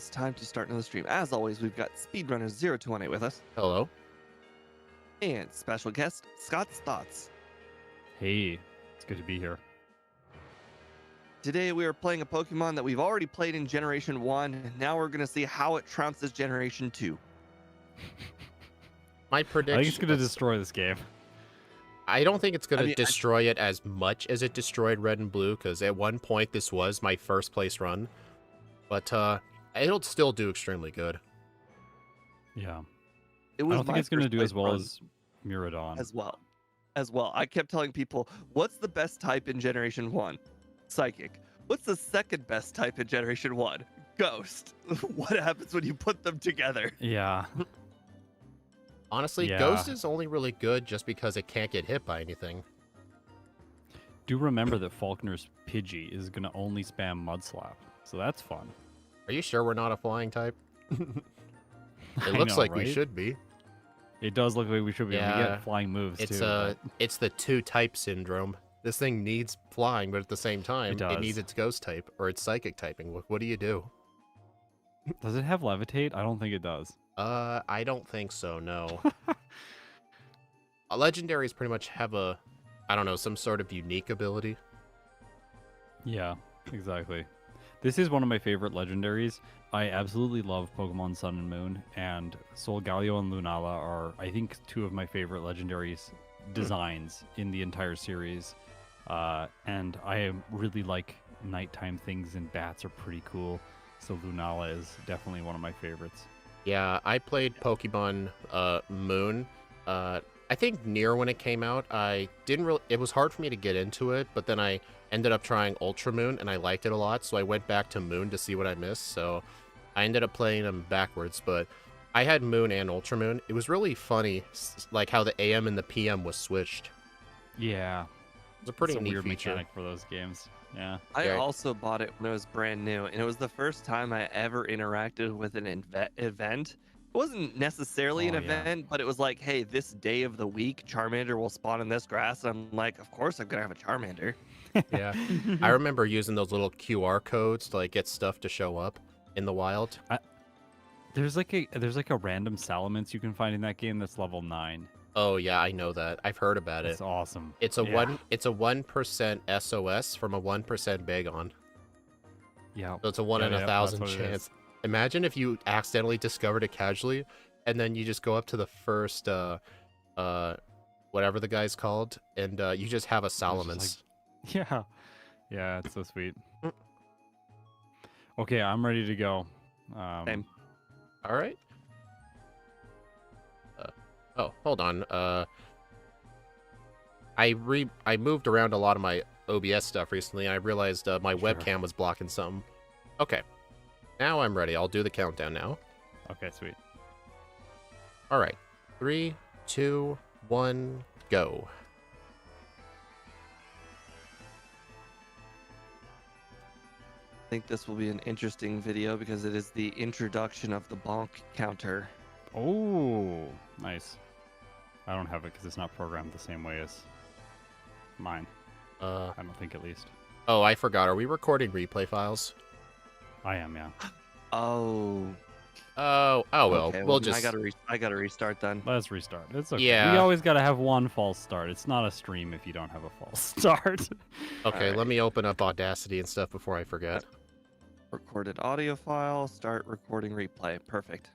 is time to start another stream. As always, we've got Speedrunner0218 with us, Hello. and special guest, Scott's Thoughts. Hey, it's good to be here. Today we are playing a Pokemon that we've already played in Generation 1, and now we're going to see how it trounces Generation 2. My I prediction. think it's going to destroy this game. I don't think it's going to mean, destroy it as much as it destroyed Red and Blue, because at one point this was my first place run. But it'll still do extremely good. Yeah. It I was don't think my it's going to first do as place well run as Miradon. As well. I kept telling people, what's the best type in Generation 1? Psychic. What's the second best type in Generation 1? Ghost. What happens when you put them together? Yeah. Honestly, Yeah. Ghost is only really good just because it can't get hit by anything. Do remember that Falkner's Pidgey is going to only spam Mud Slap. So that's fun. Are you sure we're not a flying type? It I looks know, like we right? should be. It does look like we should be. We Yeah, get flying moves It's too. it's the two type syndrome. This thing needs flying, but at the same time, it does. needs its ghost type or its psychic typing. What do you do? Does it have Levitate? I don't think it does. I don't think so, no. Legendaries pretty much have a, I don't know, some sort of unique ability. Yeah, exactly. This is one of my favorite legendaries. I absolutely love Pokemon Sun and Moon, and Solgaleo and Lunala are, I think, two of my favorite legendaries designs in the entire series. And I really like nighttime things, and bats are pretty cool. So Lunala is definitely one of my favorites. Yeah, I played Pokemon Moon. I think near when it came out, I didn't really. It was hard for me to get into it, but then I ended up trying Ultra Moon, and I liked it a lot. So I went back to Moon to see what I missed. So I ended up playing them backwards. But I had Moon and Ultra Moon. It was really funny, like how the AM and the PM was switched. Yeah, It's a pretty it's a neat weird feature. mechanic for those games. Yeah. I Yeah. also bought it when it was brand new, and it was the first time I ever interacted with an event. It wasn't necessarily an Oh, yeah. event, but it was like, hey, this day of the week, Charmander will spawn in this grass. And I'm like, of course I'm going to have a Charmander. Yeah, I remember using those little QR codes to like get stuff to show up in the wild. There's like a random Salamence you can find in that game that's level 9. Oh yeah, I know that. I've heard about It's it. awesome. It's a Yeah. It's a 1% SOS from a 1% Bagon. Yeah. So it's a 1 in Yeah, a that's thousand what it is. chance. Imagine if you accidentally discovered it casually, and then you just go up to the first whatever the guy's called, and you just have a Salamence. Yeah. Yeah, it's so sweet. Mm. Okay, I'm ready to go. Same. All right. Oh, hold on. I moved around a lot of my OBS stuff recently, and I realized my Sure. webcam was blocking something. Okay. Now I'm ready. I'll do the countdown now. Okay, sweet. All right. 3, 2, 1, go. I think this will be an interesting video because it is the introduction of the bonk counter. Oh, nice. I don't have it because it's not programmed the same way as mine. I don't think, at least. Oh, I forgot. Are we recording replay files? I am, yeah. Oh. Oh, well. Okay, We'll then just. I gotta restart then. Let's restart. It's okay. Yeah. We always got to have one false start. It's not a stream if you don't have a false start. Okay, Alright. let me open up Audacity and stuff before I forget. Recorded audio file. Start recording replay. Perfect.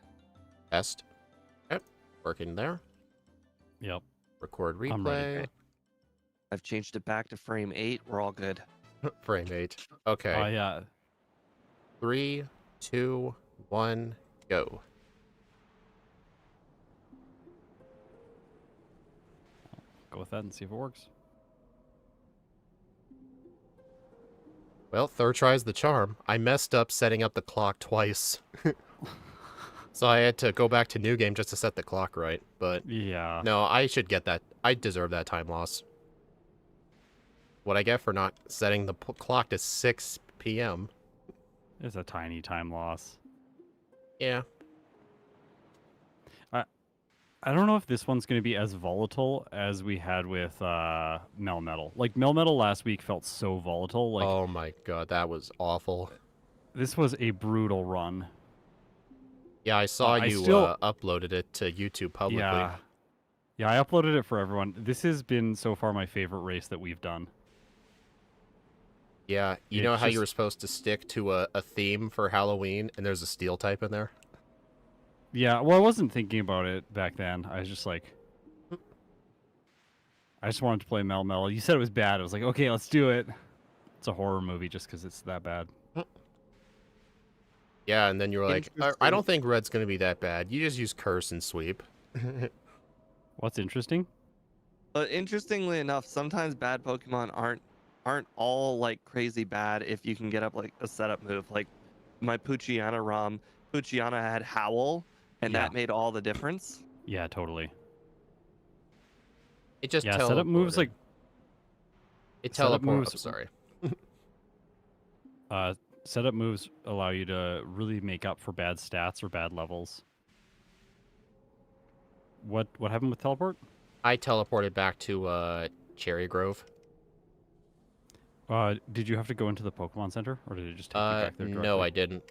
Test. Yep. Working there. Yep. Record I'm ready. replay. I've changed it back to frame 8. We're all good. Frame 8. Okay. Oh, yeah. 3, 2, 1, go. Go with that and see if it works. Well, third try's the charm. I messed up setting up the clock twice. So I had to go back to new game just to set the clock right. But Yeah. no, I should get that. I deserve that time loss. What I get for not setting the clock to 6 p.m. It's a tiny time loss. Yeah. I don't know if this one's going to be as volatile as we had with Melmetal. Like, Melmetal last week felt so volatile. Like, Oh my god, that was awful. this was a brutal run. Yeah, I saw I you still- uploaded it to YouTube publicly. Yeah. Yeah, I uploaded it for everyone. This has been so far my favorite race that we've done. Yeah, you It's know how you just- were supposed to stick to a theme for Halloween, and there's a steel type in there? Yeah, well, I wasn't thinking about it back then. I was just like, I just wanted to play Mel Mel. You said it was bad. I was like, okay, let's do it. It's a horror movie just because it's that bad. Yeah, and then you were like, I Interesting. don't think Red's going to be that bad. You just use curse and sweep. What's interesting? But interestingly enough, sometimes bad Pokemon aren't all like crazy bad if you can get up like a setup move. Like my Poochyena ROM, Poochyena had Howl, and Yeah. that made all the difference. Yeah, totally. It just Yeah, setup moves teleported. like It setup teleported. moves- Oh, sorry. setup moves allow you to really make up for bad stats or bad levels. What happened with teleport? I teleported back to Cherry Grove. Did you have to go into the Pokemon Center, or did it just take you back there directly? No, I didn't.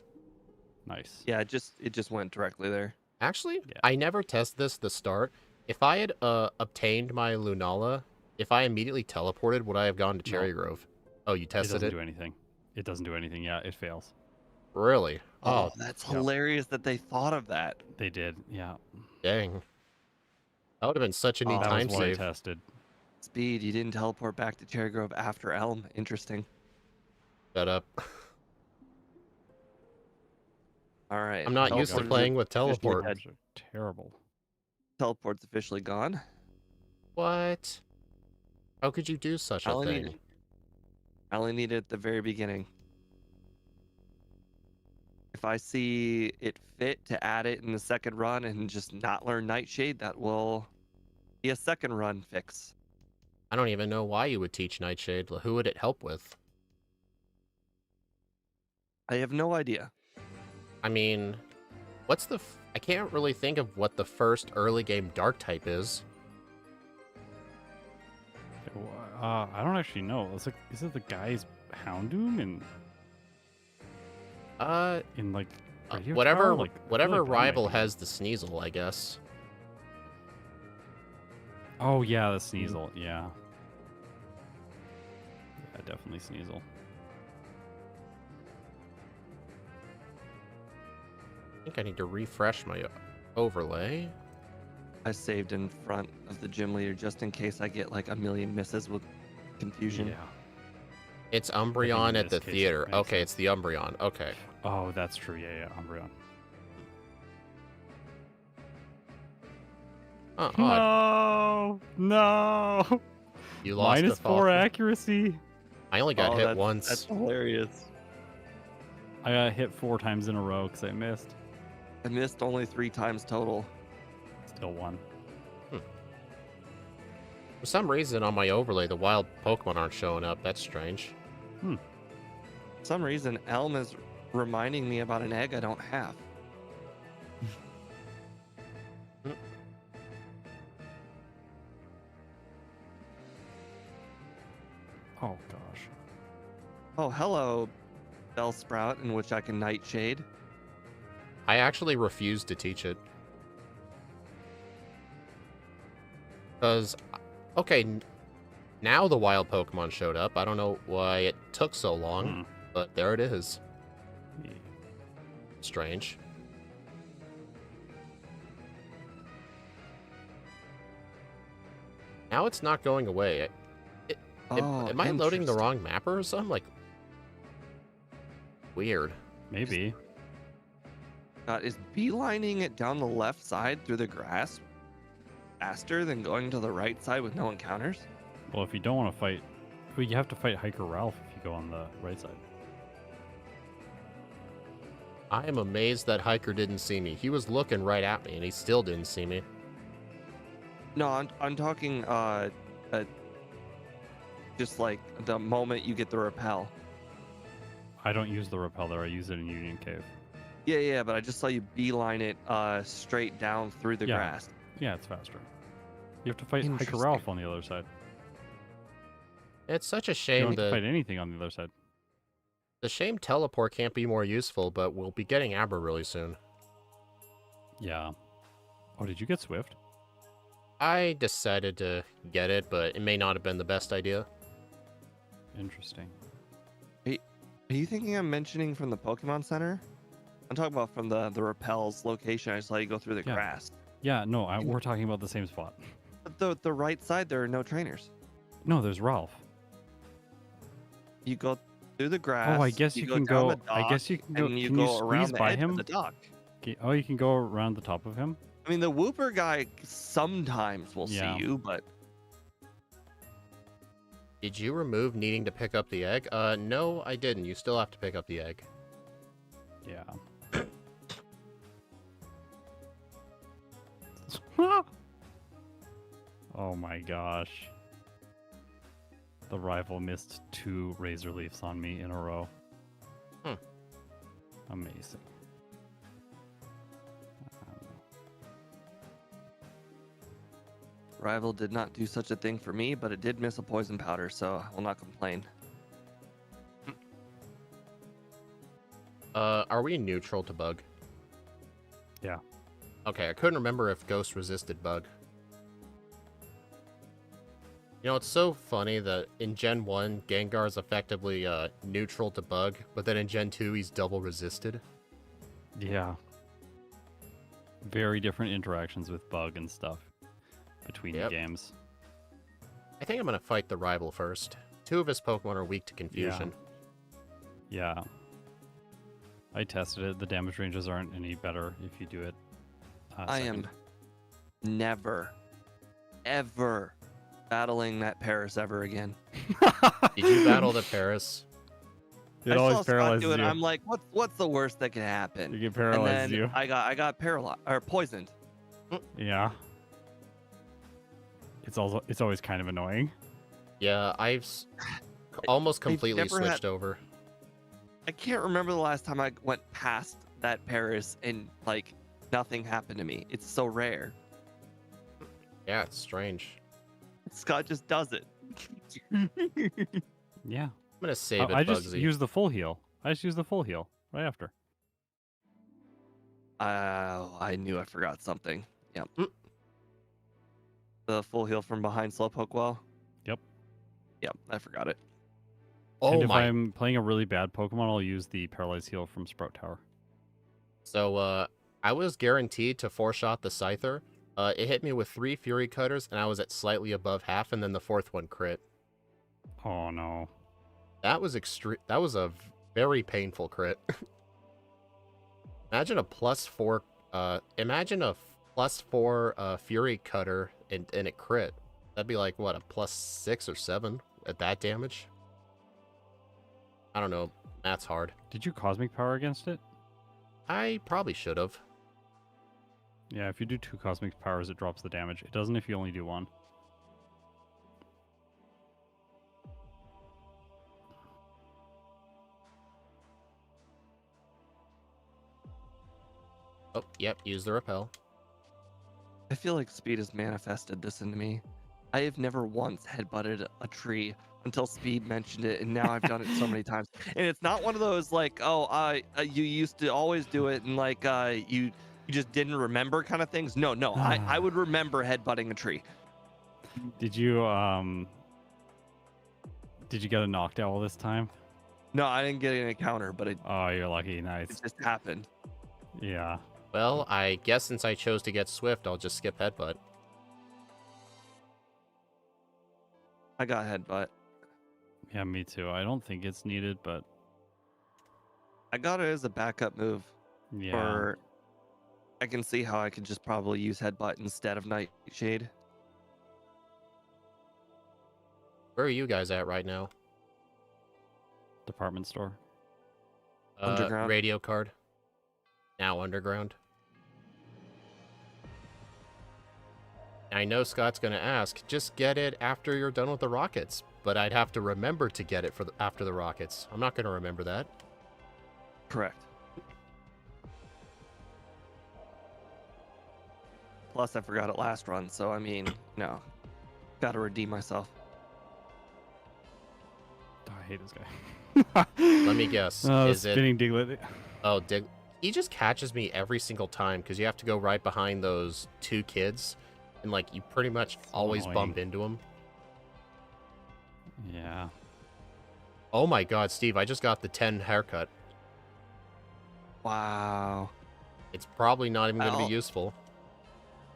Nice. Yeah, it just went directly there. Actually, Yeah. I never tested this at the start. If I had obtained my Lunala, if I immediately teleported, would I have gone to No. Cherry Grove? Oh, you It tested doesn't it? do anything. It doesn't do anything. Yeah, it fails. Really? Oh, Oh, that's yeah. hilarious that they thought of that. They did. Yeah. dang. That would have been such a neat Oh, That time was what I save. tested. Speed, you didn't teleport back to Cherry Grove after Elm. Interesting. Shut up. All right. I'm not used to Teleport's playing with officially teleport. dead. Those are terrible. Teleport's officially gone. What? How could you do such a thing? I only need it at the very beginning. If I see it fit to add it in the second run and just not learn Nightshade, that will be a second run fix. I don't even know why you would teach Nightshade. Who would it help with? I have no idea. I mean, what's the... I can't really think of what the first early game dark type is. I don't actually know. It's like, is it the guy's Houndoom in like Radio Whatever Tower? Like, I feel whatever like that might rival be- has the Sneasel, I guess. Oh yeah, the Sneasel. Yeah. Yeah, definitely Sneasel. I think I need to refresh my overlay. I saved in front of the gym leader just in case I get like a million misses with confusion. Yeah. It's Umbreon in at the this case, theater. makes Okay, sense. it's the Umbreon. Okay. Oh, that's true. Yeah, Umbreon. Odd. No, no. You lost Minus a 4 Falcon. accuracy. I only got Oh, hit that's once. hilarious. I got hit 4 times in a row because I missed. I missed only 3 times total. Still won. For some reason on my overlay, the wild Pokemon aren't showing up. That's strange. For some reason, Elm is reminding me about an egg I don't have. Oh gosh. Oh, hello, Bellsprout, in which I can Nightshade. I actually refused to teach it. Because, okay, now the wild Pokemon showed up. I don't know why it took so long, but there it is. Yeah. Strange. Now it's not going away. Oh, Am I loading the interesting. wrong mapper or something? Like, weird. Maybe. God, is beelining it down the left side through the grass faster than going to the right side with no encounters? Well, if you don't want to fight, well, you have to fight Hiker Ralph if you go on the right side. I am amazed that Hiker didn't see me. He was looking right at me, and he still didn't see me. No, I'm talking just like the moment you get the repel. I don't use the repeller. I use it in Union Cave. Yeah, but I just saw you beeline it straight down through the Yeah. grass. Yeah, it's faster. You have to fight Hiker Interesting. Ralph on the other side. It's such a You shame don't have to fight that anything on the other side. the shame teleport can't be more useful, but we'll be getting Aber really soon. Yeah. Oh, did you get Swift? I decided to get it, but it may not have been the best idea. Interesting. Are you thinking I'm mentioning from the Pokemon Center? I'm talking about from the repels location. I just let you go through the Yeah. grass. Yeah, no, we're talking about the same spot. But the right side, there are no trainers. No, there's Ralph. You go through the grass. Oh, I guess you can down go. the dock, I guess you can go. and you Can go you squeeze around the by edge him? of the dock. Oh, you can go around the top of him. I mean, the Wooper guy sometimes will Yeah. see you, but Did you remove needing to pick up the egg? No, I didn't. You still have to pick up the egg. Yeah. Oh my gosh. The rival missed 2 Razor Leafs on me in a row. Hmm. Amazing. Rival did not do such a thing for me, but it did miss a poison powder, so I will not complain. Are we neutral to bug? Yeah. Okay, I couldn't remember if Ghost resisted bug. You know, it's so funny that in Gen 1, Gengar is effectively neutral to bug, but then in Gen 2, he's double resisted. Yeah. Very different interactions with Bug and stuff between the games. I think I'm going to fight the rival first. 2 of his Pokemon are weak to confusion. Yeah. I tested it. The damage ranges aren't any better if you do it. I am never, ever battling that Paris ever again. Did you battle the Paris? It I always saw Scott paralyzes do it. you. I'm like, what's the worst that can happen? You get And paralyzed. then I got paralyzed or poisoned. Yeah. It's always kind of annoying. Yeah, I've almost completely never switched over. I can't remember the last time I went past that Paris and like nothing happened to me. It's so rare. Yeah, it's strange. Scott just does it. Yeah. I'm gonna save it, I just Bugsy. use the full heal. I just use the full heal right after. I knew I forgot something. Yep. Mm. The full heal from behind Slowpoke Well. Yep. Yep, I forgot it. Oh And if my! I'm playing a really bad Pokemon, I'll use the Paralyzed Heal from Sprout Tower. So, I was guaranteed to 4-shot the Scyther. It hit me with 3 Fury Cutters, and I was at slightly above half, and then the 4th one crit. Oh no. That was extreme. That was a very painful crit. Imagine a +4. Imagine a +4 Fury Cutter and it crit. That'd be like what, a +6 or 7 at that damage. I don't know. Math's hard. Did you Cosmic Power against it? I probably should have. Yeah, if you do 2 Cosmic Powers, it drops the damage. It doesn't if you only do 1. Oh, yep. Use the repel. I feel like Speed has manifested this into me. I have never once headbutted a tree until Speed mentioned it, and now I've done it so many times. And it's not one of those like, oh, you used to always do it, and like you just didn't remember kind of things. No, I would remember headbutting a tree. Did you get a knocked owl this time? No, I didn't get an encounter, but it Oh, you're lucky. Nice. just happened. Yeah. Well, I guess since I chose to get Swift, I'll just skip headbutt. I got headbutt. Yeah, me too. I don't think it's needed, but I got it as a backup move. yeah. Or I can see how I could just probably use headbutt instead of Nightshade. Where are you guys at right now? Department store. Underground. Radio card. Now underground. I know Scott's gonna ask, just get it after you're done with the rockets, but I'd have to remember to get it after the rockets. I'm not gonna remember that. Correct. Plus, I forgot it last run, so I mean, no. Gotta redeem myself. Oh, I hate this guy. Let me guess. Oh, Is it? spinning Diglett. Oh, He just catches me every single time because you have to go right behind those two kids, and like you pretty much always annoying. bump into him. Yeah. Oh my god, Steve, I just got the 10 haircut. Wow. It's probably not even going to be I'll- useful.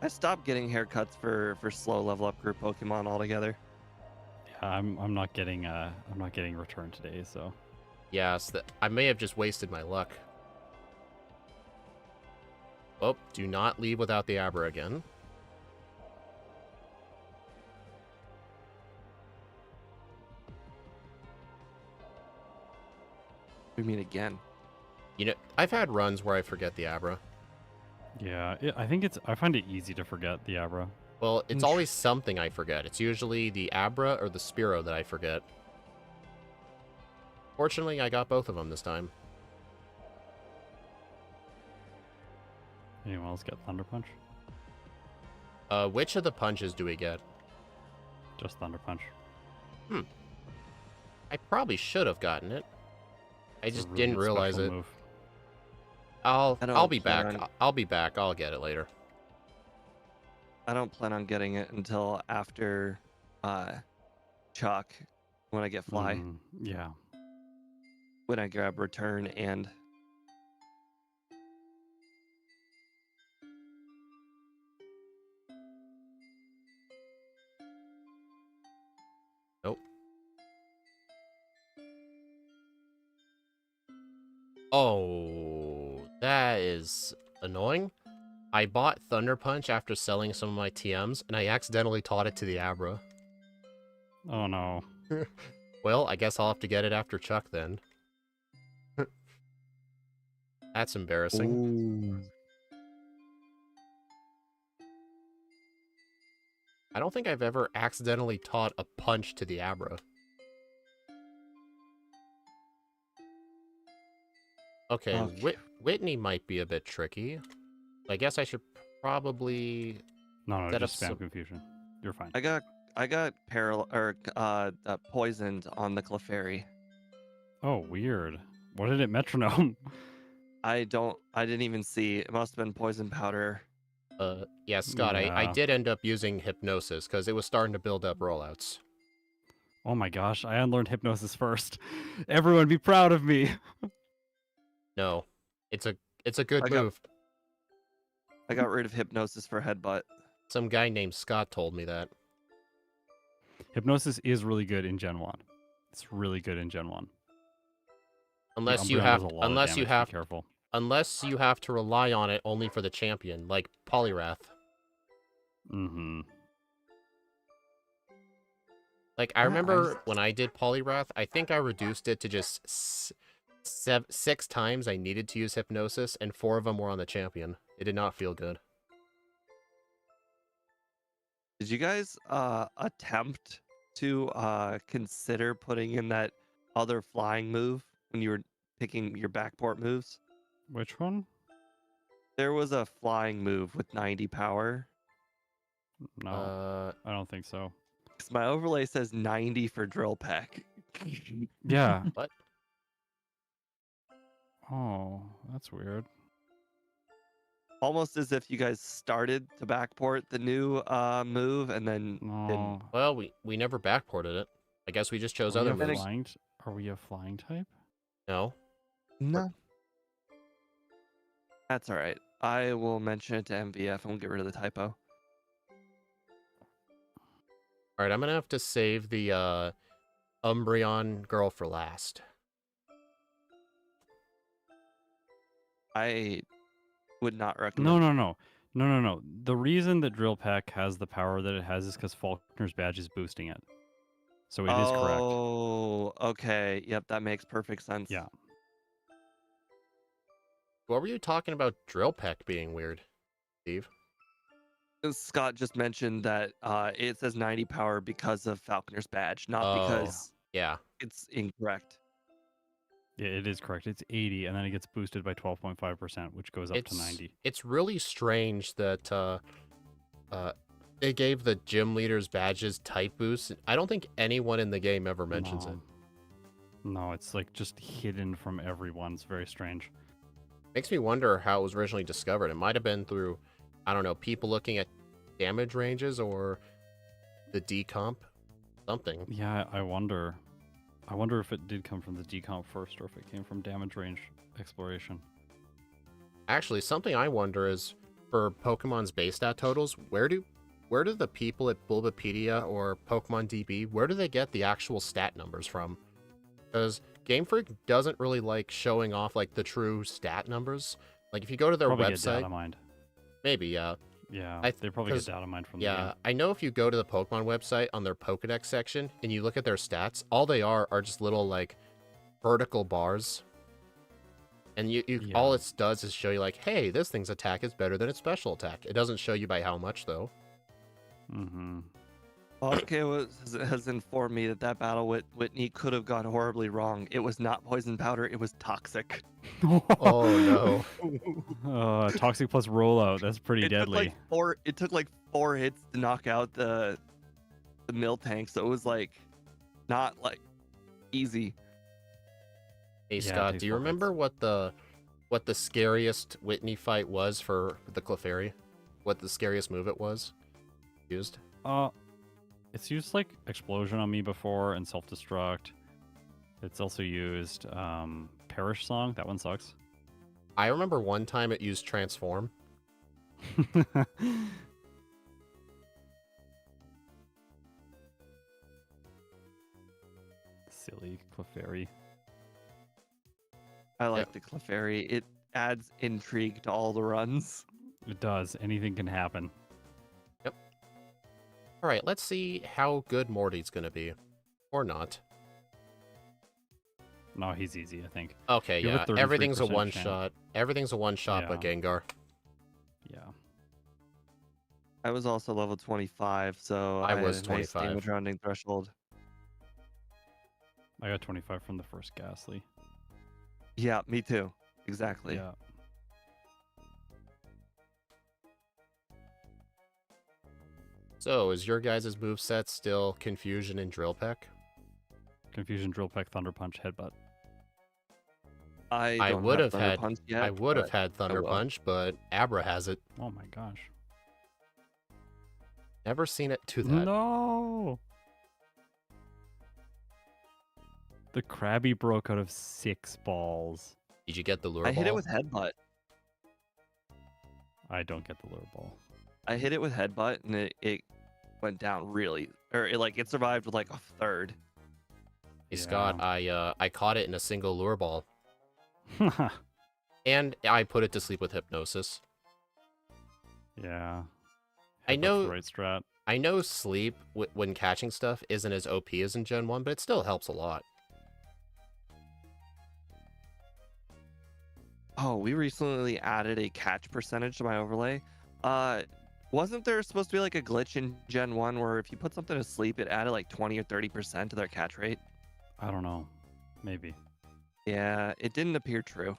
I stopped getting haircuts for slow level up group Pokemon altogether. Yeah, I'm not getting return today, so Yes, I may have just wasted my luck. Oh, do not leave without the Abra again. We meet again. You know, I've had runs where I forget the Abra. yeah. I find it easy to forget the Abra. Well, it's always something I forget. It's usually the Abra or the Spearow that I forget. Fortunately, I got both of them this time. Anyone else get Thunder Punch? Which of the punches do we get? Just Thunder Punch. I probably should have gotten it. I It's a just really didn't good realize special it. move. I'll I don't be back. plan- I'll be back. I'll get it later. I don't plan on getting it until after Chalk when I get Fly. Yeah. When I grab Return and Nope. Oh, that is annoying. I bought Thunder Punch after selling some of my TMs, and I accidentally taught it to the Abra. Oh no. Well, I guess I'll have to get it after Chuck then. That's embarrassing. I don't think I've ever accidentally taught a punch to the Abra. Okay, Okay. Whitney might be a bit tricky. I guess I should probably... No, Set just up spam some- confusion. You're fine. I got poisoned on the Clefairy. Oh, weird. What did it metronome? I didn't even see. It must have been poison powder. Yeah, Scott, I Yeah. did end up using Hypnosis, because it was starting to build up rollouts. Oh my gosh, I unlearned hypnosis first. Everyone be proud of me. No, it's a good I got- move. I got rid of hypnosis for headbutt. Some guy named Scott told me that. Hypnosis is really good in Gen 1. It's really good in Gen 1. Unless The you Umbreon have does a lot of damage, be careful. unless you have to rely on it only for the champion, like Poliwrath. Mm-hmm. Like I Yeah, remember when I did Poliwrath, I think I reduced it to just 6 times I needed to use Hypnosis, and 4 of them were on the champion. It did not feel good. Did you guys attempt to consider putting in that other flying move when you were picking your backport moves? Which one? There was a flying move with 90 power. No, I don't think so. 'Cause my overlay says 90 for drill pack. Yeah. What? Oh, that's weird. Almost as if you guys started to backport the new move and then No. didn't. Well, we never backported it. I guess we just chose Are we other a moves. flying Are we a flying type? No. No. That's all right. I will mention it to MVF and we'll get rid of the typo. All right, I'm gonna have to save the Umbreon girl for last. I would not recommend. No. The reason that Drill Peck has the power that it has is because Faulkner's badge is boosting it. So it is correct. Oh, okay. Yep, that makes perfect sense. Yeah. What were you talking about Drill Peck being weird, Steve? Scott just mentioned that it says 90 power because of Falconer's badge, not Oh. because Yeah. it's incorrect. Yeah, it is correct. It's 80, and then it gets boosted by 12.5%, which goes up to 90. It's really strange that they gave the gym leaders badges type boosts. I don't think anyone in the game ever mentions it. No, it's like just hidden from everyone. It's very strange. Makes me wonder how it was originally discovered. It might have been through, I don't know, people looking at damage ranges or the decomp, something. Yeah, I wonder. I wonder if it did come from the decomp first or if it came from damage range exploration. Actually, something I wonder is for Pokemon's base stat totals, where do the people at Bulbapedia or Pokemon DB, where do they get the actual stat numbers from? Because Game Freak doesn't really like showing off like the true stat numbers. Like if you go to their Probably get website, data mined. maybe yeah. Yeah, they probably get data mined from the game. Yeah, I know if you go to the Pokemon website on their Pokedex section and you look at their stats, all they are just little like vertical bars. And all it does is show you like, hey, this thing's attack is better than its special attack. It doesn't show you by how much though. Mm-hmm. Okay, has informed me that battle with Whitney could have gone horribly wrong. It was not poison powder, it was toxic. Oh no. Toxic plus rollout. That's pretty It deadly. took like four hits to knock out the mill tank, so it was like not like easy. Hey Yeah, Scott, do you remember what the scariest Whitney fight was for the Clefairy? What the scariest move it was used? It's used like explosion on me before and self-destruct. It's also used Perish Song. That one sucks. I remember one time it used Transform. Silly Clefairy. I like the Clefairy. It adds intrigue to all the runs. It does. Anything can happen. Yep. All right, let's see how good Morty's gonna be, or not. No, he's easy, I think. Okay, You have yeah. a Everything's a 33% one chance. shot. Everything's a one shot, but Gengar. Yeah. I was also level 25, so I had was a nice 25. damage rounding threshold. I got 25 from the first Ghastly. Yeah, me too. Exactly. Yeah. So, is your guys' moveset still Confusion and Drill Peck? Confusion, Drill Peck, Thunder Punch, Headbutt. I don't would have have Thunder had Punch yet, I would have but had Thunder will. Punch, but Abra has it. Oh my gosh. Never seen it to that. No! The Krabby broke out of 6 balls. Did you get the lure I hit it ball? with Headbutt. I don't get the lure ball. I hit it with Headbutt, and it went down really, or it survived with like a third. Hey Scott, Yeah. I caught it in a single lure ball, and I put it to sleep with hypnosis. Yeah. I Headbutt's know- the right strat. I know sleep when catching stuff isn't as OP as in Gen 1, but it still helps a lot. Oh, we recently added a catch percentage to my overlay. Wasn't there supposed to be like a glitch in Gen 1 where if you put something to sleep, it added like 20 or 30% to their catch rate? I don't know. Maybe. Yeah, it didn't appear true.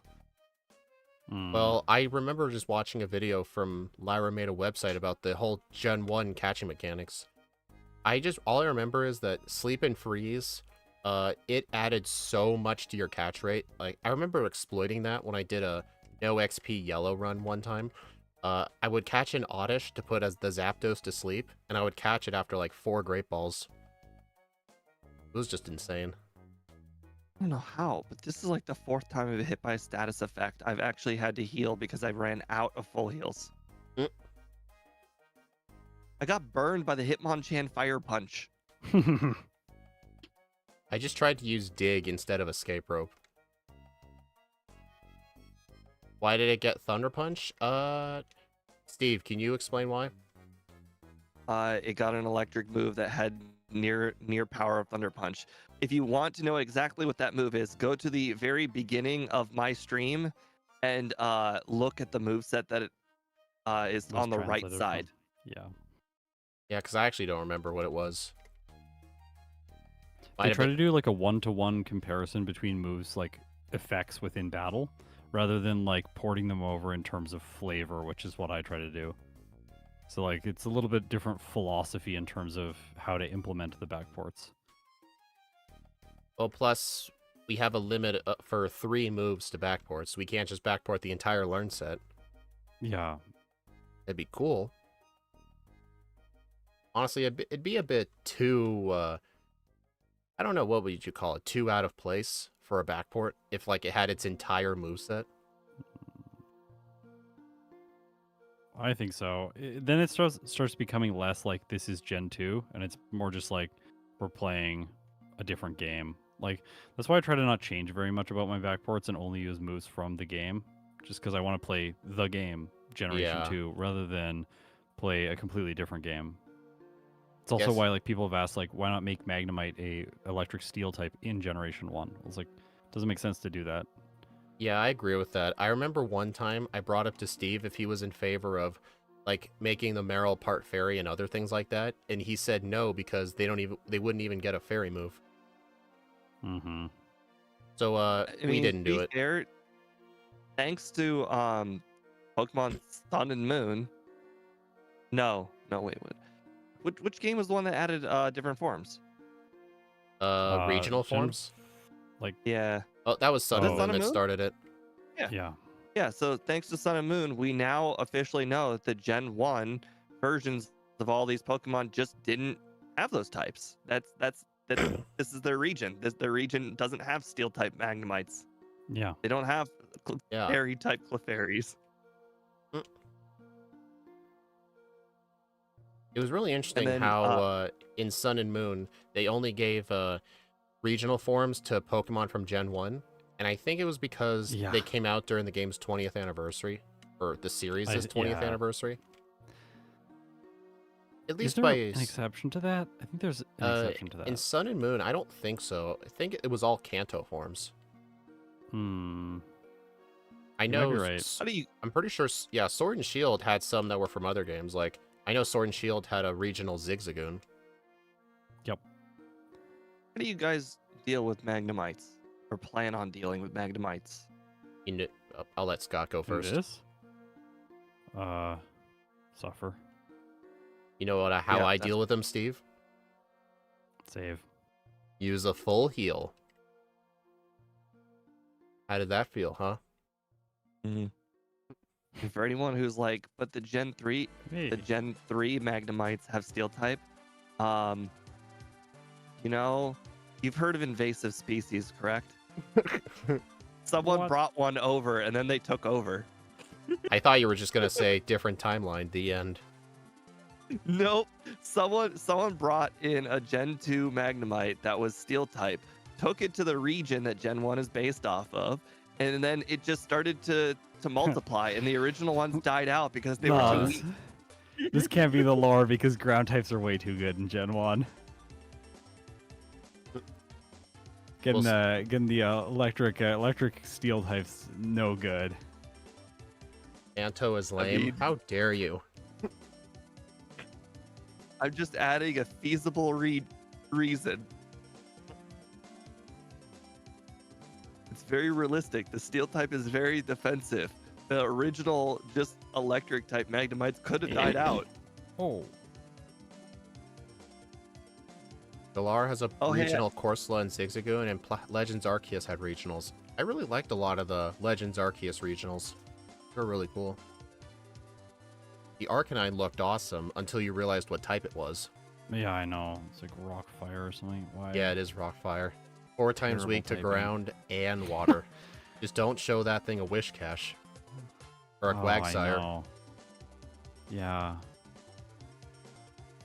Well, I remember just watching a video from Lyra made a website about the whole Gen 1 catching mechanics. All I remember is that sleep and freeze, it added so much to your catch rate. Like, I remember exploiting that when I did a no XP yellow run one time. I would catch an Oddish to put as the Zapdos to sleep, and I would catch it after like 4 Great Balls. It was just insane. I don't know how, but this is like the 4th time I've been hit by a status effect. I've actually had to heal because I ran out of full heals. Mm. I got burned by the Hitmonchan Fire Punch. I just tried to use Dig instead of Escape Rope. Why did it get Thunder Punch? Steve, can you explain why? It got an electric move that had near power of Thunder Punch. If you want to know exactly what that move is, go to the very beginning of my stream and look at the moveset that it is on the right translated side. Yeah. Yeah, because I actually don't remember what it was. They try to do like a one-to-one comparison between moves like effects within battle rather than like porting them over in terms of flavor, which is what I try to do. So like it's a little bit different philosophy in terms of how to implement the backports. Well, plus we have a limit for 3 moves to backport, so we can't just backport the entire learn set. Yeah. It'd be cool. Honestly, it'd be a bit too, I don't know, what would you call it? Too out of place for a backport if, like, it had its entire moveset. I think so. Then it starts becoming less like this is Gen 2, and it's more just like we're playing a different game. Like, that's why I try to not change very much about my backports and only use moves from the game, just because I want to play the game, Generation Yeah. 2, rather than play a completely different game. It's also Yes. why like people have asked, like, why not make Magnemite a electric steel type in Generation 1? I was like, doesn't make sense to do that. Yeah, I agree with that. I remember one time I brought up to Steve if he was in favor of, like, making the Meryl part fairy and other things like that, and he said no because they wouldn't even get a fairy move. Mm-hmm. So I we mean, didn't to do be it. fair, thanks to Pokemon Sun and Moon. No, wait. Which game was the one that added different forms? Regional Gen- forms? Yeah. Oh, that was Sun Was and it Sun Moon and that Moon? started it. Yeah. Yeah, so thanks to Sun and Moon, we now officially know that the Gen 1 versions of all these Pokemon just didn't have those types. That's this is their region. Their region doesn't have steel type Magnemites. Yeah. They don't have Yeah. fairy type Clefairies. It was really interesting then, how in Sun and Moon they only gave regional forms to Pokemon from Gen 1, and I think it was because Yeah. they came out during the game's 20th anniversary, or the series' 20th yeah. anniversary. At Is least there by an exception to that? I think there's an exception to that. in Sun and Moon, I don't think so. I think it was all Kanto forms. I You might know. be right. how do you I'm pretty sure. Yeah, Sword and Shield had some that were from other games. Like I know Sword and Shield had a regional Zigzagoon. how do you guys deal with Magnemites or plan on dealing with Magnemites? I'll let Scott go Who first. this? Suffer. You know how Yeah, I deal with them, Steve? Save. Use a full heal. How did that feel, huh? And for anyone who's like, but the Gen 3 Hey. the Gen 3 Magnemites have steel type. You've heard of invasive species, correct? Someone What? brought one over and then they took over. I thought you were just gonna say different timeline, the end. Nope. Someone brought in a Gen 2 Magnemite that was steel type, took it to the region that Gen 1 is based off of, and then it just started to multiply, and the original ones died out because they were Nah, too this, weak. this can't be the lore because ground types are way too good in Gen 1. Getting the electric steel types no good. Anto is lame. mean- How dare you? I'm just adding a feasible reason. It's very realistic. The steel type is very defensive. The original just electric type Magnemites could have died out. Oh. Galar has a Oh, hey, regional Corsola and Zigzagoon, and Legends Arceus had regionals. I really liked a lot of the Legends Arceus regionals. They were really cool. The Arcanine looked awesome until you realized what type it was. Yeah, I know. It's like rock fire or something. Why? Yeah, it is Rock Fire. 4 times Terrible weak to typing. ground and water. Just don't show that thing a Wish Cache. Or a Oh, Quagsire. I know. Yeah.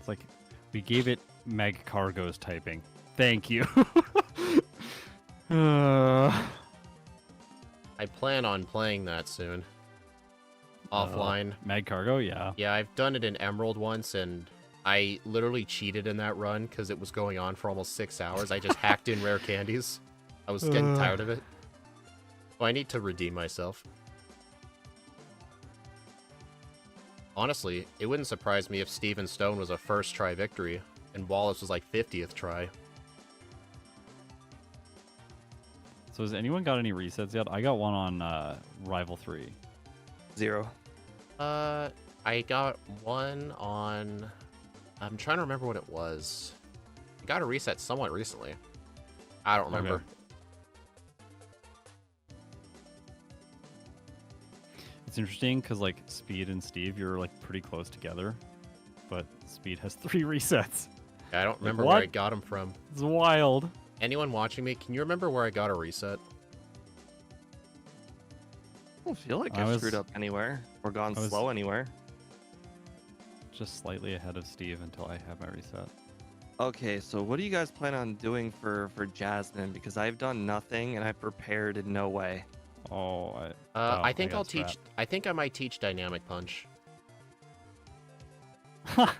It's like we gave it Meg Cargo's typing. Thank you. I plan on playing that soon. Offline. Mag Cargo, yeah. Yeah, I've done it in Emerald once, and I literally cheated in that run because it was going on for almost 6 hours. I just hacked in rare candies. I was getting tired of it. So I need to redeem myself. Honestly, it wouldn't surprise me if Steven Stone was a first try victory, and Wallace was like 50th try. So has anyone got any resets yet? I got one on Rival 3. 0. I got one on... I'm trying to remember what it was. I got a reset somewhat recently. I don't remember. Okay. It's interesting because like Speed and Steve, you're like pretty close together, but Speed has 3 resets. I don't remember what? where I got them from. It's wild. Anyone watching me, can you remember where I got a reset? I don't feel like I screwed up anywhere or gone slow anywhere. Just slightly ahead of Steve until I have my reset. Okay, so what do you guys plan on doing for Jasmine? Because I've done nothing and I've prepared in no way. Oh, I think I'll teach. teach. I think I might teach Dynamic Punch. I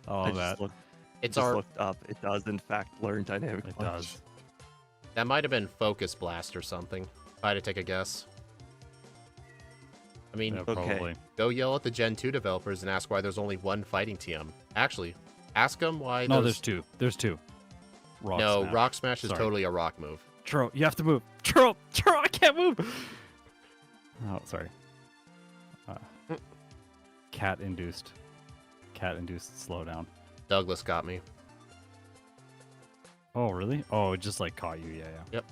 that. It's just looked up. It does in fact learn Dynamic It Punch. does. That might have been Focus Blast or something. If I had to take a guess. I mean, Yeah, probably. go yell at the Gen 2 developers and ask why there's only one fighting TM. Actually, ask them why. No, there's 2. There's 2. Rock Smash. Rock Smash is Sorry. totally a rock move. Tro, you have to move. Tro, I can't move. Oh, sorry. Cat-induced slowdown. Douglas got me. Oh, really? Oh, it just like caught you. Yeah. Yep.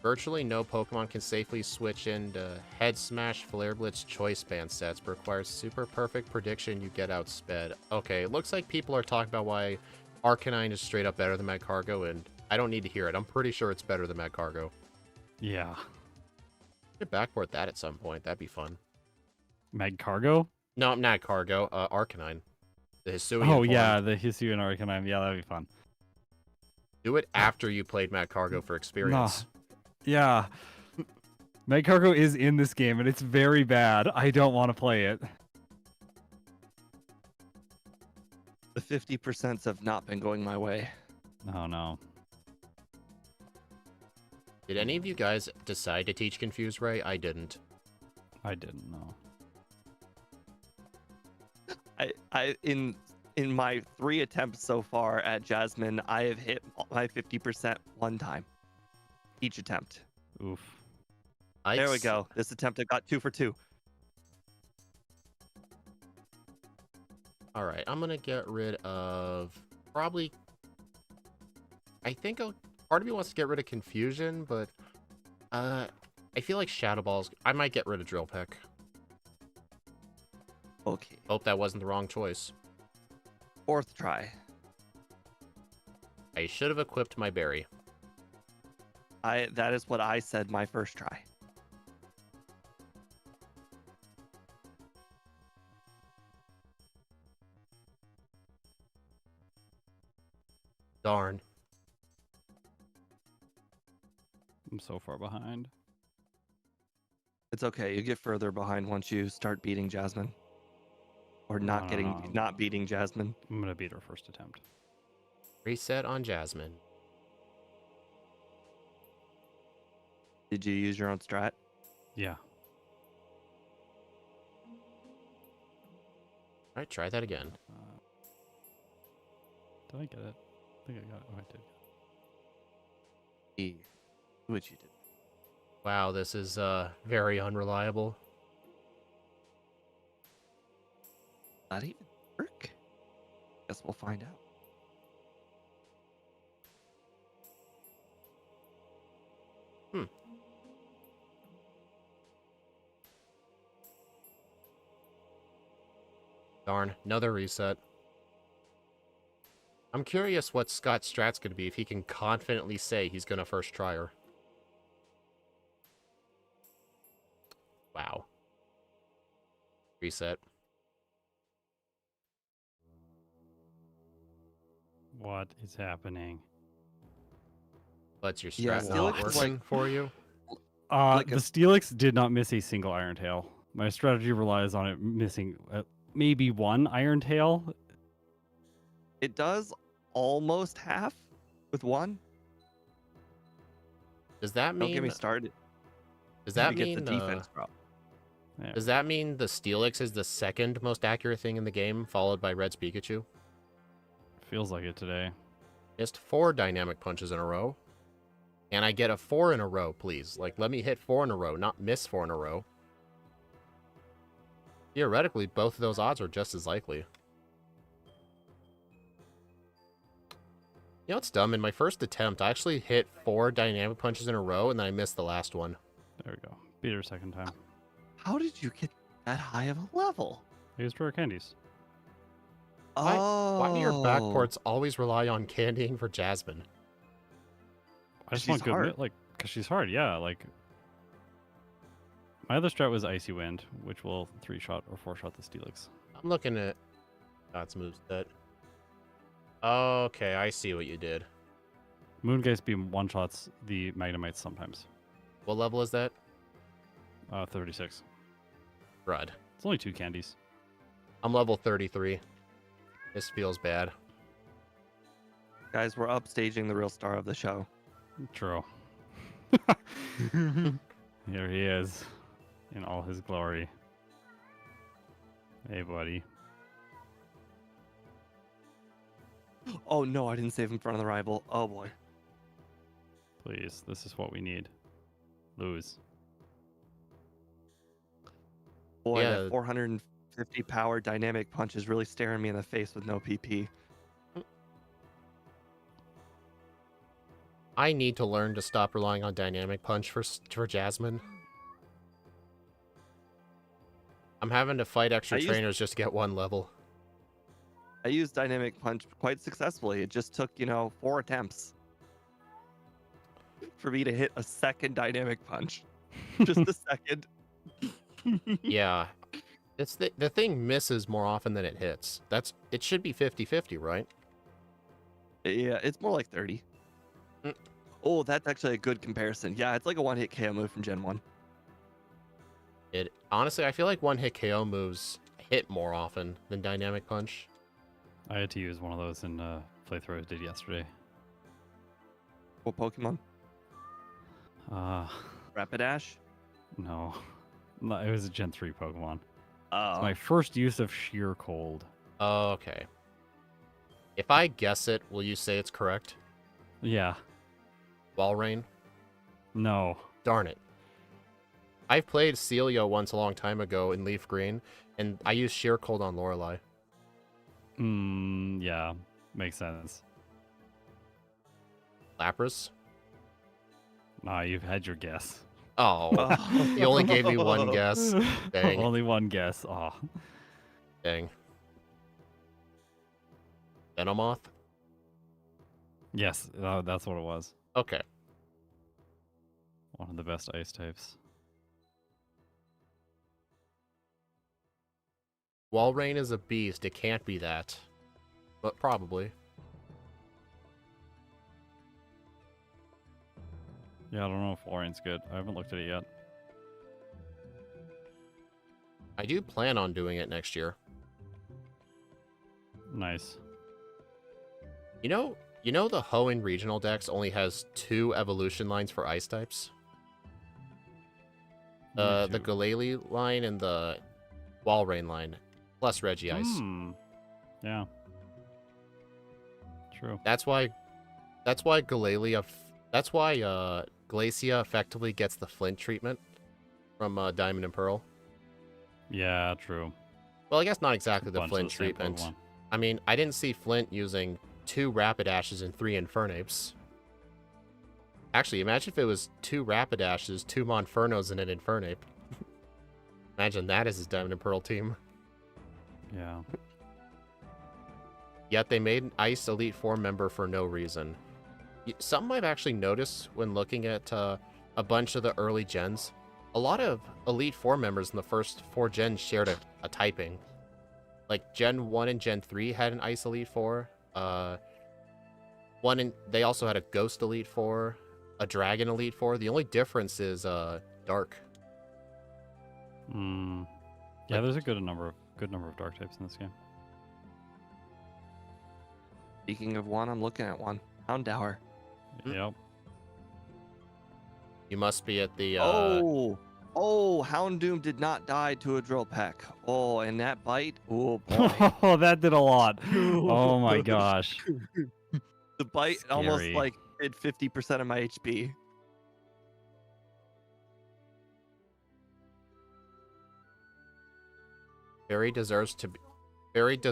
Virtually no Pokemon can safely switch into Head Smash, Flare Blitz, Choice Band sets, but requires super perfect prediction you get outsped. Okay, it looks like people are talking about why Arcanine is straight up better than Magcargo, and I don't need to hear it. I'm pretty sure it's better than Magcargo. Yeah. Could backport that at some point. That'd be fun. Magcargo? No, not Cargo. Arcanine. The Hisuian Oh, form. yeah, the Hisuian Arcanine. Yeah, that'd be fun. Do it after you played Magcargo for experience. Yeah. Magcargo is in this game, and it's very bad. I don't want to play it. The 50% have not been going my way. Oh, no. Did any of you guys decide to teach Confuse Ray? I didn't. I didn't know. In my 3 attempts so far at Jasmine, I have hit my 50% one time. Each attempt. Oof. There we go. This attempt I got 2 for 2. All right, I'm gonna get rid of probably. I think part of me wants to get rid of Confusion, but I feel like Shadow Balls. I might get rid of Drill Peck. Okay. Hope that wasn't the wrong choice. 4th try. I should have equipped my berry. That is what I said my first try. Darn. I'm so far behind. It's okay. You get further behind once you start beating Jasmine. Or not beating Jasmine. I'm gonna beat her first attempt. Reset on Jasmine. Did you use your own strat? Yeah. All right, try that again. Did I get it? I think I got it. Oh, I did. Which you did. Wow, this is very unreliable. Not even work? Guess we'll find out. Darn, another reset. I'm curious what Scott's strat's going to be if he can confidently say he's going to first try her. Wow. Reset. What is happening? What's your strat Yeah, not Steelix is working for you? Like the Steelix did not miss a single Iron Tail. My strategy relies on it missing maybe 1 Iron Tail. It does almost half with 1. Does that mean? Don't get me started. Does that You mean get the defense drop? Yeah. Does that mean the Steelix is the second most accurate thing in the game, followed by Red's Pikachu? Feels like it today. Missed 4 dynamic punches in a row. And I get a 4 in a row, please. Like, let me hit 4 in a row, not miss 4 in a row. Theoretically, both of those odds are just as likely. You know what's dumb? In my first attempt, I actually hit 4 dynamic punches in a row, and then I missed the last one. There we go. Beat her second time. How did you get that high of a level? I used rare candies. Why do your Oh, backports always rely on candying for Jasmine? I just she's want good, hard. like, because she's hard, yeah. Like, my other strat was Icy Wind, which will 3-shot or 4-shot the Steelix. I'm looking at God's moves set. Okay, I see what you did. Moongeist beam 1-shots the Magnemites sometimes. What level is that? 36. Rud. It's only 2 candies. I'm level 33. This feels bad. Guys, we're upstaging the real star of the show. True. Here he is in all his glory. Hey, buddy. Oh no, I didn't save in front of the rival. Oh boy. Please, this is what we need. Lose. Boy, Yeah. that 450 power dynamic punch is really staring me in the face with no PP. I need to learn to stop relying on dynamic punch for Jasmine. I'm having to fight extra trainers just to get 1 level. I used dynamic punch quite successfully. It just took, 4 attempts for me to hit a second dynamic punch. Just a second. Yeah. It's the thing misses more often than it hits. It should be 50-50, right? Yeah, it's more like 30. Mm. Oh, that's actually a good comparison. Yeah, it's like a one-hit KO move from Gen 1. Honestly, I feel like 1-hit KO moves hit more often than dynamic punch. I had to use one of those in playthrough I did yesterday. What Pokemon? Rapidash? No. No, it was a Gen 3 Pokemon. Oh. It's my first use of Sheer Cold. Okay. If I guess it, will you say it's correct? Yeah. Walrein? No. Darn it. I've played Celio once a long time ago in Leaf Green, and I used Sheer Cold on Lorelei. Yeah. Makes sense. Lapras? Nah, you've had your guess. Oh, you only gave me 1 guess. Dang. Only 1 guess. Oh. Dang. Venomoth? Yes, that's what it was. Okay. One of the best ice types. Walrein is a beast. It can't be that. But probably. Yeah, I don't know if Walrein's good. I haven't looked at it yet. I do plan on doing it next year. Nice. You know the Hoenn regional dex only has 2 evolution lines for ice types? The Galele line and the Walrein line, plus Regice. Yeah. True. That's why Glacia effectively gets the Flint treatment from Diamond and Pearl. Yeah, true. Well, I guess not exactly the Bunch of Flint the same treatment. Pokemon. I mean, I didn't see Flint using 2 Rapidashes and 3 Infernapes. Actually, imagine if it was 2 Rapidashes, 2 Monfernos, and an Infernape. Imagine that as his Diamond and Pearl team. Yeah. Yet they made an Ice Elite Four member for no reason. Something I've actually noticed when looking at a bunch of the early gens, a lot of Elite Four members in the first 4 gens shared a typing. Like Gen 1 and Gen 3 had an Ice Elite Four. They also had a Ghost Elite Four, a Dragon Elite Four. The only difference is Dark. Yeah, there's a good number of dark types in this game. Speaking of one, I'm looking at one. Houndour. Yep. You must be at the Oh, Houndoom did not die to a drill peck. Oh, and that bite. Oh boy. Oh, that did a lot. Oh my gosh. The bite Scary. almost like did 50% of my HP. Fairy does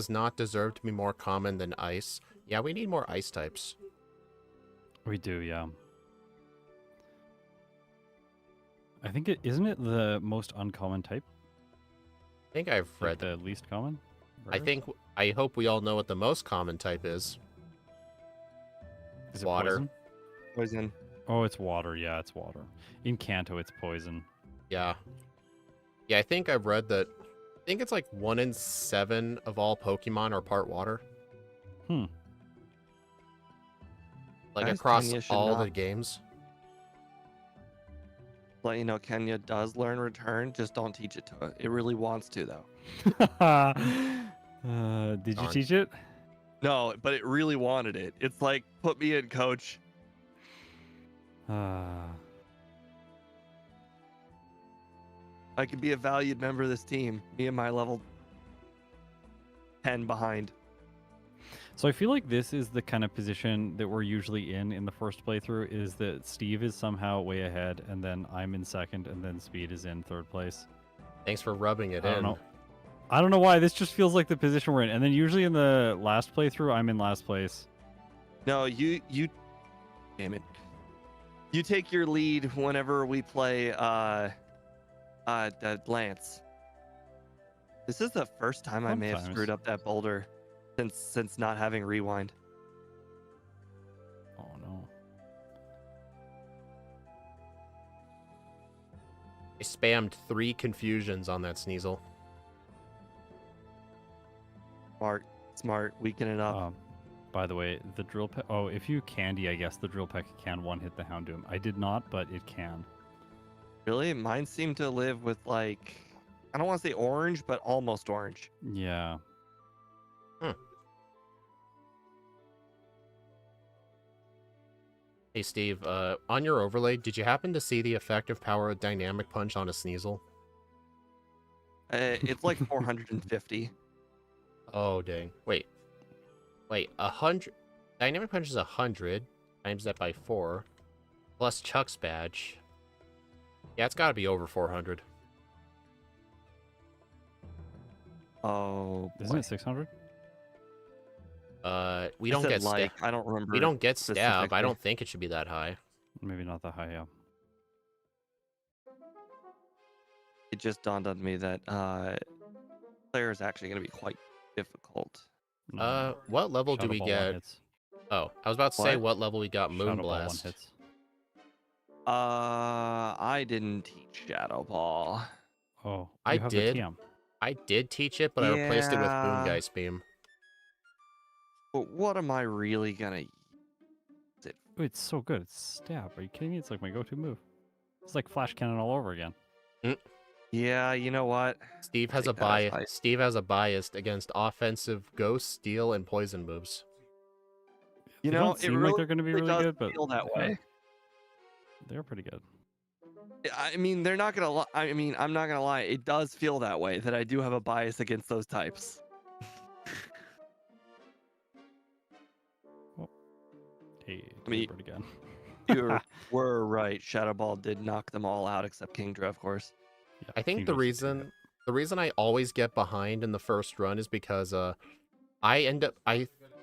not deserve to be more common than Ice. Yeah, we need more Ice types. We do, yeah. I think it isn't it the most uncommon type? I think I've Like read that. the least common? I think I hope we all know what the most common type is. Is it water. poison? Poison. Oh, it's water. Yeah, it's water. In Kanto, it's poison. Yeah. Yeah, I think I've read that. I think it's like 1 in 7 of all Pokemon are part water. Hmm. Like Guys, across Kenya should all the not- games. Let you know, Kenya does learn return. Just don't teach it to it. It really wants to, though. Did you Darn. teach it? No, but it really wanted it. It's like, put me in, coach. Uh, I can be a valued member of this team. Me and my level 10 behind. so I feel like this is the kind of position that we're usually in the first playthrough, is that Steve is somehow way ahead, and then I'm in second, and then Speed is in third place. Thanks for rubbing it I in. don't know. I don't know why. This just feels like the position we're in. And then usually in the last playthrough, I'm in last place. No, you damn it. You take your lead whenever we play the Lance. This is the first time I may have Sometimes. screwed up that boulder since not having rewind. Oh, no. I spammed 3 confusions on that Sneasel. Smart, weaken it up. By the way, the drill peck. Oh, if you candy, I guess the drill peck can one hit the Houndoom. I did not, but it can. Really? Mine seem to live with like, I don't want to say orange, but almost orange. Yeah. Hey Steve, on your overlay, did you happen to see the effective power of Dynamic Punch on a Sneasel? It's like 450. Oh dang! Wait, 100. Dynamic Punch is 100. Times that by 4, plus Chuck's badge. Yeah, it's got to be over 400. Oh, Isn't boy. it 600? We I don't said get like. I don't remember. we don't get stab. I specifically. don't think it should be that high. Maybe not that high, yeah. It just dawned on me that player is actually going to be quite difficult. No, What level do Shadow we Ball one get? hits. Oh, I was about to say What? what level we got Shadow Ball one Moonblast. hits. I didn't teach Shadow Ball. Oh, you I have did. the TM. I did teach it, but I replaced it with Yeah. Boongeist Beam. But what am I really gonna use it? Oh, it's so good. It's stab. Are you kidding me? It's like my go-to move. It's like Flash Cannon all over again. Yeah, you know what? Steve has a Take that as bias. hype. Steve has a bias against offensive Ghost, Steel, and Poison moves. You They know, don't it seem like really, they're going to be really does good, but feel that yeah, way. they're pretty good. I mean, they're not gonna lie. I mean, I'm not gonna lie. It does feel that way. That I do have a bias against those types. Hey, I mean- Bird again. You were right. Shadow Ball did knock them all out except Kingdra, of course. Yeah, I think King the Doge's pretty good. reason I always get behind in the first run is because I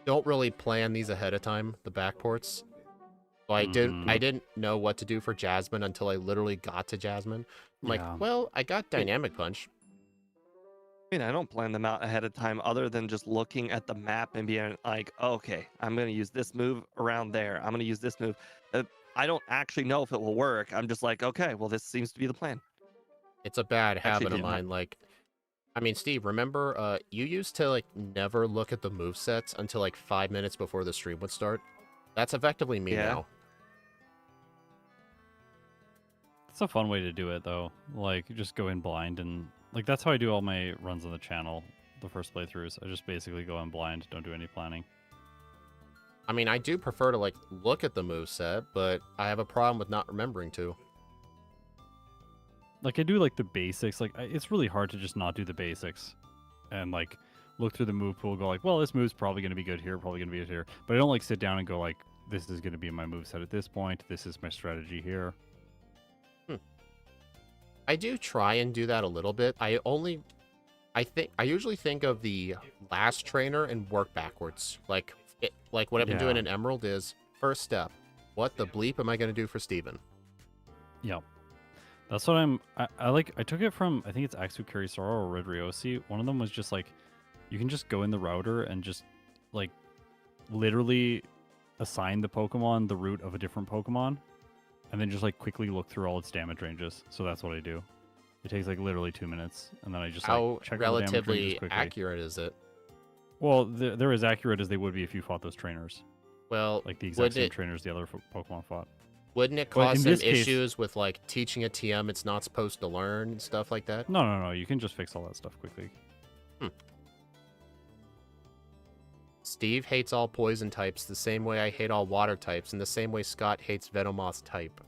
don't really plan these ahead of time, the backports. So I didn't know what to do for Jasmine until I literally got to Jasmine. I'm Yeah. like, well, I got Dynamic Punch. I mean, I don't plan them out ahead of time other than just looking at the map and being like, okay, I'm going to use this move around there. I'm going to use this move. I don't actually know if it will work. I'm just like, okay, well, this seems to be the plan. It's a bad habit of did not- mine. Like, I mean, Steve, remember, you used to like never look at the movesets until like 5 minutes before the stream would start. That's effectively me Yeah. now. It's a fun way to do it, though. Like, you just go in blind, and like that's how I do all my runs on the channel. The first playthroughs, I just basically go in blind, don't do any planning. I mean, I do prefer to like look at the moveset, but I have a problem with not remembering to. Like, I do like the basics. Like, it's really hard to just not do the basics, and like look through the move pool, go like, well, this move's probably going to be good here, probably going to be good here. But I don't like sit down and go like, this is going to be my moveset at this point. This is my strategy here. I do try and do that a little bit. I usually think of the last trainer and work backwards. Like what I've been doing Yeah. in Emerald is first step. What the bleep am I going to do for Steven? Yep. That's what I like. I took it from, I think it's Axukuri or Red Ryosi. One of them was just like, you can just go in the router and just like literally assign the Pokemon the root of a different Pokemon, and then just like quickly look through all its damage ranges. So that's what I do. It takes like literally 2 minutes, and then I just How like check all the damage ranges relatively quickly. accurate is it? Well, they're as accurate as they would be if you fought those trainers, Well, like the exact same trainers the other Pokemon fought. wouldn't it But cause in some this case- issues with like teaching a TM it's not supposed to learn and stuff like that? No. You can just fix all that stuff quickly. Steve hates all poison types the same way I hate all water types, and the same way Scott hates Venomoth type.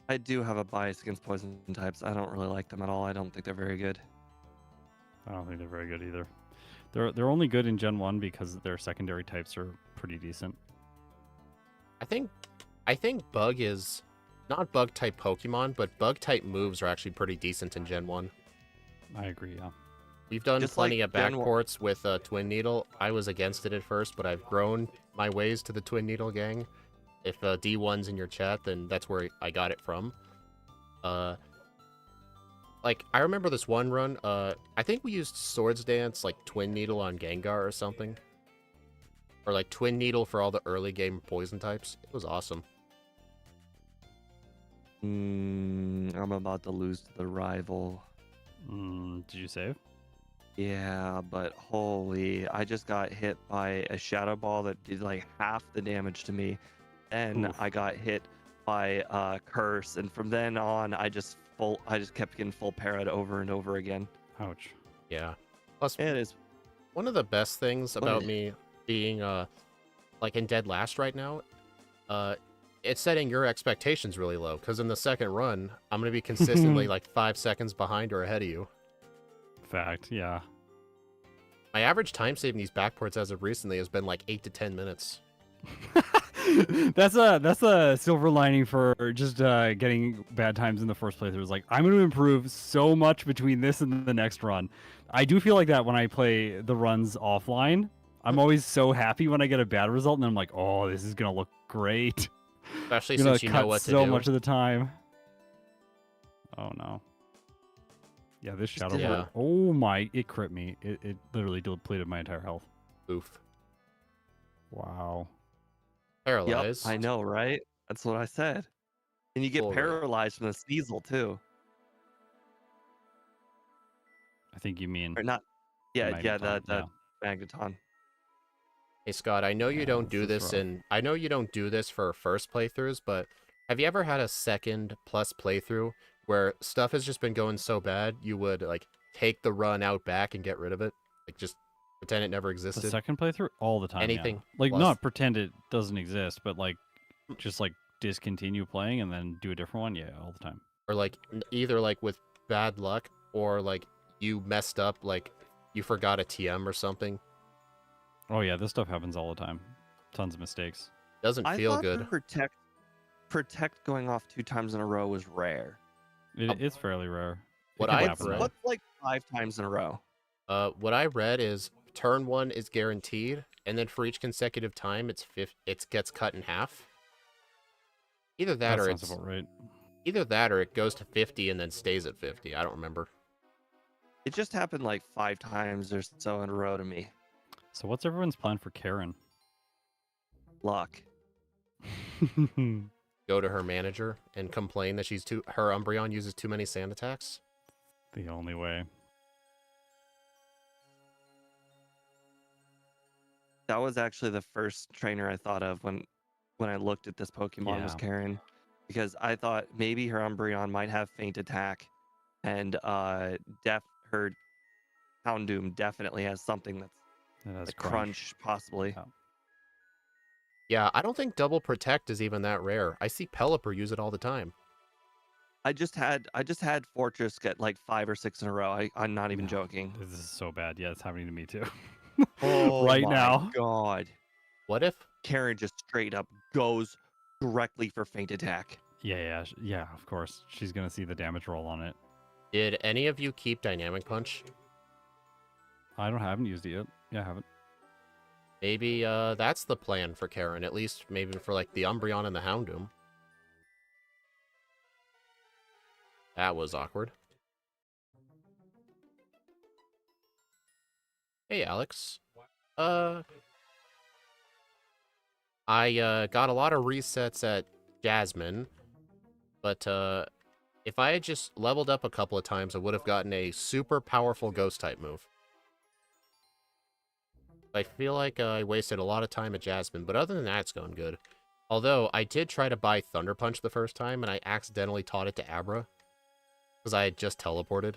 I do have a bias against poison types. I don't really like them at all. I don't think they're very good. I don't think they're very good either. They're only good in Gen 1 because their secondary types are pretty decent. I think Bug is not bug type Pokemon, but bug type moves are actually pretty decent in Gen 1. I agree, yeah. We've done Just plenty like of Gen 1 backports with Twin Needle. I was against it at first, but I've grown my ways to the Twin Needle gang. If D1's in your chat, then that's where I got it from. Like, I remember this one run, I think we used Swords Dance, like, Twin Needle on Gengar or something. Or, like, Twin Needle for all the early game poison types. It was awesome. I'm about to lose to the rival. Did you save? Yeah, but holy, I just got hit by a Shadow Ball that did like half the damage to me. Then Oof. I got hit by Curse, and from then on, I just kept getting full parried over and over again. Ouch. Yeah. Plus, It is. one of the best things What about is- me being, like, in Dead Last right now, it's setting your expectations really low, because in the second run, I'm going to be consistently, like, 5 seconds behind or ahead of you. Fact, yeah. My average time saving these backports as of recently has been, like, 8 to 10 minutes. That's a silver lining for just getting bad times in the first playthrough. It's like, I'm going to improve so much between this and the next run. I do feel like that when I play the runs offline. I'm always so happy when I get a bad result, and then I'm like, oh, this is going to look great. Especially Gonna since you know cut what to so do. much of the time. Oh no. Yeah, this Shadow Yeah. Ball. Oh my! It crit me. It literally depleted my entire health. Oof. Yep, Wow. Paralyzed. I know, right? That's what I said. And you get Fully. paralyzed from the Sneasel too, I think you mean. or not? Yeah, Magneton, the Magneton. Hey Scott, I know you Yeah, don't do this is this, rough. and I know you don't do this for first playthroughs, but have you ever had a second plus playthrough where stuff has just been going so bad you would like take the run out back and get rid of it, like just pretend it never The existed? second playthrough, all the time. Anything Yeah. Like plus- not pretend it doesn't exist, but like just like discontinue playing and then do a different one. Yeah, all the time. Or like either like with bad luck or like you messed up, like you forgot a TM or something. Oh yeah, this stuff happens all the time. Tons of mistakes. Doesn't I feel thought good. Protect going off 2 times in a row was rare. It's fairly rare. What It can I've happen, read- though. What's like 5 times in a row? What I read is turn 1 is guaranteed, and then for each consecutive time, it gets cut in half. Either that, or sounds it's about right. either that or it goes to 50 and then stays at 50. I don't remember. It just happened like 5 times or so in a row to me. So what's everyone's plan for Karen? Luck. Go to her manager and complain that her Umbreon uses too many sand attacks. The only way. That was actually the first trainer I thought of when I looked at this Pokemon was Yeah. Karen, because I thought maybe her Umbreon might have Faint Attack, and her Houndoom definitely has something that's It has a crunch possibly. Yeah. Yeah, I don't think double protect is even that rare. I see Pelipper use it all the time. I just had Fortress get like 5 or 6 in a row. I'm not even No. joking. This is so bad. Yeah, it's happening to me too. Oh right my now. God. What if? Karen just straight up goes directly for Faint Attack. Yeah, of course. She's gonna see the damage roll on it. Did any of you keep Dynamic Punch? I haven't used it yet. Yeah, I haven't. Maybe that's the plan for Karen, at least maybe for like the Umbreon and the Houndoom. That was awkward. Hey, Alex. I got a lot of resets at Jasmine, but if I had just leveled up a couple of times, I would have gotten a super powerful Ghost-type move. I feel like I wasted a lot of time at Jasmine, but other than that, it's going good. Although, I did try to buy Thunder Punch the first time, and I accidentally taught it to Abra, because I had just teleported.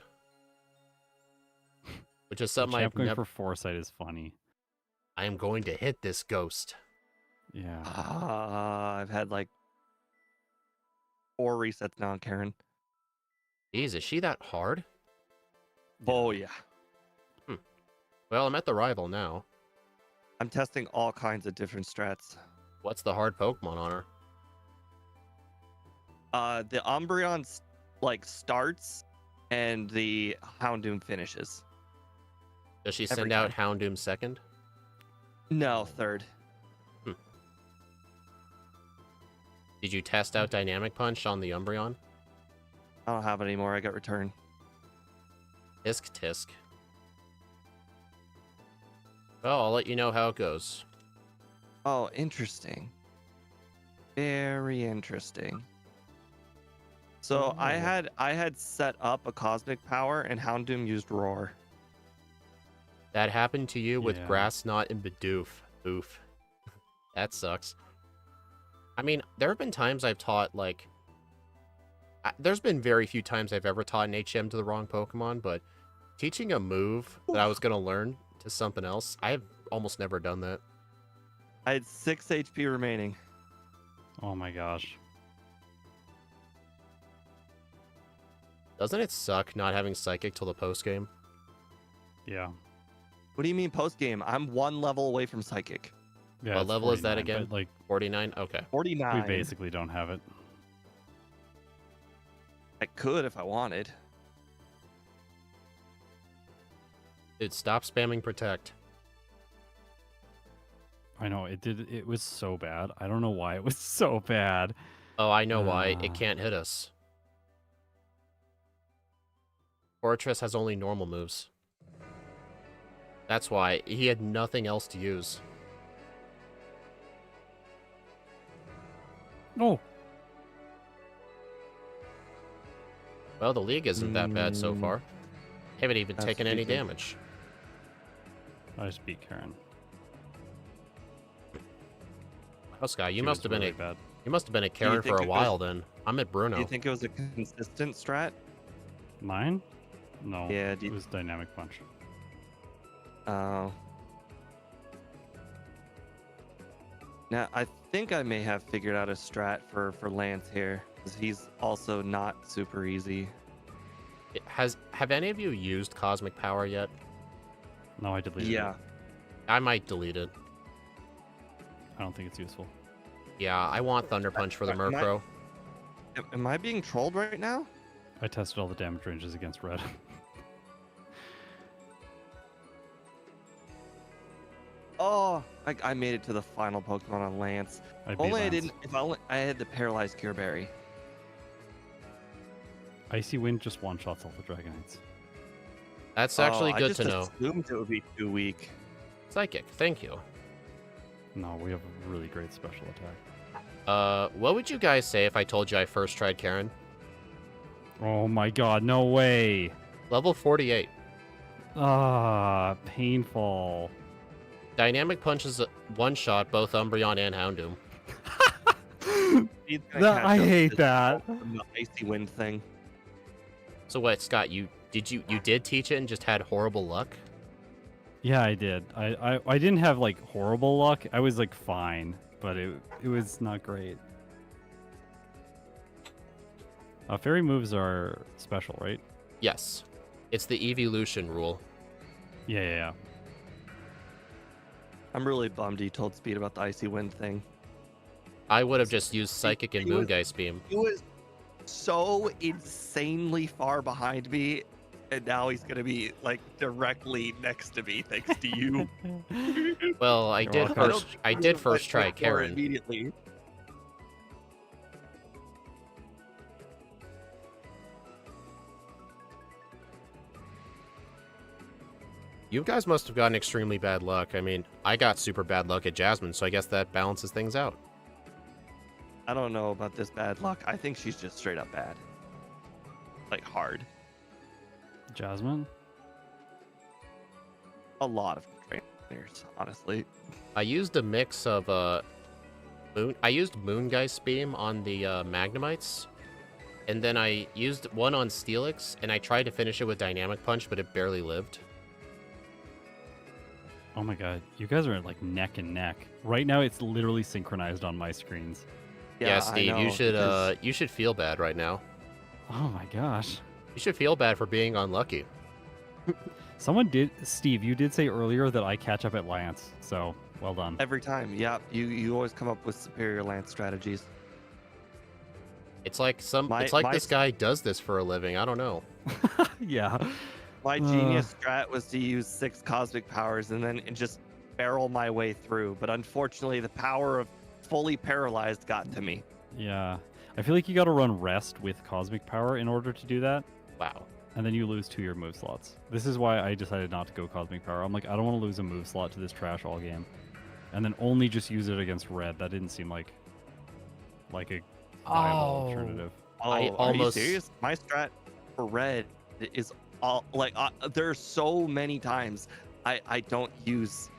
Which is something Champ I've going never... for Foresight is funny. I am going to hit this ghost. Yeah. I've had like 4 resets now, Karen. Jeez, is she that hard? Oh, yeah. Well, I'm at the rival now. I'm testing all kinds of different strats. What's the hard Pokemon on her? The Umbreon like starts and the Houndoom finishes. Does she Every send out Houndoom second? No, third. Did you test out Dynamic Punch on the Umbreon? I don't have it anymore. I got returned. Tisk tisk. Well, I'll let you know how it goes. Oh, interesting. Very interesting. So I had set up a Cosmic Power and Houndoom used Roar. That happened to you with Yeah. Grass Knot and Bidoof. Oof. That sucks. I mean, there have been times I've taught, like... there's been very few times I've ever taught an HM to the wrong Pokemon, but teaching a move that I was going to learn to something else, I've almost never done that. I had 6 HP remaining. Oh my gosh. Doesn't it suck not having Psychic till the post-game? Yeah. What do you mean post game? I'm 1 level away from Psychic. Yeah. What it's level is that 49, again? but, like, 49? Okay. 49. we basically don't have it. I could if I wanted. Dude, stop spamming Protect. I know it did. It was so bad. I don't know why it was so bad. Oh, I know why. It Ah. can't hit us. Fortress has only normal moves. That's why. He had nothing else to use. Oh, Well, the league isn't that bad so far. Haven't even That's taken any stupid. damage. I just beat Karen. Oh, Sky, you She must was have been really a bad. you must have been a Karen think for a it was- while then. I'm at Do Bruno. you think it was a consistent strat? Mine? No. Yeah, do It you- was Dynamic Punch. Oh. Now, I think I may have figured out a strat for Lance here, because he's also not super easy. Have any of you used Cosmic Power yet? No, I deleted Yeah. it. I might delete it. I don't think it's useful. Yeah, I want Thunder Punch for the Am I- Murkrow. Am I being trolled right now? I tested all the damage ranges against red. Oh, I made it to the final Pokemon on Lance. I beat Only I Lance. didn't. If only I had the paralyzed Cure Berry. Icy Wind just one-shots all the Dragonites. That's actually I good just to know. assumed it would be too weak. Psychic, thank you. No, we have a really great special attack. What would you guys say if I told you I first tried Karen? Oh my god, no way! Level 48. Ah, painful. Dynamic Punch is a one-shot both Umbreon and Houndoom. He's gonna catch I up hate to that. the Icy Wind thing. So what, Scott, you did teach it and just had horrible luck? Yeah, I did. I didn't have like horrible luck. I was like fine, but it was not great. Fairy moves are special, right? Yes. It's the evolution rule. Yeah. I'm really bummed he told Speed about the Icy Wind thing. I would have just used Psychic and He was- Moongeist Beam. He was so insanely far behind me, and now he's gonna be like directly next to me thanks to you. Well, I You're did welcome. first. I did first try Karen. Immediately. You guys must have gotten extremely bad luck. I mean, I got super bad luck at Jasmine, so I guess that balances things out. I don't know about this bad luck. I think she's just straight up bad. Like hard. Jasmine? A lot of trainers, honestly. I used a mix of moon. I used Moongeist Beam on the Magnemites, and then I used one on Steelix, and I tried to finish it with Dynamic Punch, but it barely lived. Oh my god, you guys are like neck and neck. Right now, it's literally synchronized on my screens. Yeah, I Steve, know, you should feel bad right now. Oh my gosh. You should feel bad for being unlucky. Someone did, Steve, you did say earlier that I catch up at Lance, so well done. every time. Yeah, you always come up with superior lance strategies. It's like My- it's like my this s- guy does this for a living. I don't know. Yeah. My genius strat was to use 6 cosmic powers and then just barrel my way through. But unfortunately, the power of fully paralyzed got to me. Yeah. I feel like you gotta run rest with Cosmic Power in order to do that, Wow. and then you lose 2 of your move slots. This is why I decided not to go Cosmic Power. I'm like, I don't want to lose a move slot to this trash all game. And then only just use it against red. That didn't seem like a viable alternative. Oh, I are you almost- serious? My strat for red is all like there are so many times I don't use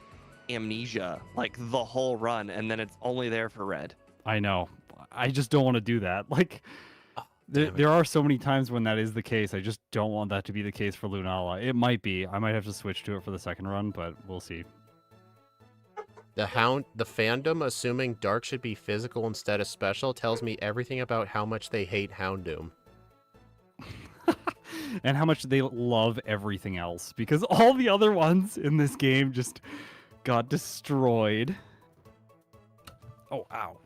amnesia like the whole run, and then it's only there for red. I know. I just don't want to do that. Like, damn it. there are so many times when that is the case. I just don't want that to be the case for Lunala. It might be. I might have to switch to it for the second run, but we'll see. The fandom, assuming Dark should be physical instead of special, tells me everything about how much they hate Houndoom. And how much they love everything else, because all the other ones in this game just got destroyed. Oh, ow.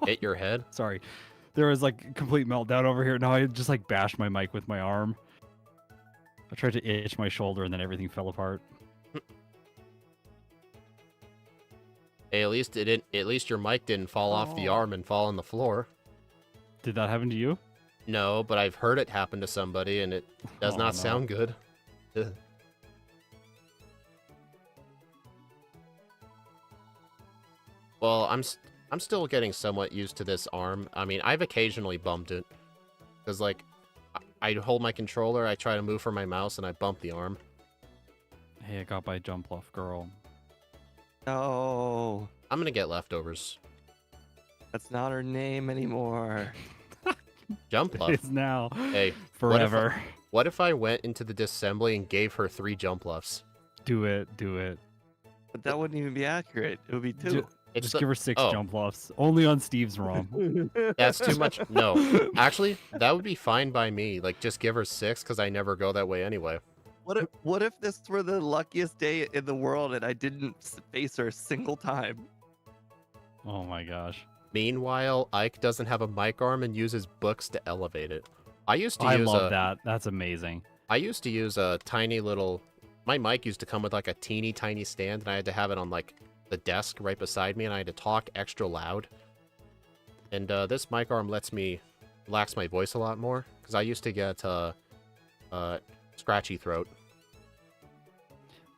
Hit your head. Sorry. There was like a complete meltdown over here. Now I just like bashed my mic with my arm. I tried to itch my shoulder and then everything fell apart. Hey, at least your mic didn't fall off the Oh. arm and fall on the floor. Did that happen to you? No, but I've heard it happen to somebody, and it does Oh, not no. sound good. Ugh. Well, I'm still getting somewhat used to this arm. I mean, I've occasionally bumped it, because like I hold my controller, I try to move for my mouse, and I bump the arm. Hey, I got by Jump Off Girl. No, I'm gonna get leftovers. that's not her name anymore. Jump left. It's now. Hey, Forever. what if I went into the disassembly and gave her 3 jump lefts? Do it. Do it. But that wouldn't even be accurate. It would be 2. Ju- It's Just the- give her 6 oh. jump lofts. Only on Steve's ROM. That's too much. No, actually, that would be fine by me. Like, just give her 6, because I never go that way anyway. What if this were the luckiest day in the world and I didn't face her a single time? Oh my gosh. Meanwhile, Ike doesn't have a mic arm and uses books to elevate it. I used to I use love that. That's amazing. I used to use a tiny little. My mic used to come with like a teeny tiny stand, and I had to have it on like the desk right beside me, and I had to talk extra loud. And this mic arm lets me relax my voice a lot more, because I used to get scratchy throat.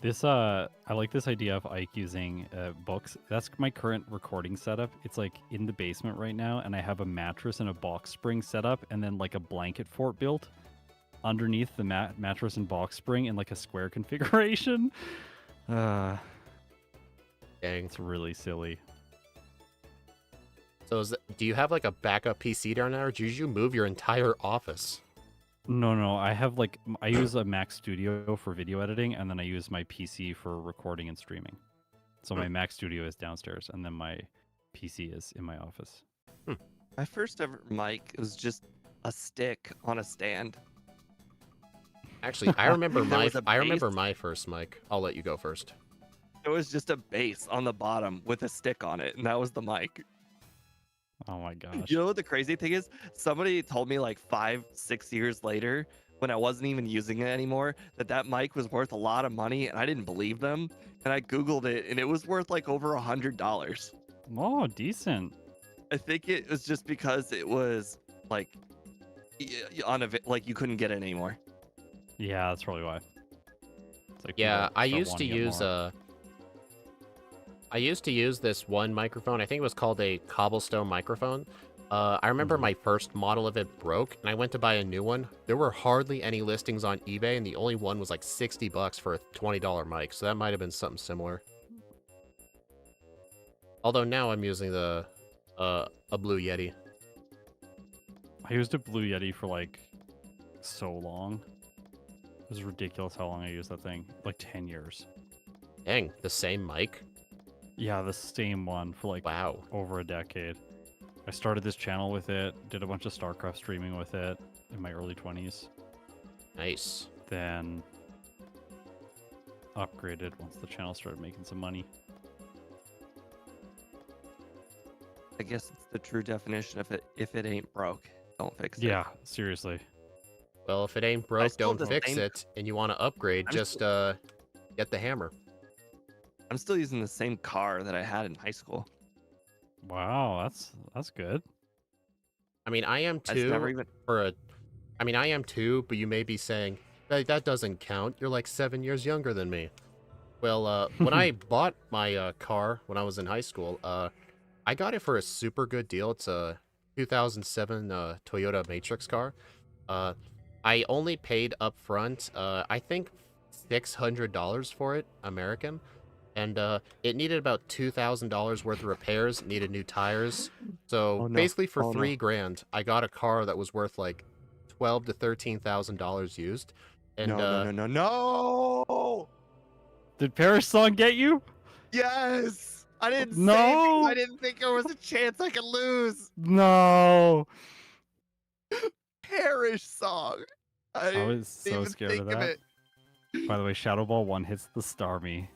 This I like this idea of Ike using books. That's my current recording setup. It's like in the basement right now, and I have a mattress and a box spring set up, and then like a blanket fort built underneath the mattress and box spring in like a square configuration. Dang. It's really silly. So do you have like a backup PC down there, or did you move your entire office? No, I have like I use a Mac Studio for video editing, and then I use my PC for recording and streaming. So my Mac Studio is downstairs, and then my PC is in my office. My first ever mic was just a stick on a stand. Actually, I remember There my was a I remember base. my first mic. I'll let you go first. It was just a base on the bottom with a stick on it, and that was the mic. Oh my gosh. You know what the crazy thing is? Somebody told me like 5-6 years later when I wasn't even using it anymore, that mic was worth a lot of money, and I didn't believe them. And I Googled it, and it was worth like over $100. Oh, decent. I think it was just because it was like like you couldn't get it anymore. Yeah, that's probably why. It's like Yeah, people start wanting to get more. I used to use this one microphone. I think it was called a cobblestone microphone. I remember my first model of it broke, and I went to buy a new one. There were hardly any listings on eBay, and the only one was like $60 for a $20 mic, so that might have been something similar. Although now I'm using a Blue Yeti. I used a Blue Yeti for like so long. It was ridiculous how long I used that thing. Like 10 years. Dang, the same mic? Yeah, the same one for like Wow. over a decade. I started this channel with it, did a bunch of StarCraft streaming with it in my early 20s. Nice. Then upgraded once the channel started making some money. I guess it's the true definition of it. If it ain't broke, don't fix it. Yeah, seriously. Well, if it ain't broke, don't fix it, and you want to upgrade, just get the hammer. I'm still using the same car that I had in high school. Wow, that's good. I mean, I am too. I am too, but you may be saying that doesn't count. You're like 7 years younger than me. Well, when I bought my car when I was in high school, I got it for a super good deal. It's a 2007 Toyota Matrix car. I only paid up front, I think $600 for it, American. And it needed about $2,000 worth of repairs, needed new tires. So basically for $3,000, I got a car that was worth like $12,000 to $13,000 used. And No! Did Paris song get you? Yes! I didn't No! I didn't think there was a chance I could lose. No! Parish song. I was so scared of that. It. By the way, Shadow Ball 1 hits the Starmie.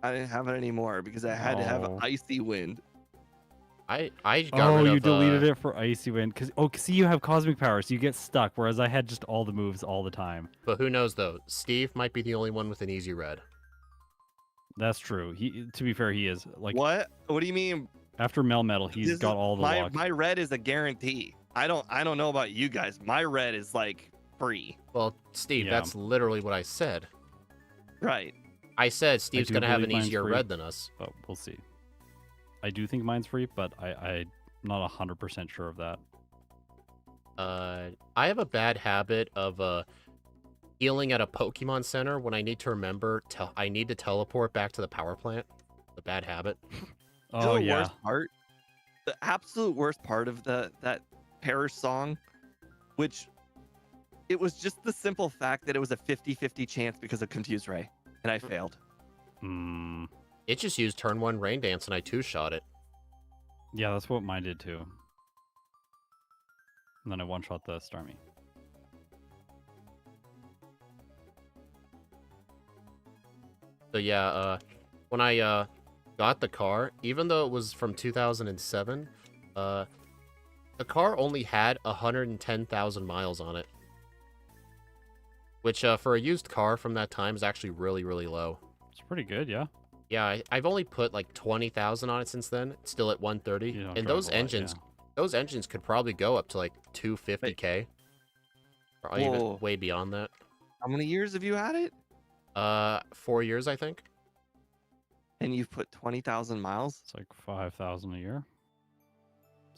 I didn't have it anymore because I had to have Icy Wind. I got rid of, you deleted it for Icy Wind because see, you have cosmic power, so you get stuck. Whereas I had just all the moves all the time. But who knows though? Steve might be the only one with an easy red. That's true. To be fair, he is like. What? What do you mean? After Melmetal, he's got all the luck. My red is a guarantee. I don't know about you guys. My red is like free. Well, Steve, that's literally what I said. Right. I said Steve's gonna have an easier red than us. But we'll see. I do think mine's free, but I'm not 100% sure of that. I have a bad habit of healing at a Pokemon Center when I need to remember I need to teleport back to the power plant. A bad habit. Oh yeah. Worst part, the absolute worst part of that Parish song, which it was just the simple fact that it was a 50-50 chance because of Confused Ray, and I failed. It just used turn 1 Rain Dance and I 2-shot it. Yeah, that's what mine did too. And then I 1-shot the Starmie. So yeah, when I got the car, even though it was from 2007, the car only had 110,000 miles on it. Which for a used car from that time is actually really, really low. It's pretty good, yeah. Yeah, I've only put like 20,000 on it since then. It's still at 130. And those engines could probably go up to like 250k. Or even way beyond that. How many years have you had it? 4 years, I think. And you've put 20,000 miles? It's like 5,000 a year.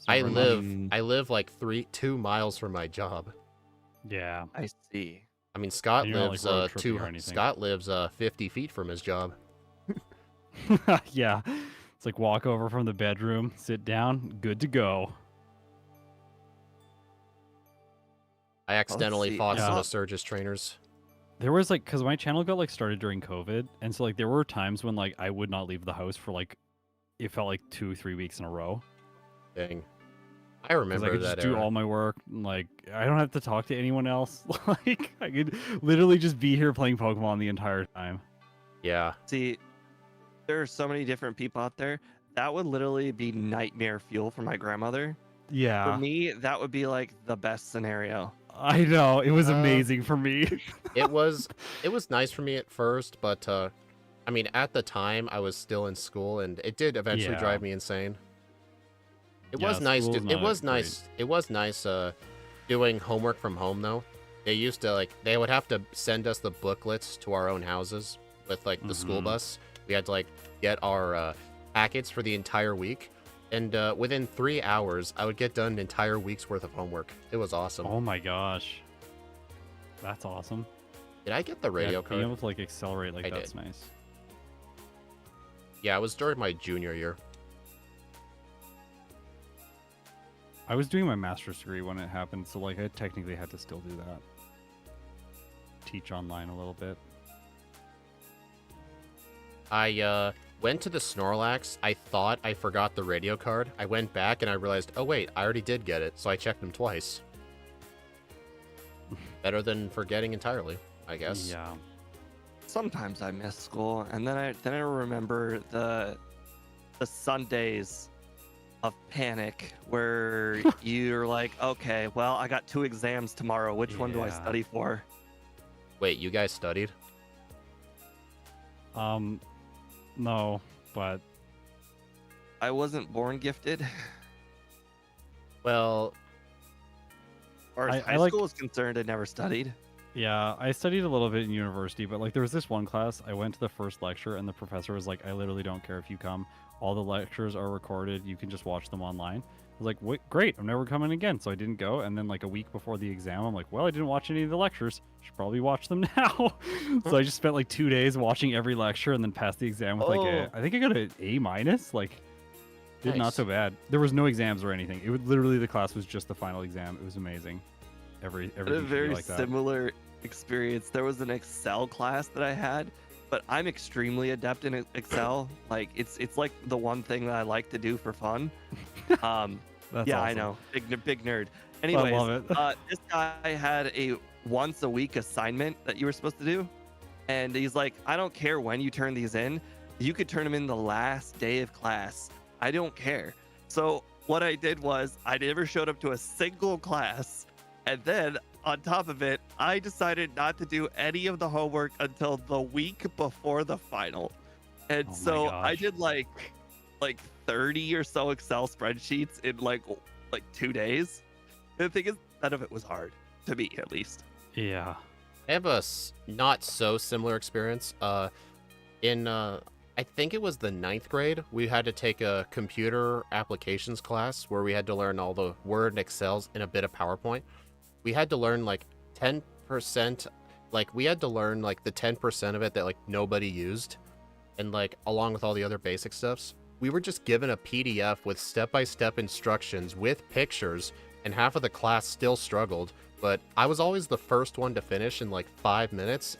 I live like 2 miles from my job. Yeah. I see. I mean, Scott lives 50 feet from his job. Yeah. It's like walk over from the bedroom, sit down, good to go. I accidentally fought some of Surge's trainers. There was like, because my channel got like started during COVID, and so like there were times when like I would not leave the house for like, it felt like 2-3 weeks in a row. Dang. I remember I could that just do all my work. Like, I don't have to talk to anyone else. Like, I could literally just be here playing Pokemon the entire time. Yeah. See, there are so many different people out there. That would literally be nightmare fuel for my grandmother. Yeah. For me, that would be like the best scenario. I know it was Uh, amazing for me. It was nice for me at first, but I mean, at the time I was still in school, and it did eventually Yeah. drive me insane. It Yeah, was nice. school's It not was great. nice. It was nice. Doing homework from home though. They used to they would have to send us the booklets to our own houses with like the school Mhm. bus. We had to like get our packets for the entire week, and within 3 hours, I would get done an entire week's worth of homework. It was awesome. Oh my gosh, that's awesome. Did I get the radio Being card? able to like accelerate like I that's did. nice. Yeah, it was during my junior year. I was doing my master's degree when it happened, so like I technically had to still do that. Teach online a little bit. I went to the Snorlax. I thought I forgot the radio card. I went back and I realized, oh wait, I already did get it, so I checked them twice. Better than forgetting entirely, I guess. Yeah. Sometimes I miss school, and then I remember the Sundays of panic where you're like, okay, well, I got 2 exams tomorrow. Which one do I Yeah. study for? Wait, you guys studied? No, but I wasn't born gifted. Well, As far as I high like- school is concerned, I never studied. yeah, I studied a little bit in university, but like there was this one class, I went to the first lecture and the professor was like, I literally don't care if you come. All the lectures are recorded. You can just watch them online. I was like, wait, great, I'm never coming again. So I didn't go. And then like a week before the exam, I'm like, well, I didn't watch any of the lectures. Should probably watch them now. So I just spent like 2 days watching every lecture and then passed the exam with like Oh. I think I got an A minus. Like, did not Nice. so bad. There was no exams or anything. It would literally the class was just the final exam. It was amazing. I had a Everything should be very like that. similar experience. There was an Excel class that I had, but I'm extremely adept in Excel. Like it's like the one thing that I like to do for fun. That's Yeah, I awesome. know, big nerd. Anyways, love it. This guy had a once a week assignment that you were supposed to do, and he's like, I don't care when you turn these in. You could turn them in the last day of class. I don't care. So what I did was I never showed up to a single class, and then on top of it, I decided not to do any of the homework until the week before the final. And Oh my so I gosh. did like 30 or so Excel spreadsheets in like 2 days. And the thing is, none of it was hard to me, at least. Yeah. I have a not so similar experience. In I think it was the 9th grade, we had to take a computer applications class where we had to learn all the Word and Excels and a bit of PowerPoint. We had to learn like 10%, like we had to learn like the 10% of it that like nobody used, and like along with all the other basic stuffs. We were just given a PDF with step-by-step instructions with pictures, and half of the class still struggled, but I was always the first one to finish in like 5 minutes.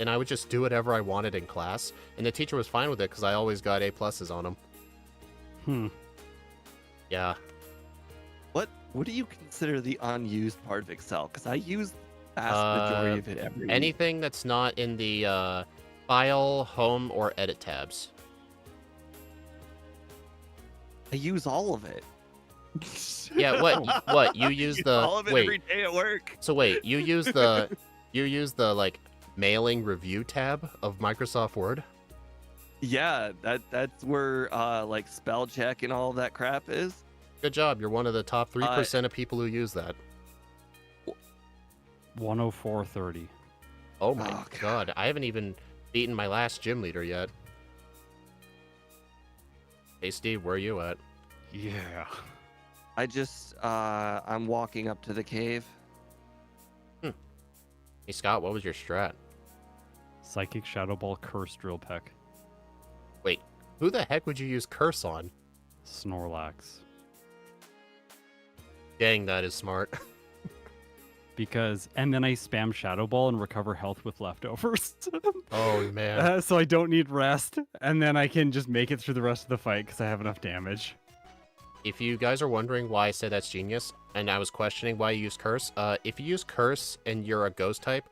And I would just do whatever I wanted in class, and the teacher was fine with it because I always got A+ on them. Yeah. What do you consider the unused part of Excel? Because I use the vast majority of it every week. Anything that's not in the file, home, or edit tabs. I use all of it. Yeah, what you use the all of it wait. every day at work. So wait, you use the like mailing review tab of Microsoft Word? Yeah, that's where like spell check and all of that crap is. Good job. You're one of the top 3% of people who use that. 104.30. Oh my Oh, god. I haven't even beaten my last gym leader yet. Hey Steve, where are you at? Yeah. I just I'm walking up to the cave. Hey Scott, what was your strat? Psychic Shadow Ball Curse Drill Peck. Wait, who the heck would you use curse on? Snorlax. Dang, that is smart. And then I spam Shadow Ball and recover health with leftovers. Oh man. So I don't need rest. And then I can just make it through the rest of the fight because I have enough damage. If you guys are wondering why I said that's genius, and I was questioning why you use curse, if you use curse and you're a ghost type,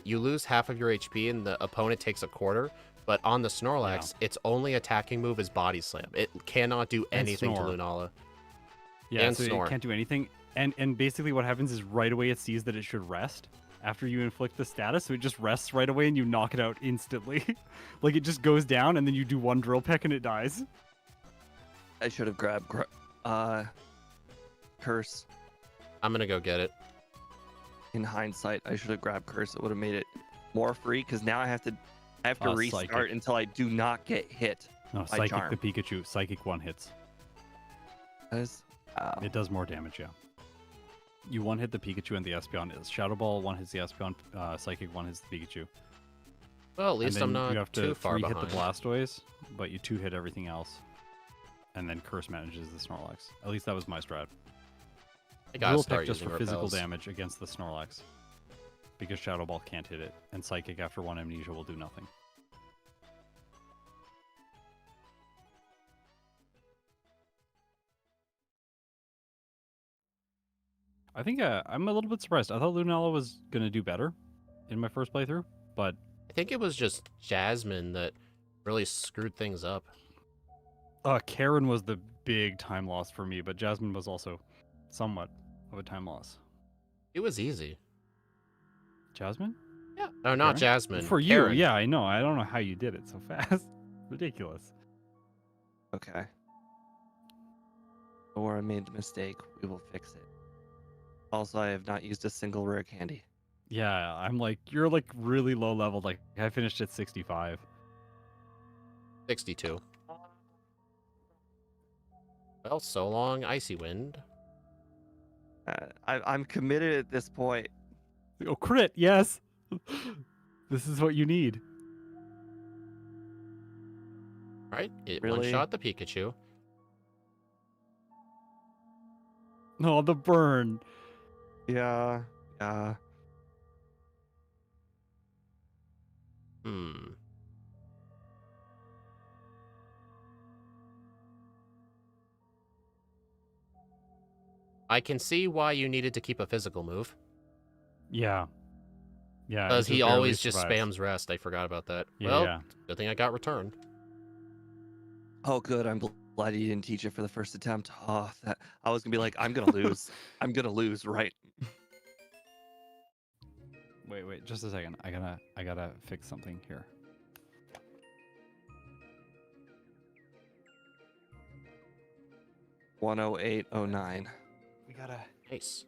you lose half of your HP and the opponent takes a quarter. But on the Snorlax, its only attacking move is Body Slam. It cannot do And anything to Snore. Lunala. Yeah, And so Snore. it can't do anything. And basically what happens is right away it sees that it should rest after you inflict the status, so it just rests right away and you knock it out instantly. Like it just goes down and then you do one drill peck and it dies. I should have grabbed curse. I'm gonna go get it. In hindsight, I should have grabbed curse. It would have made it more free because now I have to restart Psychic. until I do not get hit. No, by Psychic charm. the Pikachu. Psychic 1 hits. It does more damage, yeah. You 1 hit the Pikachu and the Espeon. Shadow Ball 1 hits the Espeon. Psychic 1 hits the Pikachu. Well, at least and I'm then not you have too to far 3 behind. hit the Blastoise, but you 2 hit everything else. And then Curse manages the Snorlax. At least that was my strat. I gotta Dual start Peck just using for physical repels. damage against the Snorlax. Because Shadow Ball can't hit it, and Psychic after 1 Amnesia will do nothing. I think I'm a little bit surprised. I thought Lunala was going to do better in my first playthrough, but I think it was just Jasmine that really screwed things up. Karen was the big time loss for me, but Jasmine was also somewhat of a time loss. It was easy. Jasmine? Yeah. No, not Karen? Jasmine. For Karen. you, yeah, I know. I don't know how you did it so fast. Ridiculous. Okay. Or I made the mistake. We will fix it. Also, I have not used a single rare candy. Yeah, I'm like, you're like really low level. Like, I finished at 65. 62. Well, so long, Icy Wind. I'm committed at this point. Oh, crit, yes. This is what you need. Right? It Really? one-shot the Pikachu. No, the burn. Yeah. Hmm. I can see why you needed to keep a physical move. Yeah. Yeah. Because it he barely always just survives. spams rest. I forgot about that. Yeah, well, yeah. good thing I got returned. Oh, good. I'm glad you didn't teach it for the first attempt. Oh, that I was gonna be like, I'm gonna lose. I'm gonna lose, right? Wait, just a second. I gotta fix something here. $108.09. Nice.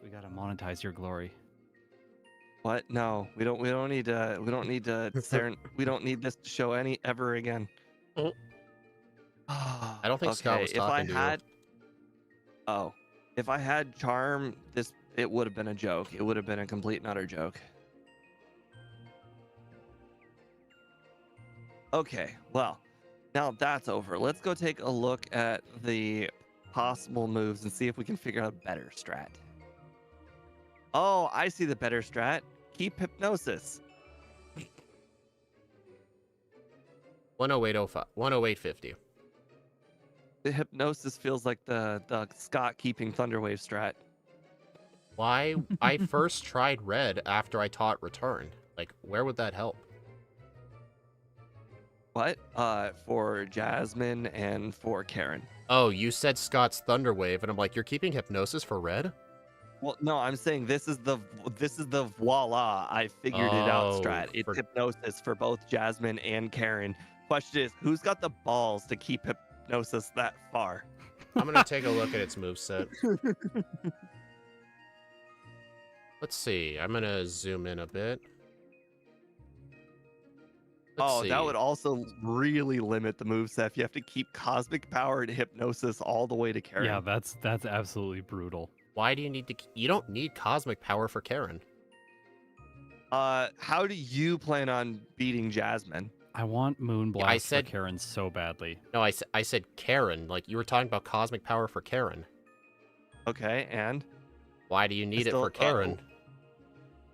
We gotta monetize your glory. What? No, we don't need to. We don't need to. We don't need this to show any ever again. Oh. I don't think Scott was talking to you. Oh, if I had charm, it would have been a joke. It would have been a complete and utter joke. Okay, well, now that's over. Let's go take a look at the possible moves and see if we can figure out a better strat. Oh, I see the better strat. Keep hypnosis. 108.05. 108.50. The hypnosis feels like the Scott keeping Thunderwave strat. Why? I first tried red after I taught return. Like, where would that help? What? For Jasmine and for Karen. Oh, you said Scott's Thunderwave, and I'm like, you're keeping hypnosis for red? Well, no, I'm saying this is the voila. I figured it out strat. It's hypnosis for both Jasmine and Karen. Question is, who's got the balls to keep hypnosis that far? I'm gonna take a look at its moveset. Let's see. I'm gonna zoom in a bit. Let's see. That would also really limit the moveset if you have to keep Cosmic Power and Hypnosis all the way to Karen. Yeah, that's absolutely brutal. Why do you need to? You don't need Cosmic Power for Karen. How do you plan on beating Jasmine? I want Moon Blast I said for Karen so badly. No, I said Karen. Like, you were talking about Cosmic Power for Karen. Okay, and why do you need it for Karen?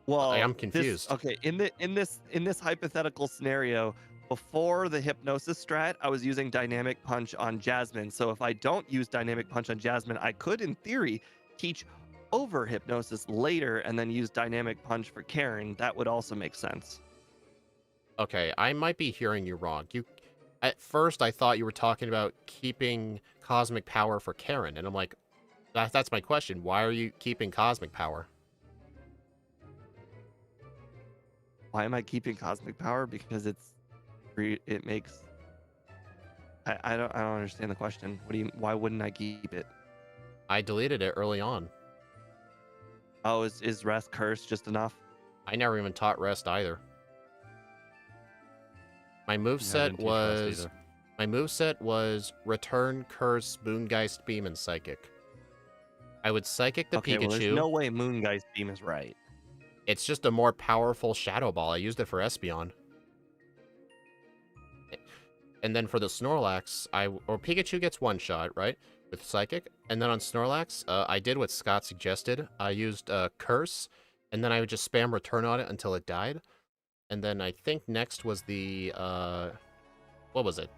Well, I'm confused. In this hypothetical scenario, before the hypnosis strat, I was using dynamic punch on Jasmine. So if I don't use dynamic punch on Jasmine, I could, in theory, teach over hypnosis later and then use dynamic punch for Karen. That would also make sense. Okay, I might be hearing you wrong. At first, I thought you were talking about keeping Cosmic Power for Karen, and I'm like, That's my question. Why are you keeping Cosmic Power? Why am I keeping Cosmic Power? Because it makes. I don't understand the question. Why wouldn't I keep it? I deleted it early on. Oh, is Rest Curse just enough? I never even taught Rest either. My Yeah, I moveset didn't teach Rest was... either. My moveset was Return, Curse, Moongeist, Beam, and Psychic. I would Psychic the Okay, well, there's Pikachu. no way Moongeist Beam is right. It's just a more powerful Shadow Ball. I used it for Espeon. And then for the Snorlax, or Pikachu gets one shot, right? With Psychic. And then on Snorlax, I did what Scott suggested. I used Curse, and then I would just spam Return on it until it died. And then I think next was the, what was it?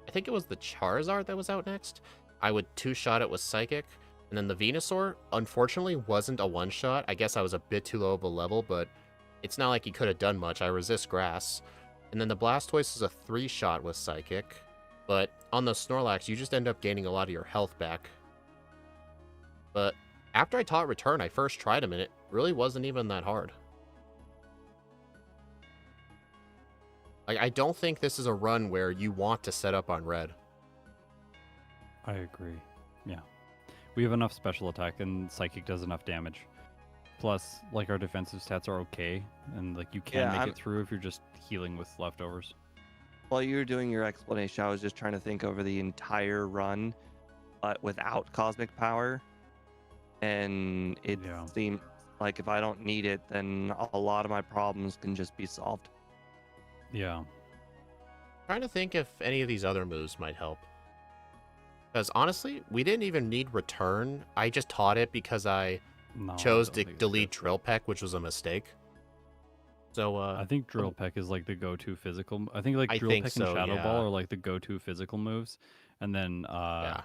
I think it was the Charizard that was out next. I would two-shot it with Psychic. And then the Venusaur, unfortunately, wasn't a one-shot. I guess I was a bit too low of a level, but it's not like he could have done much. I resist Grass. And then the Blastoise is a three-shot with Psychic. But on the Snorlax, you just end up gaining a lot of your health back. But after I taught Return, I first tried him, and it really wasn't even that hard. Like, I don't think this is a run where you want to set up on red. I agree. Yeah. We have enough special attack, and Psychic does enough damage. Plus, like, our defensive stats are okay, and, like, you can make it through if you're just healing with leftovers. While you were doing your explanation, I was just trying to think over the entire run, but without Cosmic Power. And it seems like if I don't need it, then a lot of my problems can just be solved. Yeah. Trying to think if any of these other moves might help. Because honestly, we didn't even need Return. I just taught it because I chose to delete Drill Peck, which was a mistake. So I think Drill Peck is like the go-to physical. I think like Drill Peck and Shadow Ball are like the go-to physical moves. And then yeah.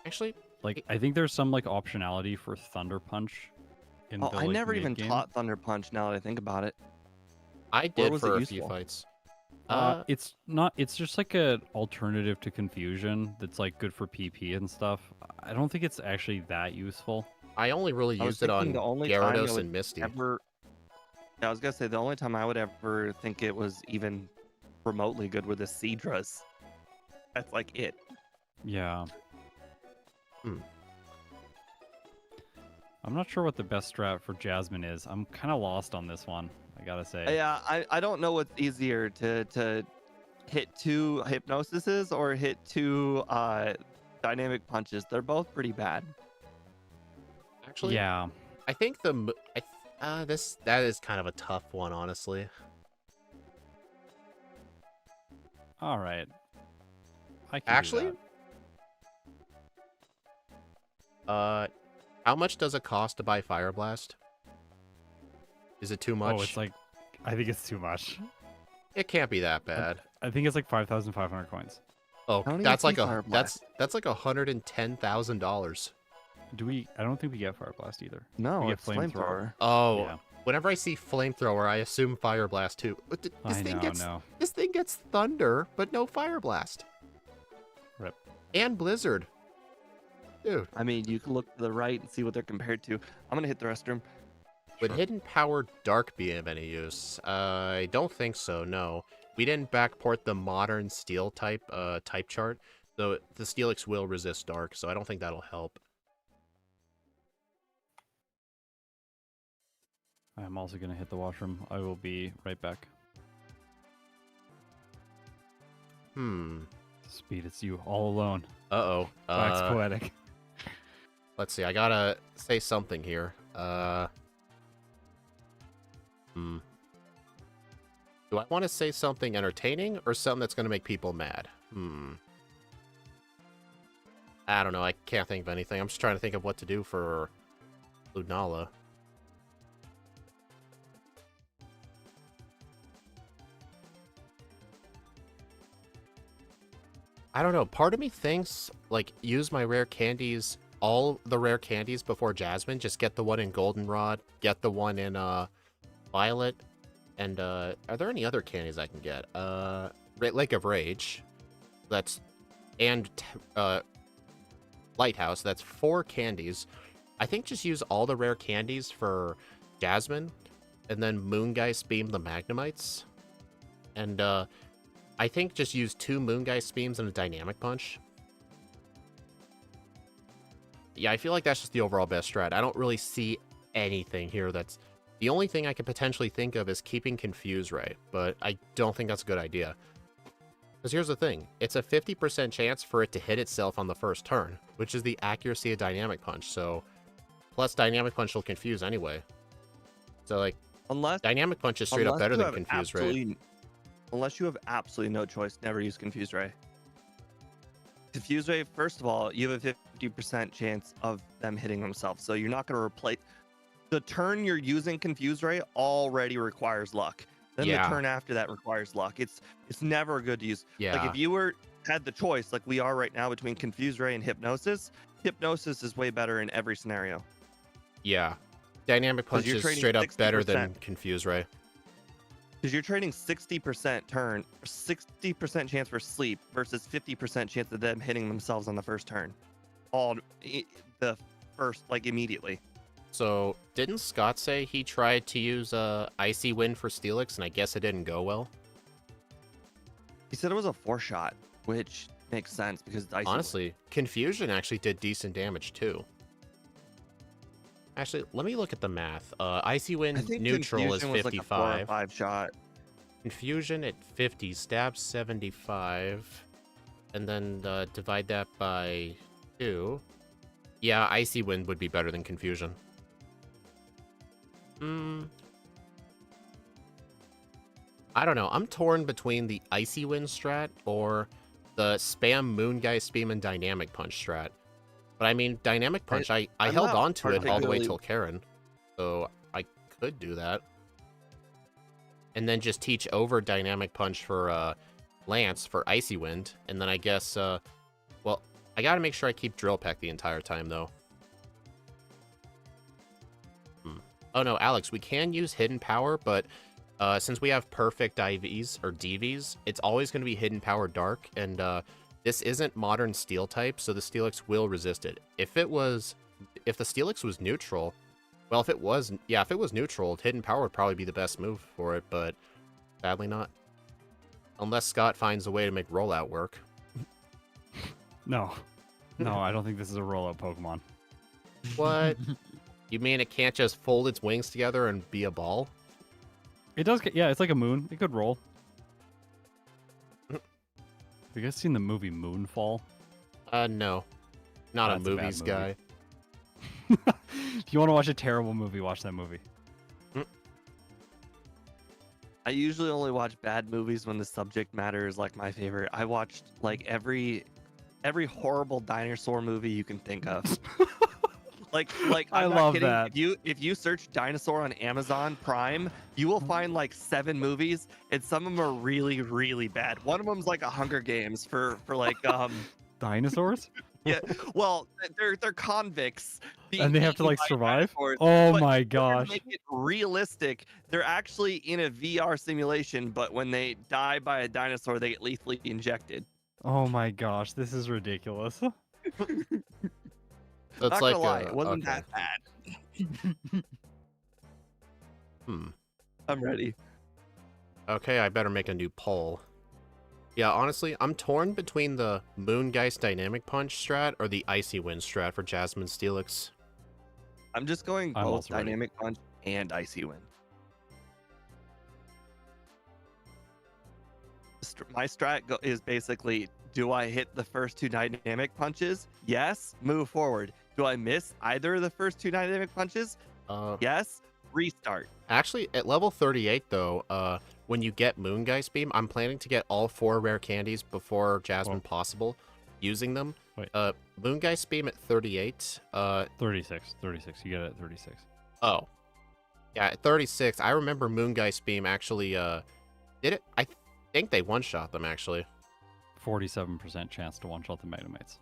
Actually, like I think there's some like optionality for Thunder Punch. In the, I like, never even mid-game. taught Thunder Punch. Now that I think about it, I did for a few fights. It's not. It's just like an alternative to Confusion that's like good for PP and stuff. I don't think it's actually that useful. I only really used it on Gyarados and Misty. I was gonna say the only time I would ever think it was even remotely good were the Seadras. That's like it. Yeah. I'm not sure what the best strat for Jasmine is. I'm kind of lost on this one, I gotta say. Yeah, I don't know what's easier to hit two Hypnosises or hit two Dynamic Punches. They're both pretty bad. Actually, yeah. I think that is kind of a tough one, honestly. All right. I can actually. do that. How much does it cost to buy Fire Blast? Is it too much? Oh, it's like, I think it's too much. It can't be that bad. I think it's like 5,500 coins. Oh, that's like that's like $110,000. Do we? I don't think we get Fire Blast either. No, we get it's Flamethrower. Oh, yeah. Whenever I see Flamethrower, I assume Fire Blast too. This thing gets Thunder, but no Fire Blast. Rip. And Blizzard. Dude. I mean, you can look to the right and see what they're compared to. I'm gonna hit the restroom. Would Hidden Power Dark be of any use? I don't think so, no. We didn't backport the modern Steel type chart, though the Steelix will resist Dark, so I don't think that'll help. I'm also going to hit the washroom. I will be right back. Speed, it's you all alone. Uh-oh. Wax poetic. Let's see, I gotta say something here. Do I want to say something entertaining or something that's going to make people mad? I don't know. I can't think of anything. I'm just trying to think of what to do for Lunala. I don't know. Part of me thinks, like, use my rare candies, all the rare candies before Jasmine. Just get the one in Goldenrod, get the one in Violet, and are there any other candies I can get? Lake of Rage, and Lighthouse. That's 4 candies. I think just use all the rare candies for Jasmine, and then Moongeist Beam the Magnemites. And I think just use 2 Moongeist Beams and a Dynamic Punch. Yeah, I feel like that's just the overall best strat. I don't really see anything here that's... The only thing I could potentially think of is keeping Confuse right, but I don't think that's a good idea. Because here's the thing, it's a 50% chance for it to hit itself on the first turn, which is the accuracy of Dynamic Punch, so... Plus Dynamic Punch will confuse anyway. So, like, Dynamic Punch is straight up better than Confuse Ray. Unless you have absolutely no choice, never use Confuse Ray. Confuse Ray, first of all, you have a 50% chance of them hitting themselves, so you're not going to replace... The turn you're using Confuse Ray already requires luck. Then the turn after that requires luck. It's never good to use. Yeah. Like if you had the choice, like we are right now, between Confuse Ray and Hypnosis, Hypnosis is way better in every scenario. Yeah. Dynamic Punch is straight up better than Confuse Ray. Because you're trading 60% turn, 60% chance for sleep versus 50% chance of them hitting themselves on the first turn. The first, like immediately. So, didn't Scott say he tried to use Icy Wind for Steelix, and I guess it didn't go well? He said it was a 4-shot, which makes sense because Icy Honestly, Wind. Confusion actually did decent damage too. Actually, let me look at the math. Icy Wind neutral is 55. Like a 4 or 5 shot. Confusion at 50, stab 75, and then divide that by 2. Yeah, Icy Wind would be better than Confusion. I don't know. I'm torn between the Icy Wind strat or the spam Moongeist Beam and Dynamic Punch strat. But I mean, Dynamic Punch, I held on to it all the way till Karen. So I could do that. And then just teach over Dynamic Punch for Lance for Icy Wind. And then I guess, well, I gotta make sure I keep Drill Peck the entire time, though. Oh no, Alex, we can use Hidden Power, but since we have perfect IVs or DVs, it's always going to be Hidden Power Dark, and this isn't modern Steel type, so the Steelix will resist it. If the Steelix was neutral, well, if it was neutral, Hidden Power would probably be the best move for it, but sadly not. Unless Scott finds a way to make rollout work. No, I don't think this is a rollout Pokemon. What? You mean it can't just fold its wings together and be a ball? It does get, yeah, it's like a moon. It could roll. Have you guys seen the movie Moonfall? No. Not a movies guy. If you want to watch a terrible movie, watch that movie. I usually only watch bad movies when the subject matter is like my favorite. I watched like every horrible dinosaur movie you can think of. Like I love that. If you search dinosaur on Amazon Prime, you will find like 7 movies, and some of them are really, really bad. One of them's like a Hunger Games for like dinosaurs. Yeah, well, they're convicts, and they have to like survive. Oh my gosh! To make it realistic, they're actually in a VR simulation, but when they die by a dinosaur, they get lethally injected. Oh my gosh, this is ridiculous. So it's not like gonna lie, it wasn't that bad. I'm ready. Okay, I better make a new poll. Yeah, honestly, I'm torn between the Moongeist Dynamic Punch strat or the Icy Wind strat for Jasmine Steelix. I'm just going both Dynamic Punch and Icy Wind. My strat is basically, do I hit the first 2 Dynamic Punches? Yes, move forward. Do I miss either of the first 2 Dynamic Punches? Yes, restart. Actually, at level 38, though, when you get Moongeist Beam, I'm planning to get all 4 rare candies before Jasmine possible, using them. Wait. Moongeist Beam at 38. 36. You get it at 36. Oh. Yeah, at 36, I remember Moongeist Beam actually, did it? I think they one-shot them, actually. 47% chance to one-shot the Magnemites.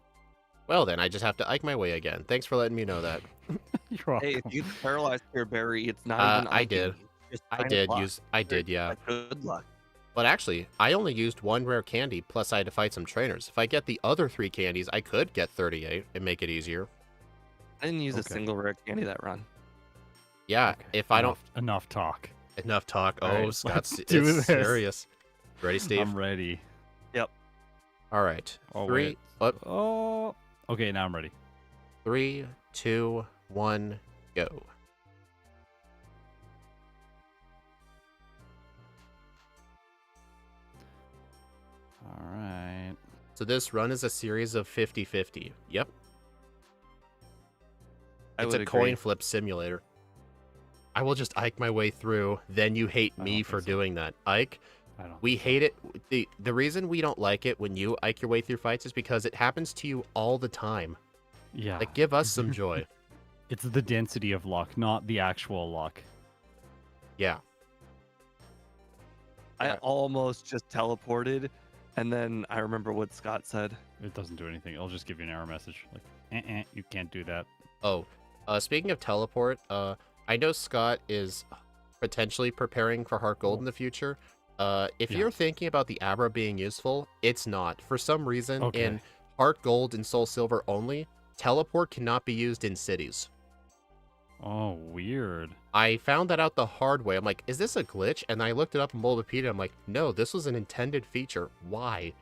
Well, then, I just have to Ike my way again. Thanks for letting me know that. You're welcome. Hey, if you paralyze your berry, it's not even I did. I did, yeah. Like, good luck. But actually, I only used 1 rare candy, plus I had to fight some trainers. If I get the other 3 candies, I could get 38 and make it easier. I didn't use a Okay. single rare candy that run. Yeah, Okay, if I don't enough talk. enough talk. All Oh, right, Scott's let's do it's this. serious. Ready, Steve? I'm ready. Yep. All right. Oh Three. wait. Oh. Okay, now I'm ready. 3, 2, 1, go. All right. So this run is a series of 50-50. Yep. I It's a would coin agree. flip simulator. I will just Ike my way through, then you hate I me don't for think so. doing that. Ike, I don't. we think so. hate it. The reason we don't like it when you Ike your way through fights is because it happens to you all the time. Yeah. Like, give us some joy. It's the density of luck, not the actual luck. Yeah. I Yeah. almost just teleported, and then I remember what Scott said. It doesn't do anything. It'll just give you an error message like, you can't do that. Oh, speaking of teleport, I know Scott is potentially preparing for Heart Gold in the future. If Yeah. you're thinking about the Abra being useful, it's not. For some reason, Okay. in Heart Gold and Soul Silver only, teleport cannot be used in cities. Oh, weird. I found that out the hard way. I'm like, is this a glitch? And I looked it up in Bulbapedia. I'm like, no, this was an intended feature. Why?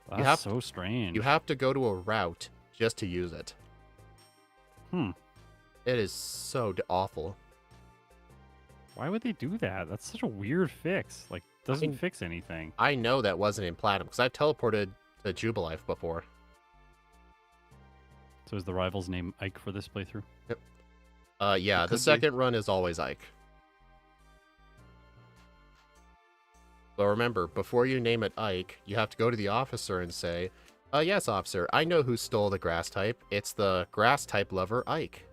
That's have- so strange. You have to go to a route just to use it. Hmm. It is so awful. Why would they do that? That's such a weird fix. Like, doesn't mean- fix anything. I know that wasn't in Platinum because I've teleported to Jubilife before. So is the rival's name Ike for this playthrough? Yeah, It the could be. second run is always Ike. But remember, before you name it Ike, you have to go to the officer and say, yes, officer, I know who stole the grass type. It's the grass type lover, Ike.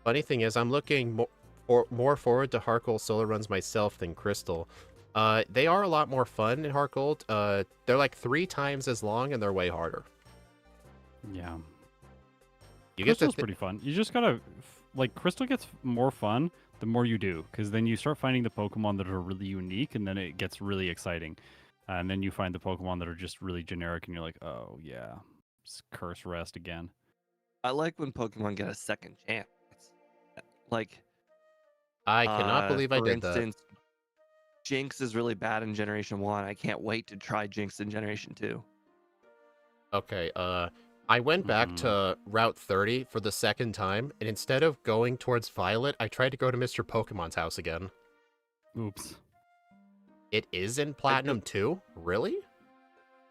Funny thing is, I'm looking more forward to Heart Gold solo runs myself than Crystal. They are a lot more fun in Heart Gold. They're like 3 times as long and they're way harder. Yeah. You get Crystal's to pretty fun. You just gotta, like, Crystal gets more fun the more you do, because then you start finding the Pokemon that are really unique, and then it gets really exciting. And then you find the Pokemon that are just really generic, and you're like, oh, yeah, curse rest again. I like when Pokemon get a second chance. Like, I cannot believe I for did that. instance, Jinx is really bad in Generation 1. I can't wait to try Jinx in Generation 2. Okay, I went back to Route 30 for the second time, and instead of going towards Violet, I tried to go to Mr. Pokemon's house again. Oops. It is in Platinum too? Really?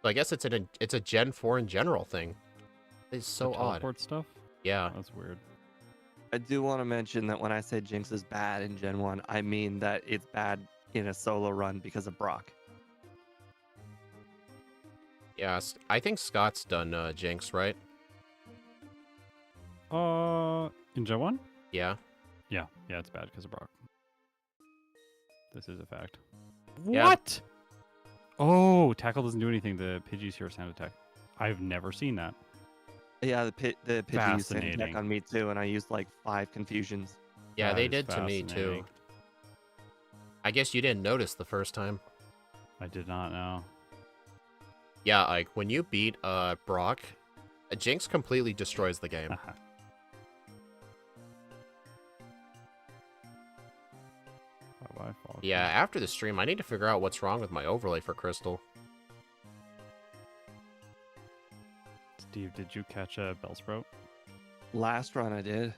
So I guess it's a Gen 4 in general thing. It's so The odd. teleport stuff? Yeah. That's weird. I do want to mention that when I say Jinx is bad in Gen 1, I mean that it's bad in a solo run because of Brock. Yeah, I think Scott's done Jinx, right? In Gen 1? Yeah. Yeah, it's bad because of Brock. This is a fact. Yeah. What? Oh, Tackle doesn't do anything. The Pidgey's here sound attack. I've never seen that. Yeah, the Pidgey used sand attack Fascinating. on me too, and I used like 5 confusions. Yeah, That they is did to me too. fascinating. I guess you didn't notice the first time. I did not know. Yeah, like when you beat Brock, Jinx completely destroys the game. Haha. Bye-bye, Falcon. Yeah, after the stream, I need to figure out what's wrong with my overlay for Crystal. Steve, did you catch a Bellsprout? Last run I did.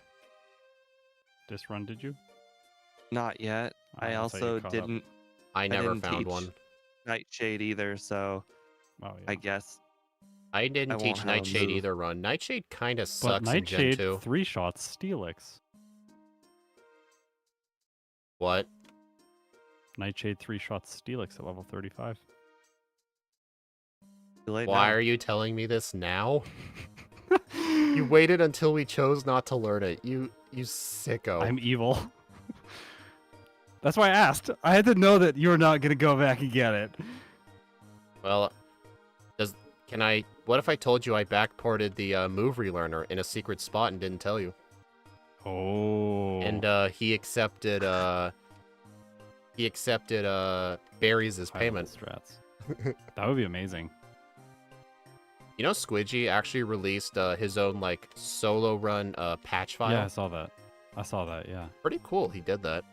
This run, did you? Not yet. Oh, I thought you also caught up. didn't I never didn't found teach one. Nightshade either, so Oh, yeah. I guess I didn't I teach won't have a Nightshade move. either run. Nightshade kind of But sucks in Gen Nightshade 2. 3 shots Steelix. What? Nightshade 3 shots Steelix at level 35. too late Why now. are you telling me this now? You waited until we chose not to learn it. You sicko. I'm evil. That's why I asked. I had to know that you were not going to go back and get it. Well, what if I told you I backported the move relearner in a secret spot and didn't tell you? Oh. And he accepted berries as High level payment. strats. That would be amazing. You know, Squidgy actually released his own like solo run patch file. Yeah, I saw that. I saw that. Yeah. Pretty cool. He did that.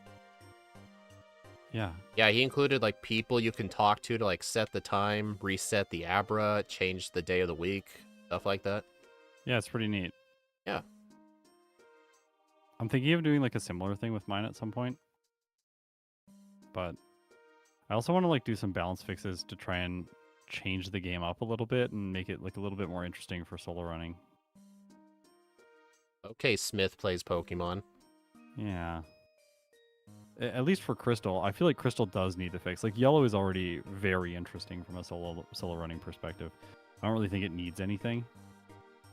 Yeah. Yeah, he included like people you can talk to like set the time, reset the Abra, change the day of the week, stuff like that. Yeah, it's pretty neat. Yeah. I'm thinking of doing like a similar thing with mine at some point. But I also want to like do some balance fixes to try and change the game up a little bit and make it like a little bit more interesting for solo running. Okay, Smith plays Pokemon. Yeah. At least for Crystal, I feel like Crystal does need the fix. Like Yellow is already very interesting from a solo running perspective. I don't really think it needs anything.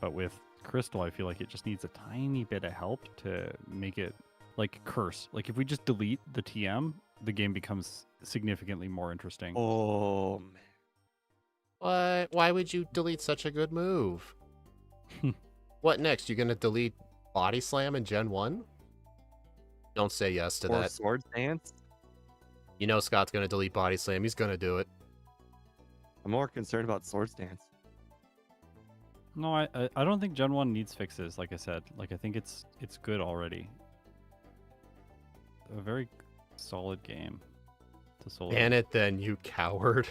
But with Crystal, I feel like it just needs a tiny bit of help to make it like Curse. Like if we just delete the TM, the game becomes significantly more interesting. Oh man. What? Why would you delete such a good move? What next? You gonna delete Body Slam in Gen 1? Don't say yes to Or that. Sword Dance. You know Scott's gonna delete Body Slam. He's gonna do it. I'm more concerned about Sword Dance. No, I don't think Gen 1 needs fixes, like I said. Like I think it's good already. A very solid game to solo. Ban it then, you coward.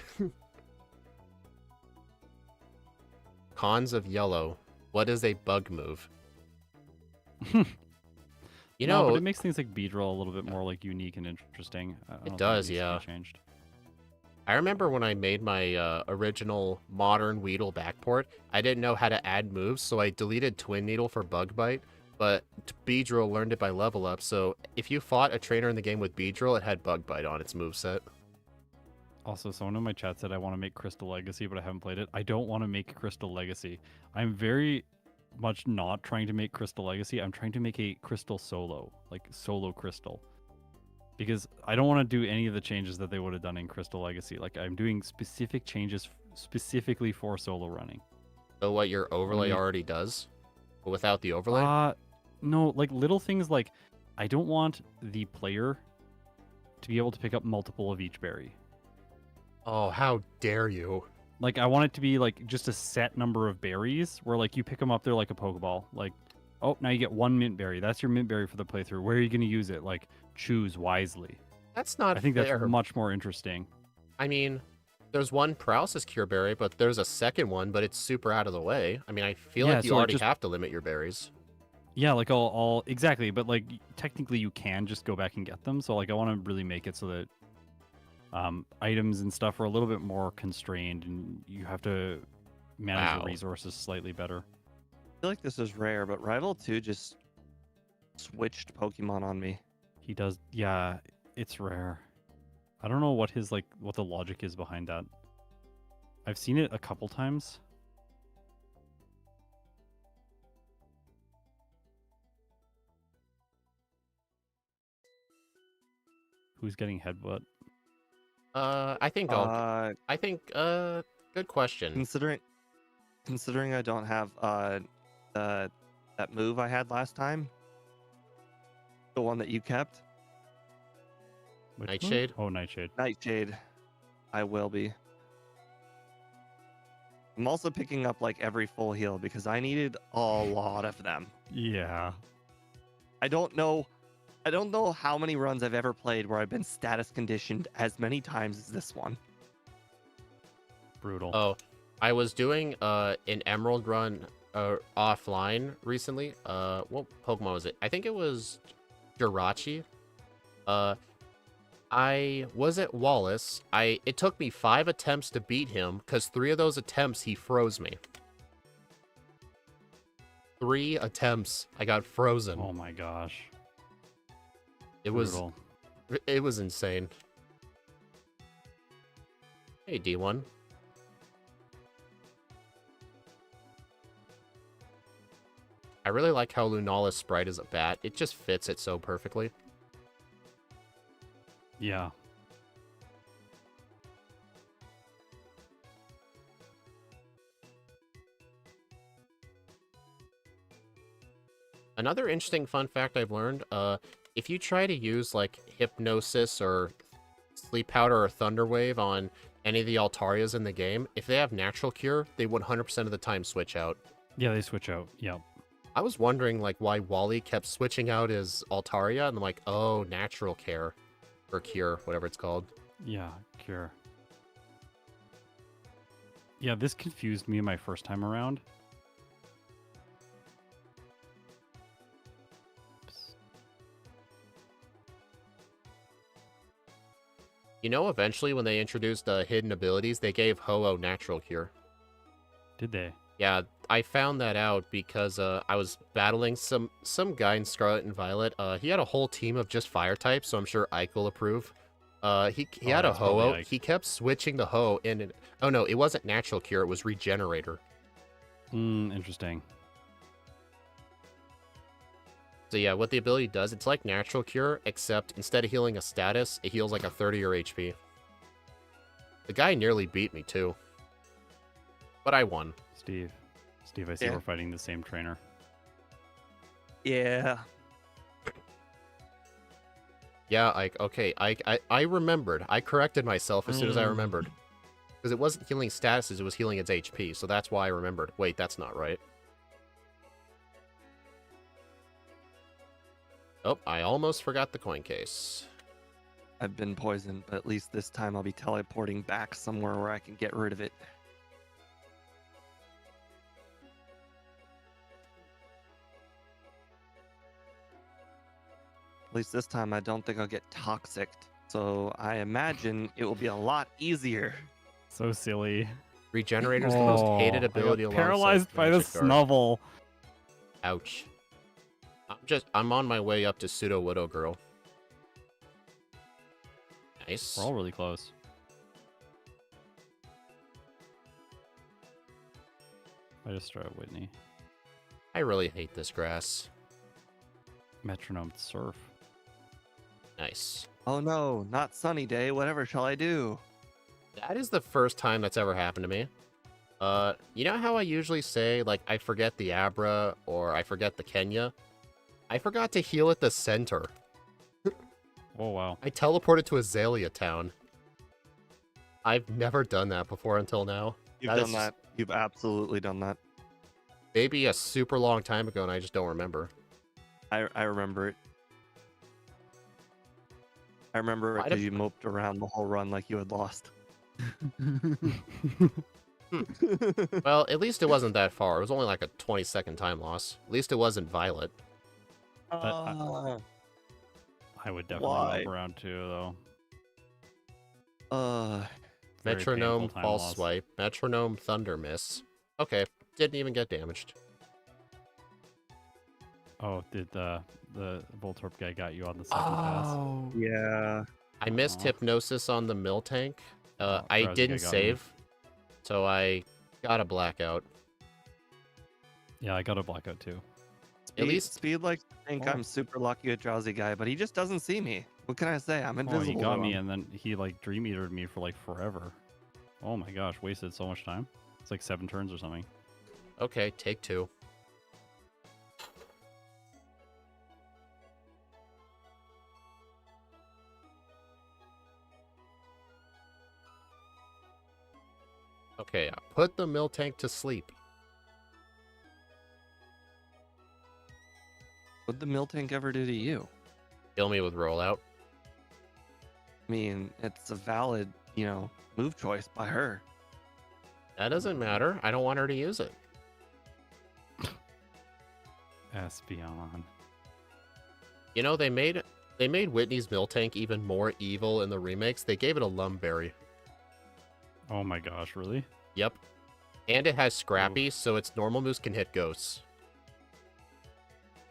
Cons of Yellow. What is a bug move? You No, know, but it makes things like Beedrill a little bit more like unique and interesting. I don't think does, needs to be yeah. Changed. I remember when I made my original modern Weedle backport, I didn't know how to add moves, so I deleted Twin Needle for Bug Bite, but Beedrill learned it by level up, so if you fought a trainer in the game with Beedrill, it had Bug Bite on its moveset. Also, someone in my chat said I want to make Crystal Legacy, but I haven't played it. I don't want to make Crystal Legacy. I'm very much not trying to make Crystal Legacy. I'm trying to make a Crystal Solo, like Solo Crystal. Because I don't want to do any of the changes that they would have done in Crystal Legacy. Like, I'm doing specific changes specifically for solo running. So what your overlay already does? But without the overlay? No, like little things like I don't want the player to be able to pick up multiple of each berry. Oh, how dare you. Like, I want it to be like just a set number of berries where like you pick them up, they're like a Pokeball. Like, oh, now you get one mint berry. That's your mint berry for the playthrough. Where are you going to use it? Like, choose wisely. That's not I think fair. that's much more interesting. I mean, there's one paralysis cure berry, but there's a second one, but it's super out of the way. I mean, I feel like you so already have to limit your berries. Yeah, like all exactly, but like technically you can just go back and get them. So like I want to really make it so that items and stuff are a little bit more constrained, and you have to manage the resources slightly better. I feel like this is rare, but Rival 2 just switched Pokemon on me. He does, yeah, it's rare. I don't know what the logic is behind that. I've seen it a couple times. Who's getting headbutt? I think good question. Considering I don't have that move I had last time, the one that you kept. Nightshade? Oh, Nightshade. Nightshade. I will be. I'm also picking up like every full heal because I needed a lot of them. Yeah. I don't know how many runs I've ever played where I've been status conditioned as many times as this one. Brutal. Oh, I was doing an Emerald run offline recently. What Pokemon was it? I think it was Jirachi. I was at Wallace. It took me 5 attempts to beat him because 3 of those attempts he froze me. 3 attempts, I got frozen. Oh my gosh. It was insane. Hey, D1. I really like how Lunala's sprite is a bat. It just fits it so perfectly. Yeah. Another interesting fun fact I've learned, if you try to use like Hypnosis or Sleep Powder or Thunder Wave on any of the Altarias in the game, if they have Natural Cure, they 100% of the time switch out. Yeah, they switch out. Yep. I was wondering, like, why Wally kept switching out his Altaria, and I'm like, oh, Natural Care. Or Cure, whatever it's called. Yeah, cure. Yeah, this confused me my first time around. Oops. You know, eventually when they introduced hidden abilities, they gave Ho-Oh Natural Cure. Did they? Yeah, I found that out because I was battling some guy in Scarlet and Violet. He had a whole team of just fire types, so I'm sure Ike will approve. He had a that's probably Ho-Oh. Ike. He kept switching the Ho in. And, oh no, it wasn't Natural Cure. It was Regenerator. Interesting. So yeah, what the ability does, it's like Natural Cure, except instead of healing a status, it heals like a 30 or HP. The guy nearly beat me too, but I won. Steve, I see Yeah. we're fighting the same trainer. Yeah. Yeah, okay, I remembered. I corrected myself as soon as I remembered. Because it wasn't healing statuses, it was healing its HP, so that's why I remembered. Wait, that's not right. Oh, I almost forgot the coin case. I've been poisoned, but at least this time I'll be teleporting back somewhere where I can get rid of it. At least this time I don't think I'll get toxic. So I imagine it will be a lot easier. So silly. Regenerator's the most hated I ability got alongside paralyzed by the Magic Guard. Snubble. Ouch. I'm on my way up to Pseudo Widow Girl. Nice. We're all really close. I just throw Whitney. I really hate this grass. Metronome surf. Nice. Oh no, not sunny day. Whatever shall I do? That is the first time that's ever happened to me. You know how I usually say, like, I forget the Abra or I forget the Kenya? I forgot to heal at the center. Oh, wow. I teleported to Azalea Town. I've never done that before until now. You've That done is that. You've absolutely done that. maybe a super long time ago and I just don't remember. I remember it. I remember it Might because have- you moped around the whole run like you had lost. Well, at least it wasn't that far. It was only like a 20-second time loss. At least it wasn't Violet. Ah. I would definitely Why? move around too, though. Very Metronome painful time False loss. Swipe. Metronome Thunder Miss. Okay, didn't even get damaged. Oh, did the Voltorb guy got you on the second pass? yeah. I missed Aw. Hypnosis on the Mill Tank. Oh, I Drowsy didn't guy got me. save, so I got a blackout. Yeah, I got a blackout too. Speed like to think Oh. I'm super lucky with Drowsy Guy, but he just doesn't see me. What can I say? I'm Oh, invisible. he got to me, him. and then he like Dream Eatered me for like forever. Oh my gosh, wasted so much time. It's like 7 turns or something. Okay, take 2. Okay, I put the Mill Tank to sleep. What'd the Mill Tank ever do to you? Kill me with rollout. I mean, it's a valid, move choice by her. That doesn't matter. I don't want her to use it. Espeon. You know, they made Whitney's Mill Tank even more evil in the remakes. They gave it a Lumberry. Oh my gosh, really? Yep. And it has Scrappy, so its normal moves can hit ghosts.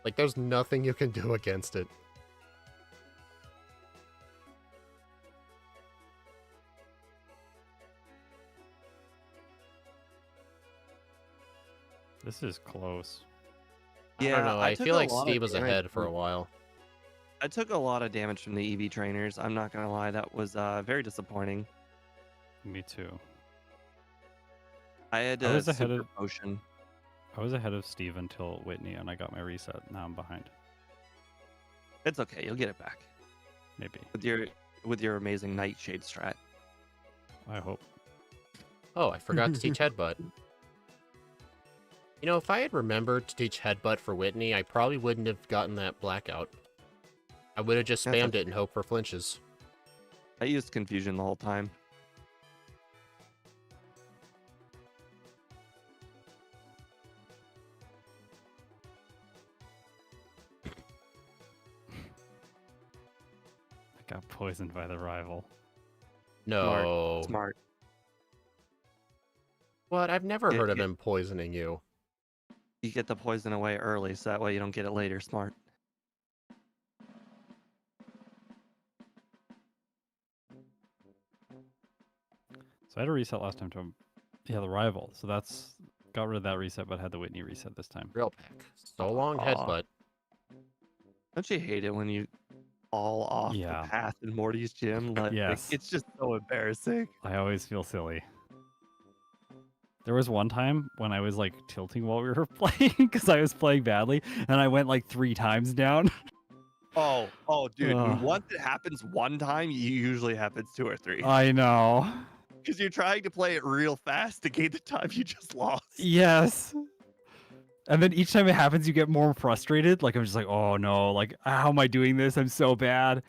Like, there's nothing you can do against it. This is close. I don't know. I took feel a like lot of Steve was damage ahead for a from- while. I took a lot of damage from the EV trainers. I'm not gonna lie, that was very disappointing. Me too. I had I was ahead super of- potion. I was ahead of Steve until Whitney, and I got my reset. Now I'm behind. It's okay, you'll get it back Maybe. with your amazing Nightshade strat. I hope. Oh, I forgot to teach Headbutt. You know, if I had remembered to teach Headbutt for Whitney, I probably wouldn't have gotten that blackout. I would have just spammed it and hoped for flinches. I used confusion the whole time. I got poisoned by the rival. No. Smart. What? I've never heard of him poisoning you. You get the poison away early, so that way you don't get it later. Smart. So I had a reset last time to, the rival. So that's got rid of that reset, but had the Whitney reset this time. Real pack. So long, Headbutt. Don't you hate it when you fall off the path in Morty's gym? Like, Yes. It's just so embarrassing. I always feel silly. There was one time when I was like tilting while we were playing because I was playing badly, and I went like 3 times down. Oh, dude. Once it happens one time, it usually happens 2 or 3. I know. Because you're trying to play it real fast to gain the time you just lost. Yes. And then each time it happens, you get more frustrated. Like, I'm just like, oh no, like, how am I doing this? I'm so bad.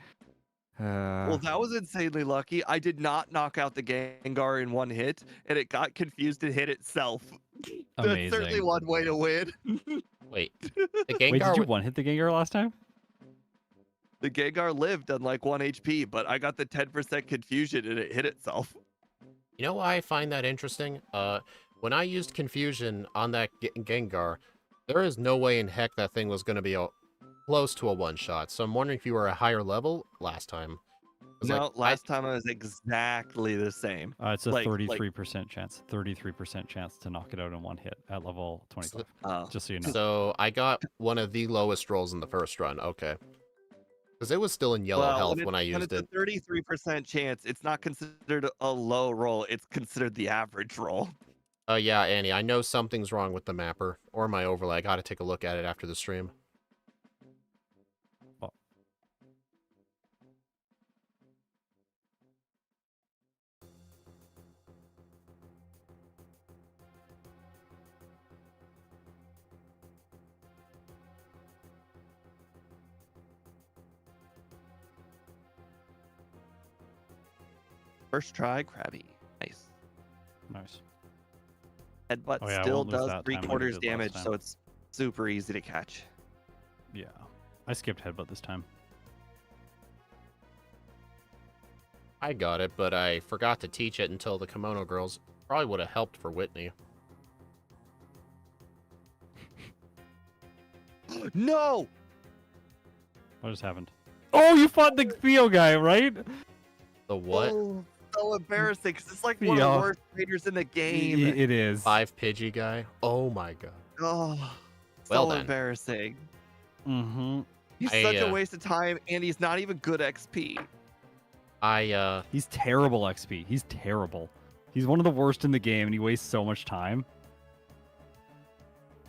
Well, that was insanely lucky. I did not knock out the Gengar in one hit, and it got confused and hit itself. Amazing. That's certainly one way to win. Wait, the Gengar. Wait, did you one hit the Gengar last time? The Gengar lived on like 1 HP, but I got the 10% confusion and it hit itself. You know why I find that interesting? When I used confusion on that Gengar, there is no way in heck that thing was going to be close to a one-shot. So I'm wondering if you were a higher level last time. No, last time I was exactly the same. It's a 33% chance. 33% chance to knock it out in one hit at level 25. Just so you know. So I got one of the lowest rolls in the first run. Okay. Because it was still in yellow health when I used it. When it's a 33% chance, it's not considered a low roll. It's considered the average roll. Yeah, Annie, I know something's wrong with the mapper or my overlay. I gotta take a look at it after the stream. Well. First try, Krabby. Nice. Nice. Headbutt still does 3/4 damage, so it's super easy to catch. Yeah. I skipped Headbutt this time. I got it, but I forgot to teach it until the Kimono Girls. Probably would have helped for Whitney. No! What just happened? Oh, you fought the Theo guy, right? The what? Oh, so embarrassing, because it's like one of the worst traders in the game. It is. 5 Pidgey guy. Oh my god. Oh, well so then. embarrassing. Mm-hmm. He's such a waste of time, and he's not even good XP. He's terrible XP. He's terrible. He's one of the worst in the game, and he wastes so much time.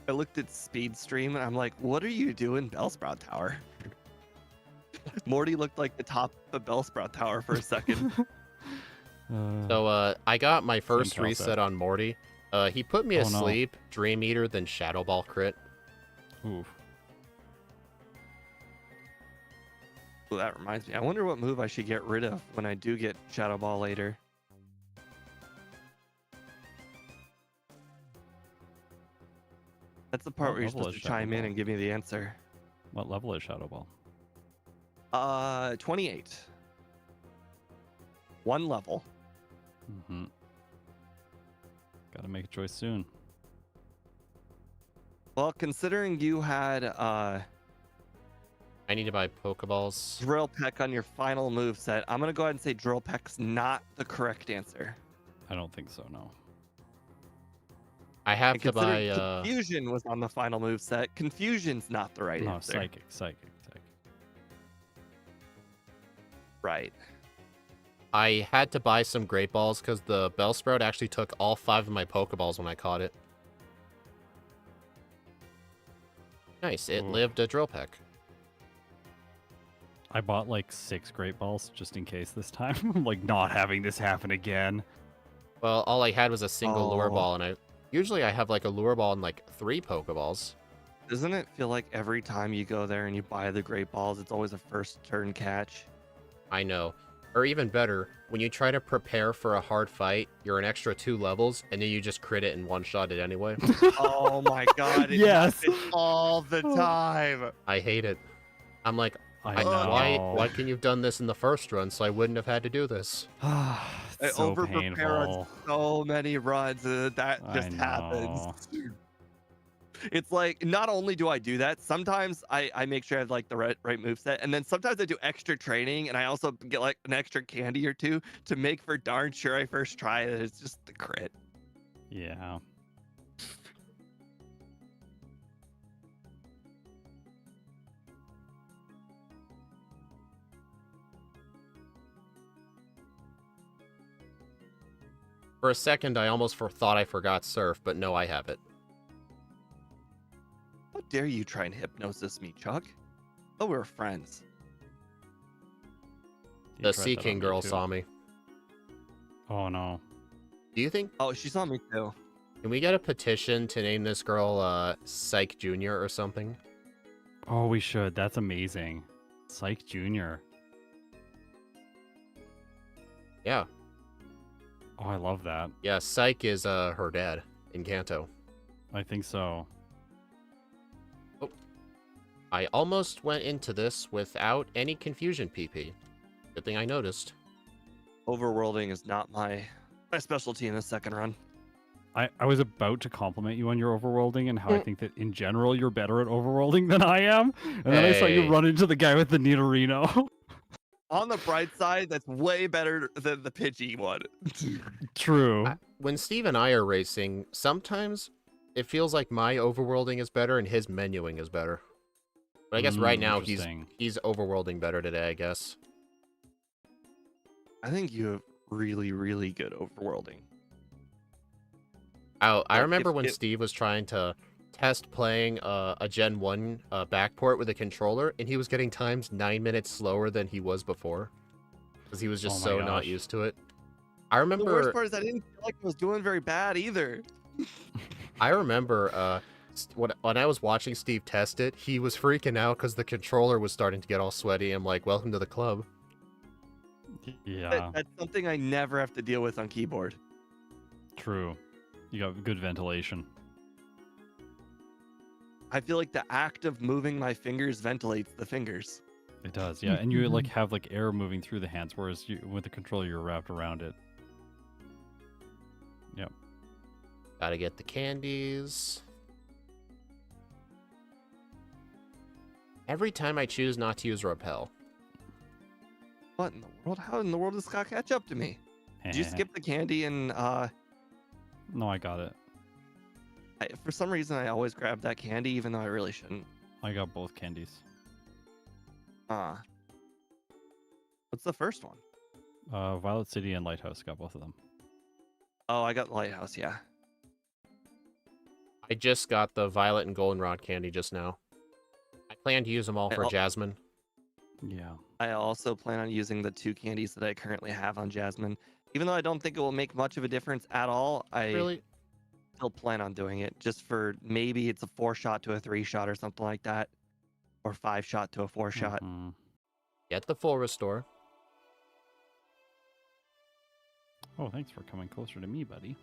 I looked at Speed Stream, and I'm like, what are you doing, Bellsprout Tower? Morty looked like the top of Bellsprout Tower for a second. So, I got my first reset on Morty. He put me asleep, Dream Eater, then Shadow Ball crit. Oof. Ooh, that reminds me. I wonder what move I should get rid of when I do get Shadow Ball later. That's the part where you're supposed to chime in and give me the answer. What level is Shadow Ball? 28. 1 level. Mm-hmm. Gotta make a choice soon. Well, considering you had I need to buy Pokeballs. Drill Peck on your final move set, I'm gonna go ahead and say Drill Peck's not the correct answer. I don't think so, no. I have to buy Confusion was on the final move set. Confusion's not the right answer. Psychic. Right. I had to buy some Great Balls because the Bellsprout actually took all 5 of my Pokeballs when I caught it. Nice, it lived a Drill Peck. I bought like 6 great balls just in case this time. I'm like not having this happen again. Well, all I had was a single lure Oh. ball, and I have like a lure ball and like 3 pokeballs. Doesn't it feel like every time you go there and you buy the great balls, it's always a first turn catch? I know. Or even better, when you try to prepare for a hard fight, you're an extra 2 levels, and then you just crit it and one-shot it anyway. Oh my god, it Yes. happens all the time. I hate it. I'm like, I why know. can you have done this in the first run so I wouldn't have had to do this? I It's so over prepare on painful. so many runs that I just happens. know. It's like not only do I do that, sometimes I make sure I have like the right moveset, and then sometimes I do extra training and I also get like an extra candy or two to make for darn sure I first try it. It's just the crit. Yeah. For a second, I almost thought I forgot Surf, but no, I have it. How dare you try and hypnosis me, Chuck? Oh, we're friends. You The tried Sea that King on me, girl too. saw me. Oh no. Do you think, Oh, she saw me too. can we get a petition to name this girl, Psych Jr. or something? Oh, we should. That's amazing. Psych Junior. Yeah. Oh, I love that. Yeah, Psych is, her dad in Kanto. I think so. I almost went into this without any confusion, PP. Good thing I noticed. Overworlding is not my specialty in the second run. I was about to compliment you on your overworlding and how I think that in general you're better at overworlding than I am. And then I saw you Hey. run into the guy with the Nidorino. On the bright side, that's way better than the Pidgey one. True. When Steve and I are racing, sometimes it feels like my overworlding is better and his menuing is better. But I guess right now Interesting. he's overworlding better today, I guess. I think you have really, really good overworlding. I Like, remember when if- Steve was trying to test playing a Gen 1 backport with a controller, and he was getting times 9 minutes slower than he was before. Because he was just Oh my so not gosh. used to it. I The remember worst part is I didn't feel like I was doing very bad either. when I was watching Steve test it, he was freaking out because the controller was starting to get all sweaty. I'm like, welcome to the club. Yeah, That's something I never have to deal with on keyboard. true. You got good ventilation. I feel like the act of moving my fingers ventilates the fingers. It does, yeah. And you like have like air moving through the hands, whereas with the controller you're wrapped around it. Yep. Gotta get the candies. Every time I choose not to use Repel. What in the world? How in the world does Scott catch up to me? Did you skip the candy and No, I got it. for some reason I always grab that candy even though I really shouldn't. I got both candies. What's the first one? Violet City and Lighthouse got both of them. Oh, I got Lighthouse, yeah. I just got the Violet and Goldenrod candy just now. I plan to use them all for Jasmine. Yeah. I also plan on using the 2 candies that I currently have on Jasmine. Even though I don't think it will make much of a difference at all, I Really? still plan on doing it just for maybe it's a 4-shot to a 3-shot or something like that. Or 5-shot to a 4-shot. Mhm. Get the full restore. Oh, thanks for coming closer to me, buddy.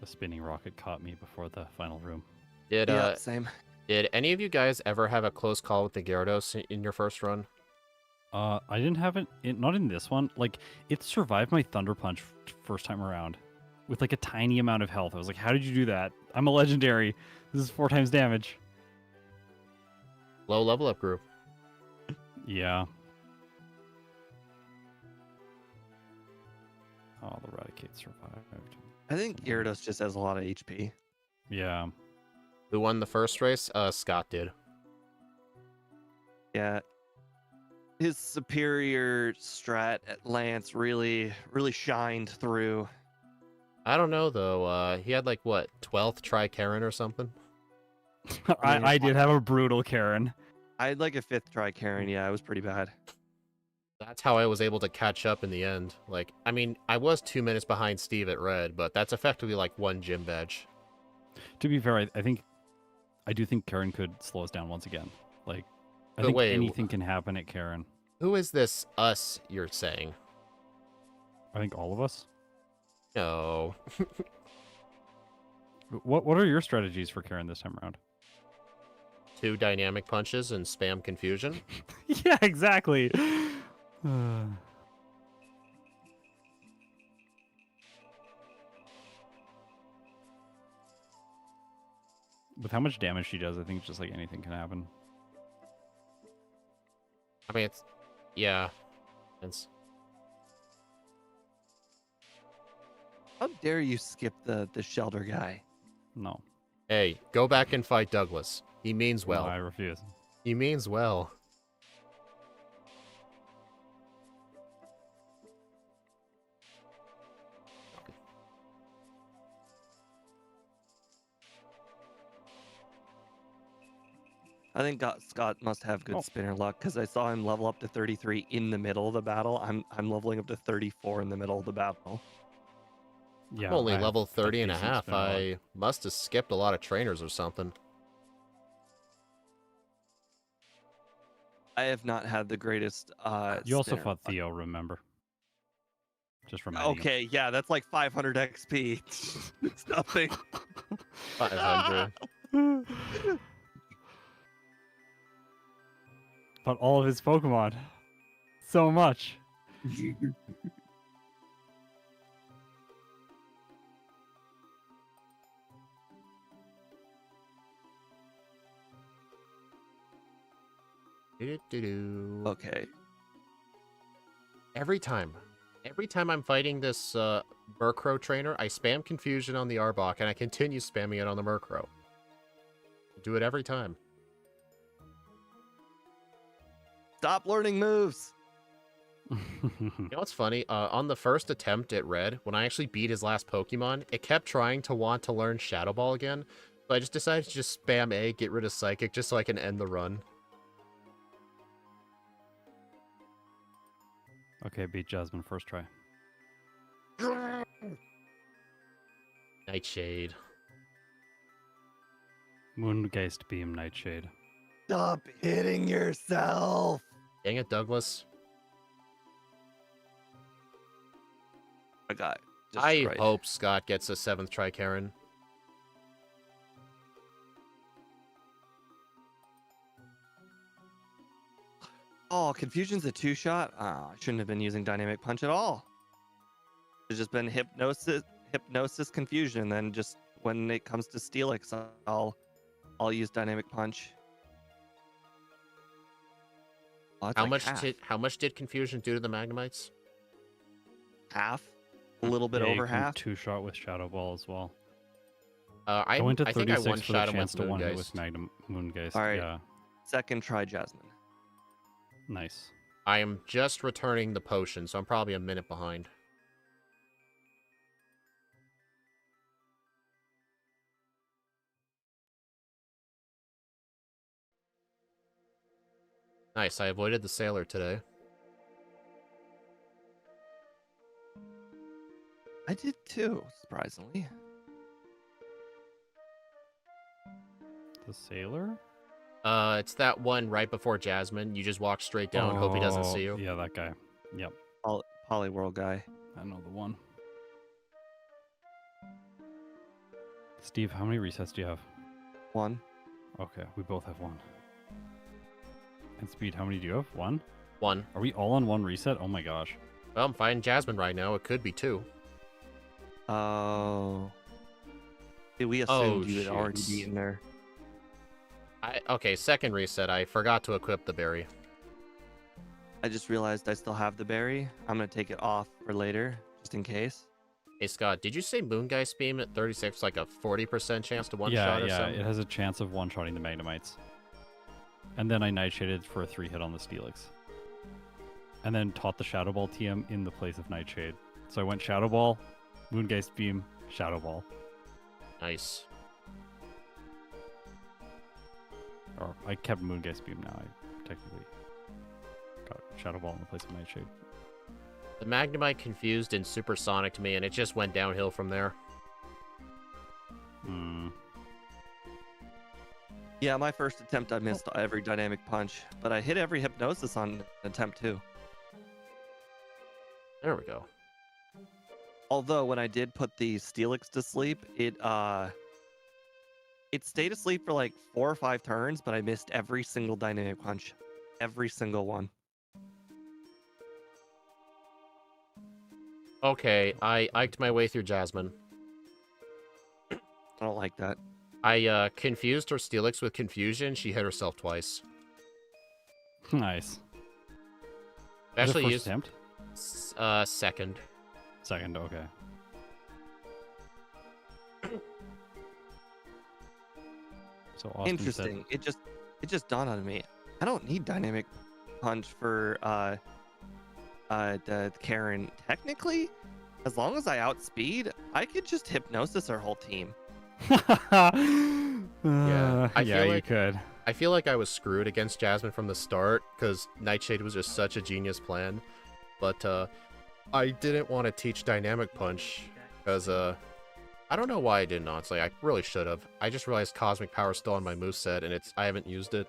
The spinning rocket caught me before the final room. Did Yeah, same. did any of you guys ever have a close call with the Gyarados in your first run? I didn't have it, not in this one. Like, it survived my Thunder Punch first time around with like a tiny amount of health. I was like, how did you do that? I'm a legendary. This is 4 times damage. Low level up group. Yeah. Oh, the Raticate survived. I think Gyarados just has a lot of HP. Yeah. Who won the first race? Scott did. Yeah. his superior strat at Lance really shined through. I don't know though. He had like what 12th try Karen or something. I mean, I did have a brutal Karen. I had like a 5th try Karen. Yeah, it was pretty bad. That's how I was able to catch up in the end. Like, I mean, I was 2 minutes behind Steve at red, but that's effectively like 1 gym badge. To be fair, I do think Karen could slow us down once again. Like, I But think wait, anything can happen at Karen. Who is this us you're saying? I think all of us. No. What are your strategies for Karen this time around? 2 dynamic punches and spam confusion. Yeah, exactly. With how much damage she does, I think just like anything can happen. I mean, it's... Yeah. It's... How dare you skip the shelter guy? No. Hey, go back and fight Douglas. He means well. No, I refuse. He means well. I think Scott must have good spinner luck because I saw him level up to 33 in the middle of the battle. I'm leveling up to 34 in the middle of the battle. Yeah, I'm only I level have 30 and a decent half. spinner luck. I must have skipped a lot of trainers or something. I have not had the greatest You also spinner fought luck. Theo, remember? Just reminding you. Okay, yeah, that's like 500 XP. It's nothing. 500. But all of his Pokemon. So much. Do-do-do-do. Okay. Every time I'm fighting this Murkrow trainer, I spam confusion on the Arbok, and I continue spamming it on the Murkrow. Do it every time. Stop learning moves. You know what's funny? On the first attempt at Red, when I actually beat his last Pokemon, it kept trying to want to learn Shadow Ball again. So I just decided to just spam A, get rid of Psychic, just so I can end the run. Okay, beat Jasmine first try. Nightshade. Moongeist Beam Nightshade. Stop hitting yourself. Dang it, Douglas. I got I destroyed. hope Scott gets a 7th try Karen. Oh, Confusion's a 2-shot? Oh, I shouldn't have been using Dynamic Punch at all. It's just been Hypnosis, Confusion. Then just when it comes to Steelix, I'll use Dynamic Punch. Oh, that's How like much half. how much did Confusion do to the Magnemites? Half? A little bit Yeah, you over can half? 2-shot with Shadow Ball as well. I went to think I 36 for the one-shot him chance with to one hit Moongeist. with Magnum Moongeist. All right. Yeah, Second try Jasmine. nice. I am just returning the potion, so I'm probably a minute behind. Nice, I avoided the sailor today. I did too, surprisingly. The Sailor? It's that one right before Jasmine. You just walk straight down and hope he doesn't see you. Yeah, that guy. Yep, Polyworld guy. I know the one. Steve, how many resets do you have? 1. Okay, we both have 1. And Speed, how many do you have? 1? 1. Are we all on 1 reset? Oh my gosh. Well, I'm fighting Jasmine right now. It could be 2. Oh. We assumed you had shoot. already beaten her. Okay, second reset. I forgot to equip the berry. I just realized I still have the berry. I'm going to take it off for later, just in case. Hey, Scott, did you say Moongeist Beam at 36 like a 40% chance to one-shot Yeah, or yeah, something? it has a chance of one-shotting the Magnemites. And then I Nightshaded for a 3-hit on the Steelix. and then taught the Shadow Ball TM in the place of Nightshade. So I went Shadow Ball, Moongeist Beam, Shadow Ball. Nice. Or I kept Moongeist Beam now. I technically got Shadow Ball in the place of Nightshade. The Magnemite confused and supersonic me, and it just went downhill from there. Hmm. Yeah, my first attempt I missed every dynamic punch, but I hit every hypnosis on attempt too. There we go. Although when I did put the Steelix to sleep, it stayed asleep for like 4 or 5 turns, but I missed every single dynamic punch. Every single one. Okay, I iked my way through Jasmine. I don't like that. I confused her Steelix with confusion. She hit herself twice. Nice. I Was it actually first used attempt? second. Second, okay. So Austin Interesting. It just dawned on me. I don't need dynamic punch for the Karen. Technically, as long as I outspeed, I could just hypnosis our whole team. Yeah, I yeah, feel you like- could. I feel like I was screwed against Jasmine from the start because Nightshade was just such a genius plan. But I didn't want to teach Dynamic Punch because I don't know why I didn't, honestly. I really should have. I just realized Cosmic Power is still on my moveset and I haven't used it.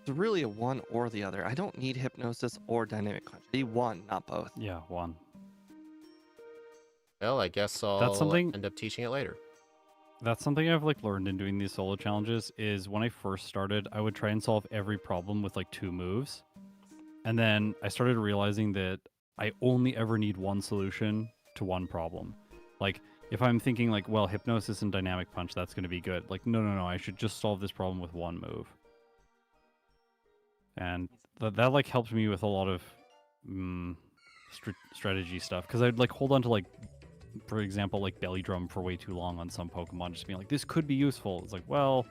It's really a one or the other. I don't need hypnosis or dynamic punch. I need one, not both. Yeah, one. Well, I guess I'll something- end up teaching it later. That's something I've like learned in doing these solo challenges is when I first started, I would try and solve every problem with like 2 moves. And then I started realizing that I only ever need one solution to one problem. Like if I'm thinking like, well, hypnosis and dynamic punch, that's going to be good. Like, no, I should just solve this problem with one move. And that like helped me with a lot of strategy stuff because I'd like hold on to like, for example, like belly drum for way too long on some Pokemon, just being like, this could be useful. It's like, well,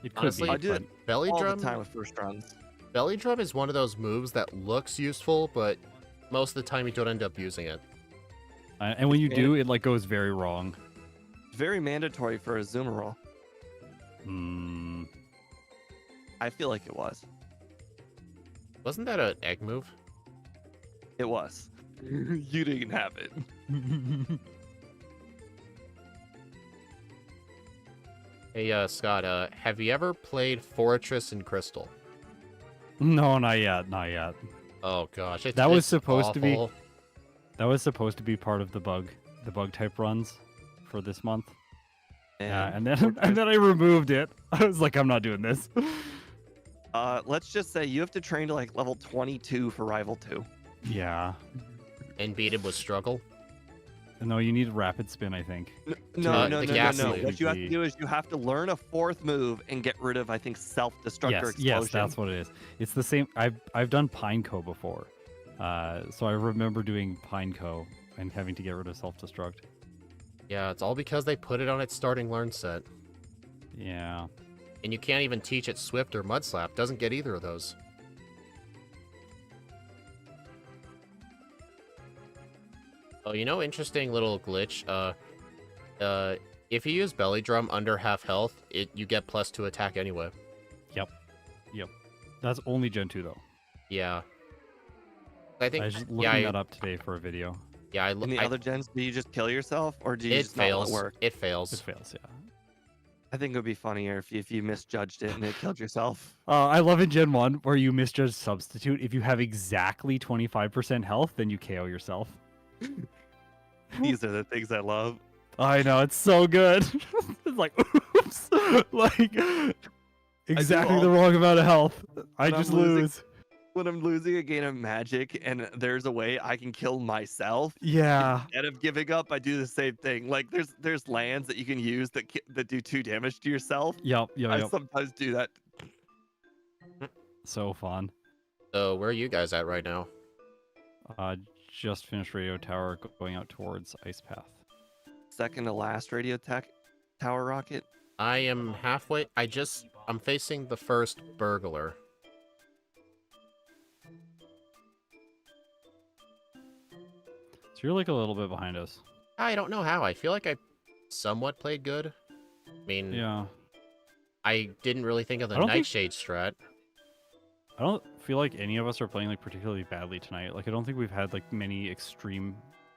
it could Honestly, be. I do but it Belly all Drum, the time with first runs. Belly Drum is one of those moves that looks useful, but most of the time you don't end up using it. and when you do, it like goes very wrong. Very mandatory for a Zoomer. Hmm. I feel like it was. Wasn't that an egg move? It was. You didn't have it. Hey, Scott, have you ever played Fortress in Crystal? No, not yet. Not yet. Oh gosh, That was it's supposed to be- awful. That was supposed to be part of the bug type runs for this month. Yeah, and then and then I removed it. I was like, I'm not doing this. Let's just say you have to train to like level 22 for Rival 2. Yeah. And beat him with struggle. No, you need rapid spin, I think. No. the gas What lead. you have to do is you have to learn a 4th move and get rid of, I think, self-destructor explosion. Yes, that's what it is. It's the same. I've done Pineco before, so I remember doing Pineco and having to get rid of self-destruct. Yeah, it's all because they put it on its starting learn set. Yeah. And you can't even teach it Swift or Mudslap. Doesn't get either of those. Oh, you know, interesting little glitch. If you use Belly Drum under half health, you get +2 attack anyway. Yep. That's only Gen 2 though. Yeah. I think. I was just yeah, looking that up today for a video. Yeah, In the other gens, do you just kill yourself, or do you it just not let fails. it work? It fails. It fails, yeah. I think it would be funnier if you misjudged it and it killed yourself. I love in Gen 1 where you misjudge Substitute. If you have exactly 25% health, then you KO yourself. These are the things I love. I know, it's so good. It's like, oops. Like, exactly all- the wrong amount of health. I When I'm just losing- lose. When I'm losing a game of Magic and there's a way I can kill myself, Yeah. instead of giving up, I do the same thing. Like there's lands that you can use that do 2 damage to yourself. Yep. I sometimes do that. So fun. So where are you guys at right now? Just finished Radio Tower going out towards Ice Path. Second to last radio tower rocket. I am halfway. I'm facing the first burglar. So you're like a little bit behind us. I don't know how. I feel like I somewhat played good. I mean, Yeah. I didn't really think of the I don't think- Nightshade strat. I don't feel like any of us are playing like particularly badly tonight. Like I don't think we've had like many extreme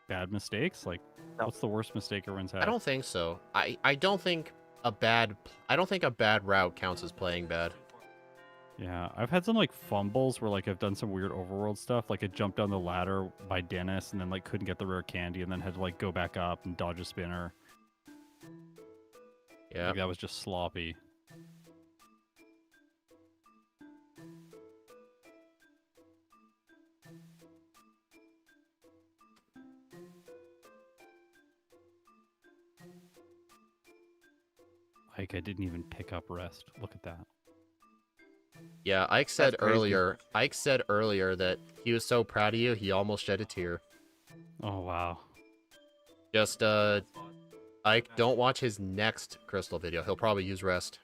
bad mistakes. Like No. what's the worst mistake everyone's had? I don't think so. I don't think a bad route counts as playing bad. Yeah, I've had some like fumbles where like I've done some weird overworld stuff. Like I jumped down the ladder by Dennis and then like couldn't get the rare candy and then had to like go back up and dodge a spinner. Yeah. Like that was just sloppy. Like I didn't even pick up rest. Look at that. Yeah, Ike said crazy. earlier that he was so proud of you, he almost shed a tear. Oh wow. Just Ike, don't watch his next Crystal video. He'll probably use rest.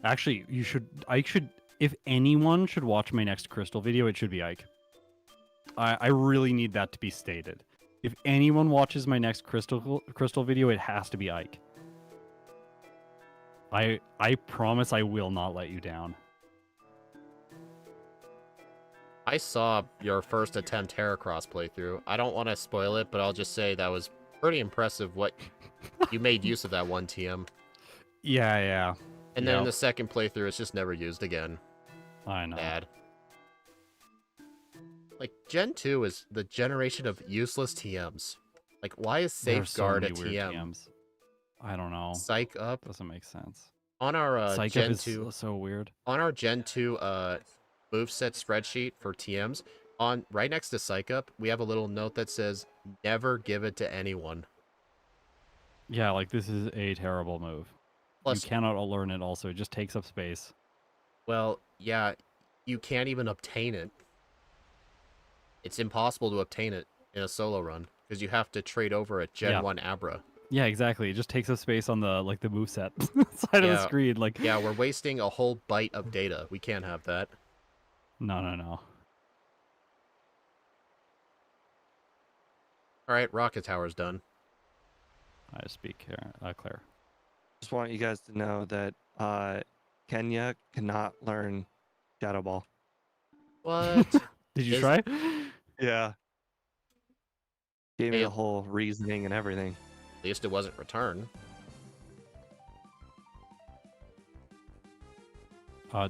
Actually, Ike should, if anyone should watch my next Crystal video, it should be Ike. I really need that to be stated. If anyone watches my next Crystal video, it has to be Ike. I promise I will not let you down. I saw your first attempt Heracross playthrough. I don't want to spoil it, but I'll just say that was pretty impressive what you made use of that one TM. Yeah. And then in the second playthrough, it's just never used again. I know. Bad. Like, Gen 2 is the generation of useless TMs. Like, why is There's Safeguard so a many weird TM? TMs. I don't know. Psych Up. Doesn't make sense. On our Psych Gen Up is 2... so weird. On our Gen 2 moveset spreadsheet for TMs, right next to Psych Up, we have a little note that says, never give it to anyone. Yeah, like this is a terrible move. Plus, you cannot learn it also. It just takes up space. well, yeah, you can't even obtain it. It's impossible to obtain it in a solo run, because you have to trade over a Gen 1 Abra. Yeah, exactly. It just takes up space on the like the moveset side of the screen. Like yeah, we're wasting a whole byte of data. We can't have that. No. All right, Rocket Tower's done. I speak Claire. Just want you guys to know that Kenya cannot learn Shadow Ball. What? Did you try? Yeah. Gave me the whole reasoning and everything. At least it wasn't return.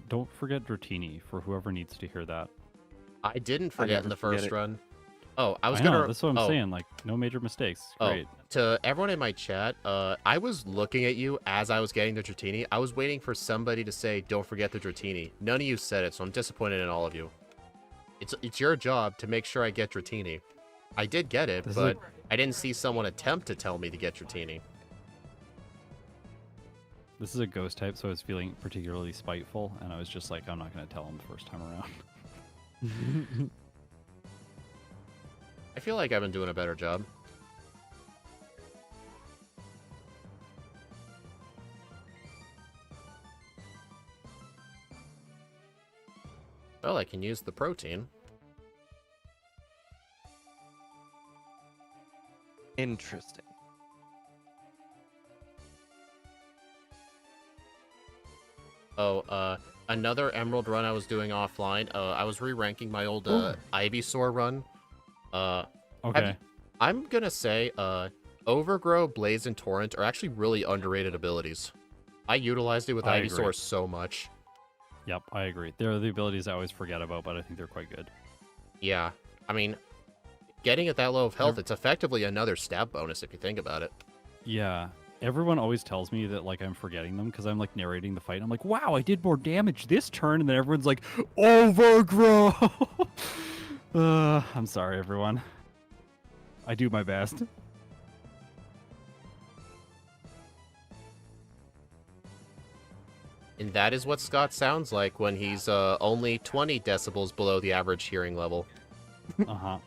Don't forget Dratini for whoever needs to hear that. I didn't forget in the first run. Oh, I was know, gonna. That's what I'm saying. Like, no major mistakes. Great. To everyone in my chat, I was looking at you as I was getting the Dratini. I was waiting for somebody to say, "Don't forget the Dratini." None of you said it, so I'm disappointed in all of you. It's your job to make sure I get Dratini. I did get it, but I didn't see someone attempt to tell me to get Dratini. This is a ghost type, so I was feeling particularly spiteful, and I was just like, I'm not going to tell him the first time around. I feel like I've been doing a better job. Well, I can use the protein. Interesting. Oh, another Emerald run I was doing offline. I was re-ranking my old Ivysaur run. Okay. I'm gonna say, Overgrow, Blaze, and Torrent are actually really underrated abilities. I utilized it with Ivysaur so much. Yep, I agree. They're the abilities I always forget about, but I think they're quite good. Yeah, I mean, getting at that low of health, it's effectively another stab bonus if you think about it. Yeah. Everyone always tells me that like I'm forgetting them because I'm like narrating the fight. I'm like, wow, I did more damage this turn, and then everyone's like, Overgrow. I'm sorry, everyone. I do my best. And that is what Scott sounds like when he's only 20 decibels below the average hearing level. Uh-huh.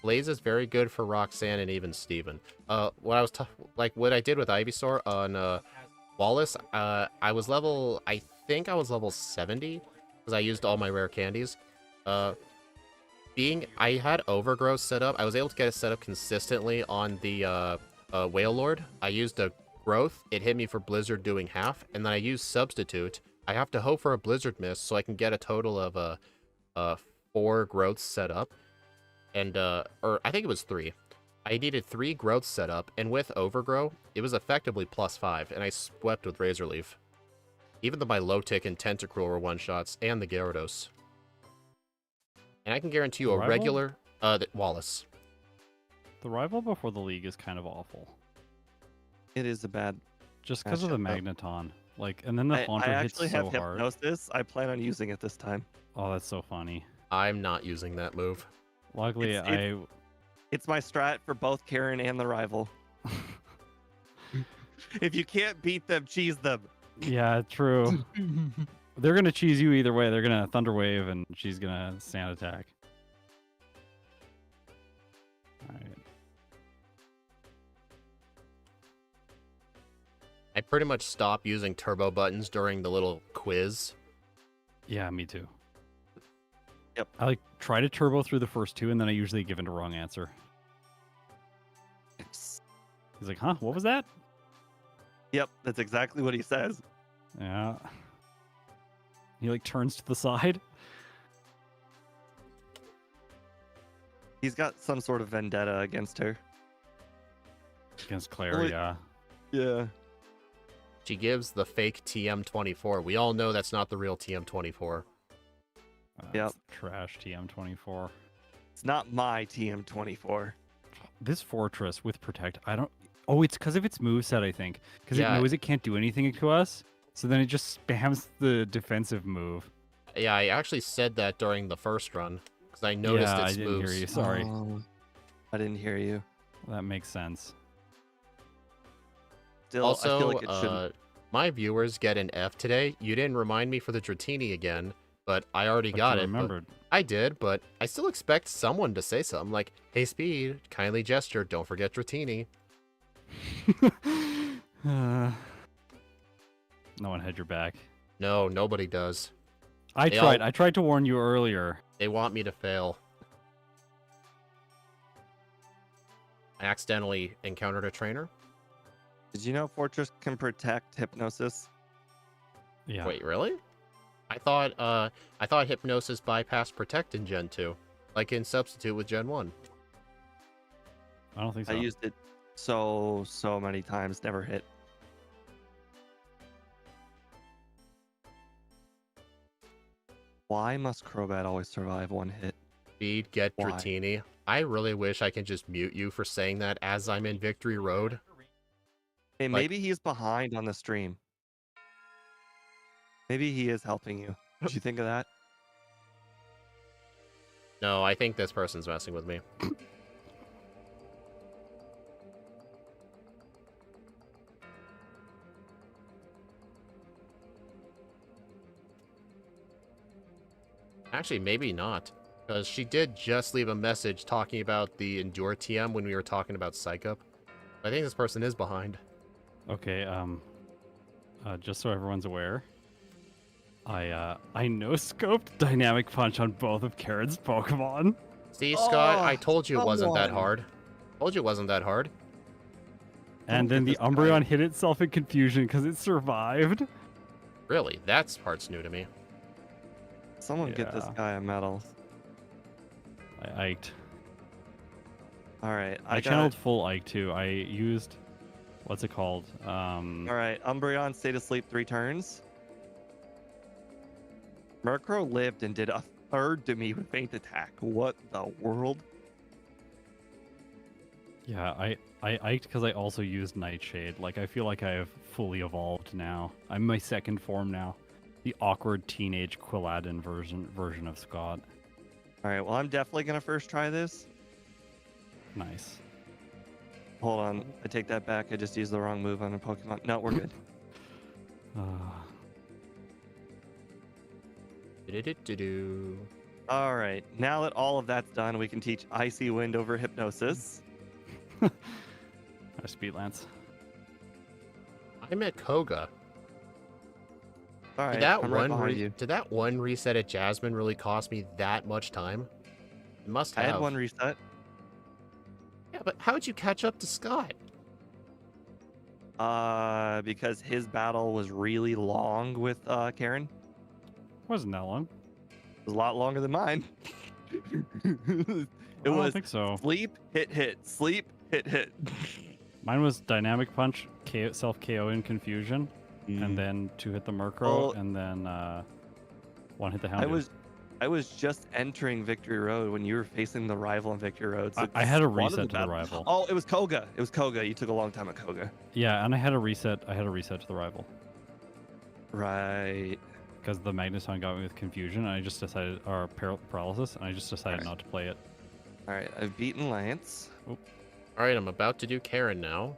Blaze is very good for Roxanne and even Steven. What I did with Ivysaur on Wallace, I think I was level 70 because I used all my rare candies. I had Overgrowth set up. I was able to get it set up consistently on the Whale Lord. I used a Growth. It hit me for Blizzard doing half, and then I used Substitute. I have to hope for a Blizzard miss so I can get a total of 4 growths set up. And, or I think it was 3. I needed 3 growths set up, and with Overgrow, it was effectively +5, and I swept with Razor Leaf. Even though my low tick and Tentacruel were one-shots, and the Gyarados. And I can guarantee you a Rival? regular, Wallace. The rival before the league is kind of awful. It is a bad. Just because of the Matchup, Magneton. Like, and then the I Haunter hits actually so have hard. Hypnosis. I plan on using it this time. Oh, that's so funny. I'm not using that move. Luckily, It's my strat for both Karen and the rival. If you can't beat them, cheese them. Yeah, true. They're gonna cheese you either way. They're gonna Thunder Wave, and she's gonna Sand Attack. All right. I pretty much stopped using turbo buttons during the little quiz. Yeah, me too. Yep. I like try to turbo through the first 2, and then I usually give it a wrong answer. Yes. He's like, "Huh? What was that?" Yep, that's exactly what he says. Yeah. He like turns to the side. He's got some sort of vendetta against her. Against Claire, Well, yeah. Yeah. She gives the fake TM24. We all know that's not the real TM24. Yep. Trash TM24. It's not my TM24. This Fortress with Protect, I don't... Oh, it's because of its moveset, I think. Because Yeah. it knows it can't do anything to us. So then it just spams the defensive move. Yeah, I actually said that during the first run. Because I noticed yeah, its I didn't moves. hear you. Sorry. Oh, I didn't hear you. That makes sense. Still, Also, I feel like it shouldn't. my viewers get an F today. You didn't remind me for the Dratini again, but I already But got you it. but- remembered. I did, but I still expect someone to say something like, "Hey, Speed, kindly gesture, don't forget Dratini." No one had your back. No, nobody does. I They tried. all- I tried to warn you earlier. They want me to fail. I accidentally encountered a trainer. Did you know Fortress can protect Hypnosis? Yeah. Wait, really? I thought Hypnosis bypassed Protect in Gen 2, like in Substitute with Gen 1. I don't think so. I used it so many times, never hit. Why must Crobat always survive one hit? Speed, get Why? Dratini. I really wish I could just mute you for saying that as I'm in Victory Road. Hey, Like- maybe he's behind on the stream. Maybe he is helping you. Did you think of that? No, I think this person's messing with me. Actually, maybe not. Because she did just leave a message talking about the Endure TM when we were talking about Psych Up. I think this person is behind. Okay. Just so everyone's aware, I no scoped Dynamic Punch on both of Karen's Pokemon. See, Scott, I Oh, told you it wasn't that come on. hard. Told you it wasn't that hard. And Don't then the get this Umbreon guy. hit itself in confusion because it survived. Really, that's part's new to me. Someone get this Yeah. guy a medal. I Iked. All right, I channeled full Ike too. I used, what's it called? All right, Umbreon stayed asleep 3 turns. Murkrow lived and did a third to me with Faint Attack. What the world? Yeah, I Iked because I also used Nightshade. Like, I feel like I have fully evolved now. I'm my second form now. The awkward teenage Quilladin version of Scott. All right, well, I'm definitely going to first try this. Nice. Hold on, I take that back. I just used the wrong move on a Pokemon. No, we're good. Do-do-do-do-do. All right, now that all of that's done, we can teach Icy Wind over Hypnosis. Speed Lance. I'm at Koga. All right, Did that I'm right one behind you. did that one reset at Jasmine really cost me that much time? You must I have. had one reset. Yeah, but how'd you catch up to Scott? Because his battle was really long with Karen. Wasn't that long? It was a lot longer than mine. It I don't was think so. sleep, hit, sleep, hit. Mine was dynamic punch, KO, self KO in confusion, and then 2 hit the Murkrow, Well, and then 1 hit the I Houndoom. I was just entering Victory Road when you were facing the rival in Victory Road. So I had a one of reset to the battle- rival. Oh, it was Koga. It was Koga. You took a long time at Koga. Yeah, and I had a reset. I had a reset to the rival Right. because the Magneton got me with confusion, and I just decided, or paralysis, and I just decided Alright. not to play it. All right. I've beaten Lance. All right, I'm about to do Karen now.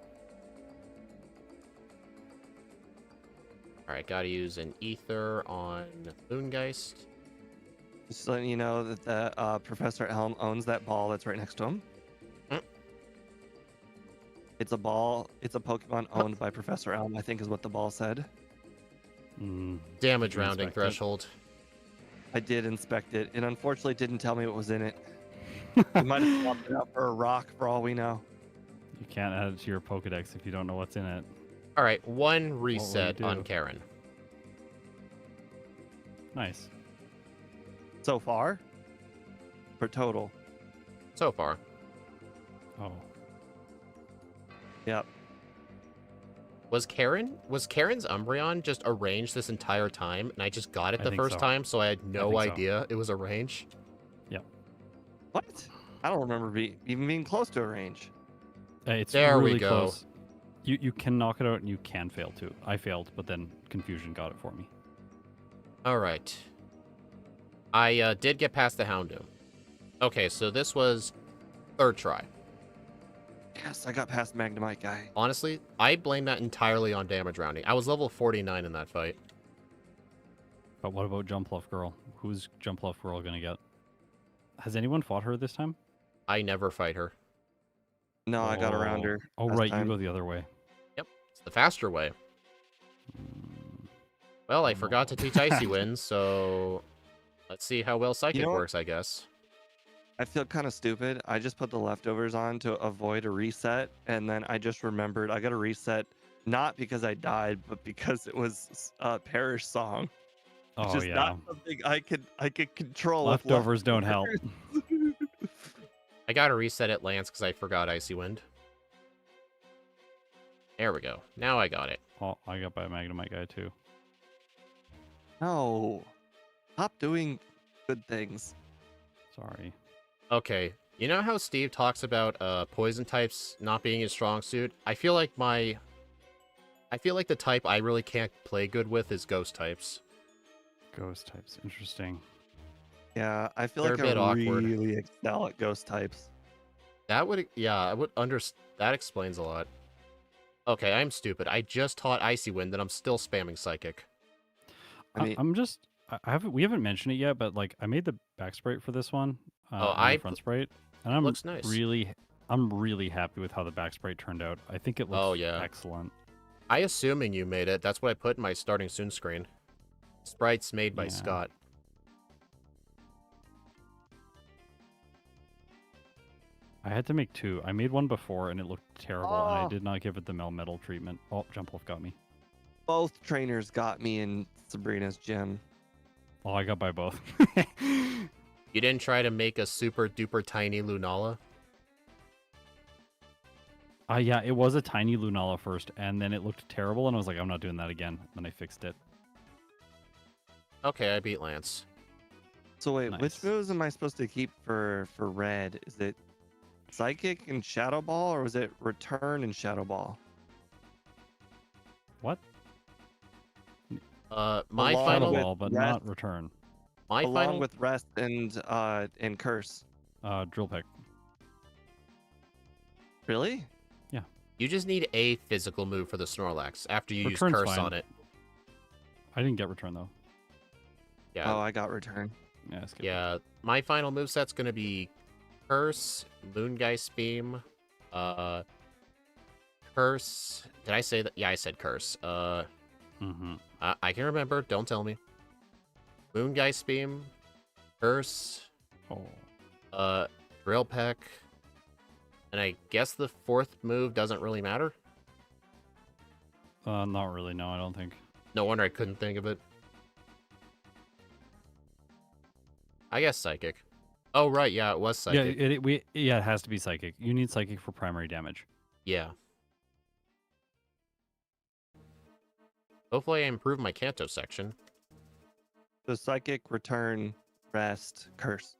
All right, gotta use an ether on Moongeist. Just letting you know that the Professor Elm owns that ball that's right next to him. Mm. It's a ball. It's a Pokemon owned by Professor Elm, I think is what the ball said. Damage Did you rounding inspect it? threshold. I did inspect it. It unfortunately didn't tell me what was in it. We might have swapped it out for a rock for all we know. You can't add it to your Pokedex if you don't know what's in it. All right, one reset do? on Karen. Nice. So far? For total. So far. Oh, Yep. Was Karen's Umbreon just arranged this entire time, and I just got it I the think first so. time, so I had no think so. idea it was arranged? What? I don't remember even being close to a range. it's There we really go. close. You can knock it out and you can fail too. I failed, but then confusion got it for me. All right. I did get past the Houndoom. Okay, so this was third try. Yes, I got past Magnemite guy. Honestly, I blame that entirely on damage rounding. I was level 49 in that fight. But what about Jumpluff Girl? Who's Jumpluff Girl gonna get? Has anyone fought her this time? I never fight her. No, I got around her. Oh, last right, time. you go the other way. Yep, it's the faster way. Well, I forgot to teach Icy Wind, so let's see how well Psychic what? works, I guess. I feel kind of stupid. I just put the leftovers on to avoid a reset, and then I just remembered I got a reset not because I died, but because it was a Parish song, which Oh is yeah. not something I could control. with Leftovers don't help. I got to reset at Lance because I forgot Icy Wind. There we go. Now I got it. Oh, I got by a Magnemite guy too. No, stop doing good things. Sorry. Okay, you know how Steve talks about poison types not being his strong suit? I feel like the type I really can't play good with is ghost types. Ghost types, interesting. Yeah, I feel They're like a bit I awkward. really excel at ghost types. That would, yeah, I would that explains a lot. Okay, I'm stupid. I just taught Icy Wind and I'm still spamming Psychic. I mean, We haven't mentioned it yet, but like I made the back sprite for this one. And the front sprite, and I'm looks nice. I'm really happy with how the back sprite turned out. I think it looks Oh, yeah. excellent. I assuming you made it. That's what I put in my starting soon screen. Sprites made by Yeah. Scott. I had to make 2. I made one before and it looked terrible, and I Oh. did not give it the Melmetal treatment. Oh, Jumpluff got me. both trainers got me in Sabrina's gym. Oh, I got by both. You didn't try to make a super duper tiny Lunala? Yeah, it was a tiny Lunala first, and then it looked terrible, and I was like, I'm not doing that again. Then I fixed it. Okay, I beat Lance. So wait, which Nice. moves am I supposed to keep for red? Is it Psychic and Shadow Ball, or was it Return and Shadow Ball? What? My Along final with Ball, but Rest- not Return. my Along final with Rest and Curse. Drill Peck. Really? You just need a physical move for the Snorlax after you use Return's Curse fine. on it. I didn't get Return though. Yeah. Oh, I got Return. Yeah, I skipped it. Yeah, my final moveset's gonna be Curse, Moongeist Beam, Curse. Did I say that? Yeah, I said Curse. Mm-hmm. I can remember. Don't tell me. Moongeist Beam, Curse, Oh. Drill Peck, and I guess the fourth move doesn't really matter. Not really. No, I don't think. No wonder I couldn't think of it. I guess Psychic. Oh, right, yeah, it was Psychic. Yeah, it has to be Psychic. You need Psychic for primary damage. Yeah. Hopefully I improve my Kanto section. The Psychic, Return, Rest, Curse.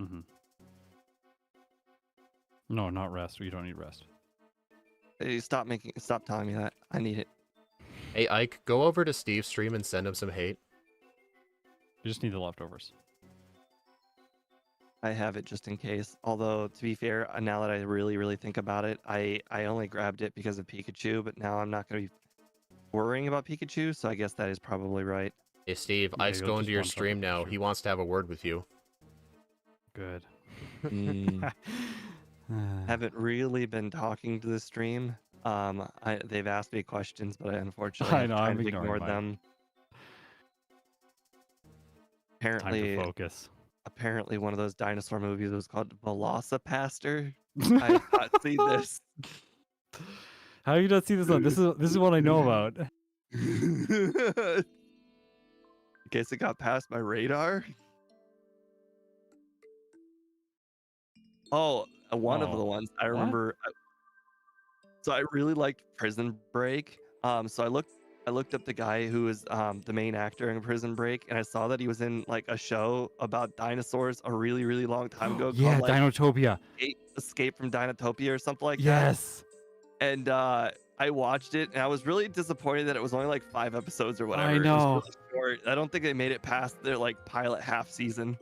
Mm-hmm. No, not Rest. You don't need Rest. Hey, stop telling me that. I need it. Hey, Ike, go over to Steve's stream and send him some hate. You just need the leftovers. I have it just in case. Although, to be fair, now that I really, really think about it, I only grabbed it because of Pikachu, but now I'm not going to be worrying about Pikachu, so I guess that is probably right. Hey, Steve, Yeah, Ike's you'll going just to your one-shot stream now. Pikachu. He wants to have a word with you. Good. Haven't really been talking to the stream. They've asked me questions, but I unfortunately have I'm kind of ignoring ignored mine. them. Time to Apparently, focus. one of those dinosaur movies was called Velocipaster. I have not seen this. How have you not seen this one? This is what I know about. In case it got past my radar. Oh, one of the Oh, ones I what? remember. So I really liked Prison Break. So I looked up the guy who was the main actor in Prison Break, and I saw that he was in like a show about dinosaurs a really, really long time ago Yeah, called like Dinotopia. Escape from Dinotopia or something like that. Yes. And I watched it, and I was really disappointed that it was only like 5 episodes or whatever. I It was know. really short. I don't think they made it past their like pilot half season.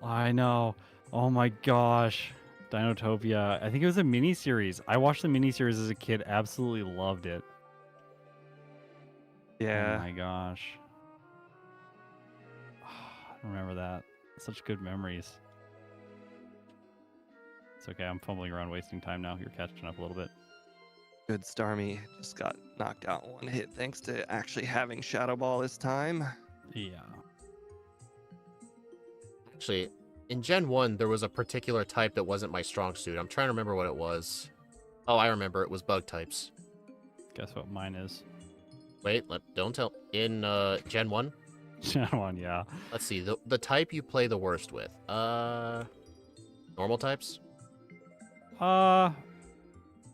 I know. Oh my gosh. Dinotopia. I think it was a miniseries. I watched the miniseries as a kid. Absolutely loved it. Yeah. Oh my gosh. I remember that. Such good memories. It's okay. I'm fumbling around wasting time now. You're catching up a little bit. Good Starmie just got knocked out one hit thanks to actually having Shadow Ball this time. Yeah. Actually, in Gen 1, there was a particular type that wasn't my strong suit. I'm trying to remember what it was. Oh, I remember. It was bug types. Guess what mine is? Wait, don't tell. In Gen 1? Shadow one, yeah. Let's see. The type you play the worst with. Normal types?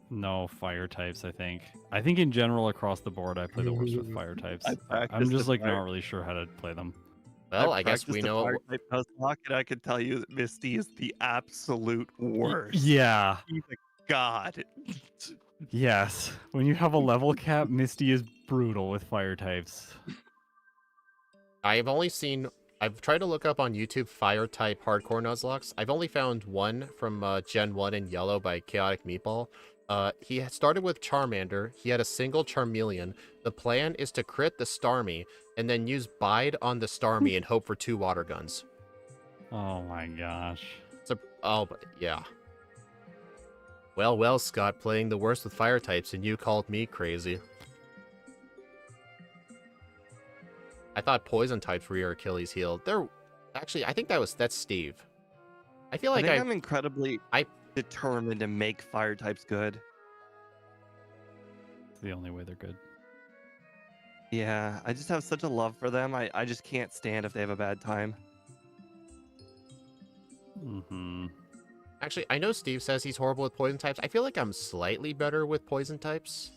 No, fire types, I think. I think in general across the board I play the worst with fire types. I'm just like not really sure how to play them. Well, I guess we know fire type Nuzlocke, and I can tell you that Misty is the absolute worst. Yeah. He's a god. Yes. When you have a level cap, Misty is brutal with fire types. I've tried to look up on YouTube fire type hardcore Nuzlocks. I've only found one from Gen 1 in yellow by Chaotic Meatball. He had started with Charmander. He had a single Charmeleon. The plan is to crit the Starmie and then use Bide on the Starmie and hope for 2 water guns. Oh my gosh. But yeah. Well, Scott, playing the worst with fire types, and you called me crazy. I thought poison types were your Achilles heel. Actually, I think that's Steve. I feel like I'm incredibly determined to make fire types good. It's the only way they're good. Yeah, I just have such a love for them. I just can't stand if they have a bad time. Mm-hmm. Actually, I know Steve says he's horrible with poison types. I feel like I'm slightly better with poison types.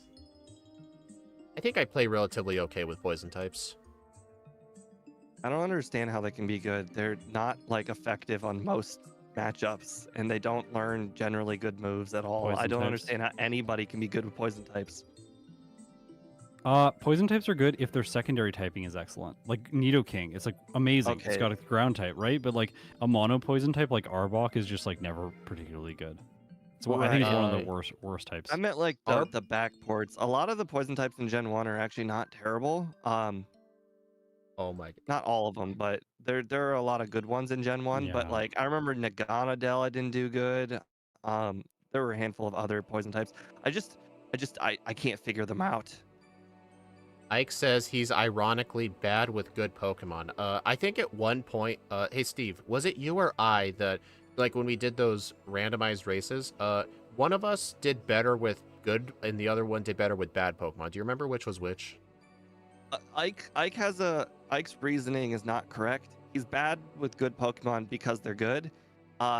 I think I play relatively okay with poison types. I don't understand how they can be good. They're not like effective on most matchups, and they don't learn generally good moves at all. Poison I don't types. understand how anybody can be good with poison types. Poison types are good if their secondary typing is excellent. Like Nidoking, it's like amazing. Okay. It's got a ground type, right? But like a mono poison type like Arbok is just like never particularly good. So I think it's one of the worst types. I meant like the backports. A lot of the poison types in Gen 1 are actually not terrible. Oh my god. Not all of them, but there are a lot of good ones in Gen 1. But Yeah. like I remember Naganadel didn't do good. There were a handful of other poison types. I can't figure them out. Ike says he's ironically bad with good Pokemon. I think at one point, hey Steve, was it you or I that, like when we did those randomized races, one of us did better with good and the other one did better with bad Pokemon. Do you remember which was which? Ike's reasoning is not correct. He's bad with good Pokemon because they're good.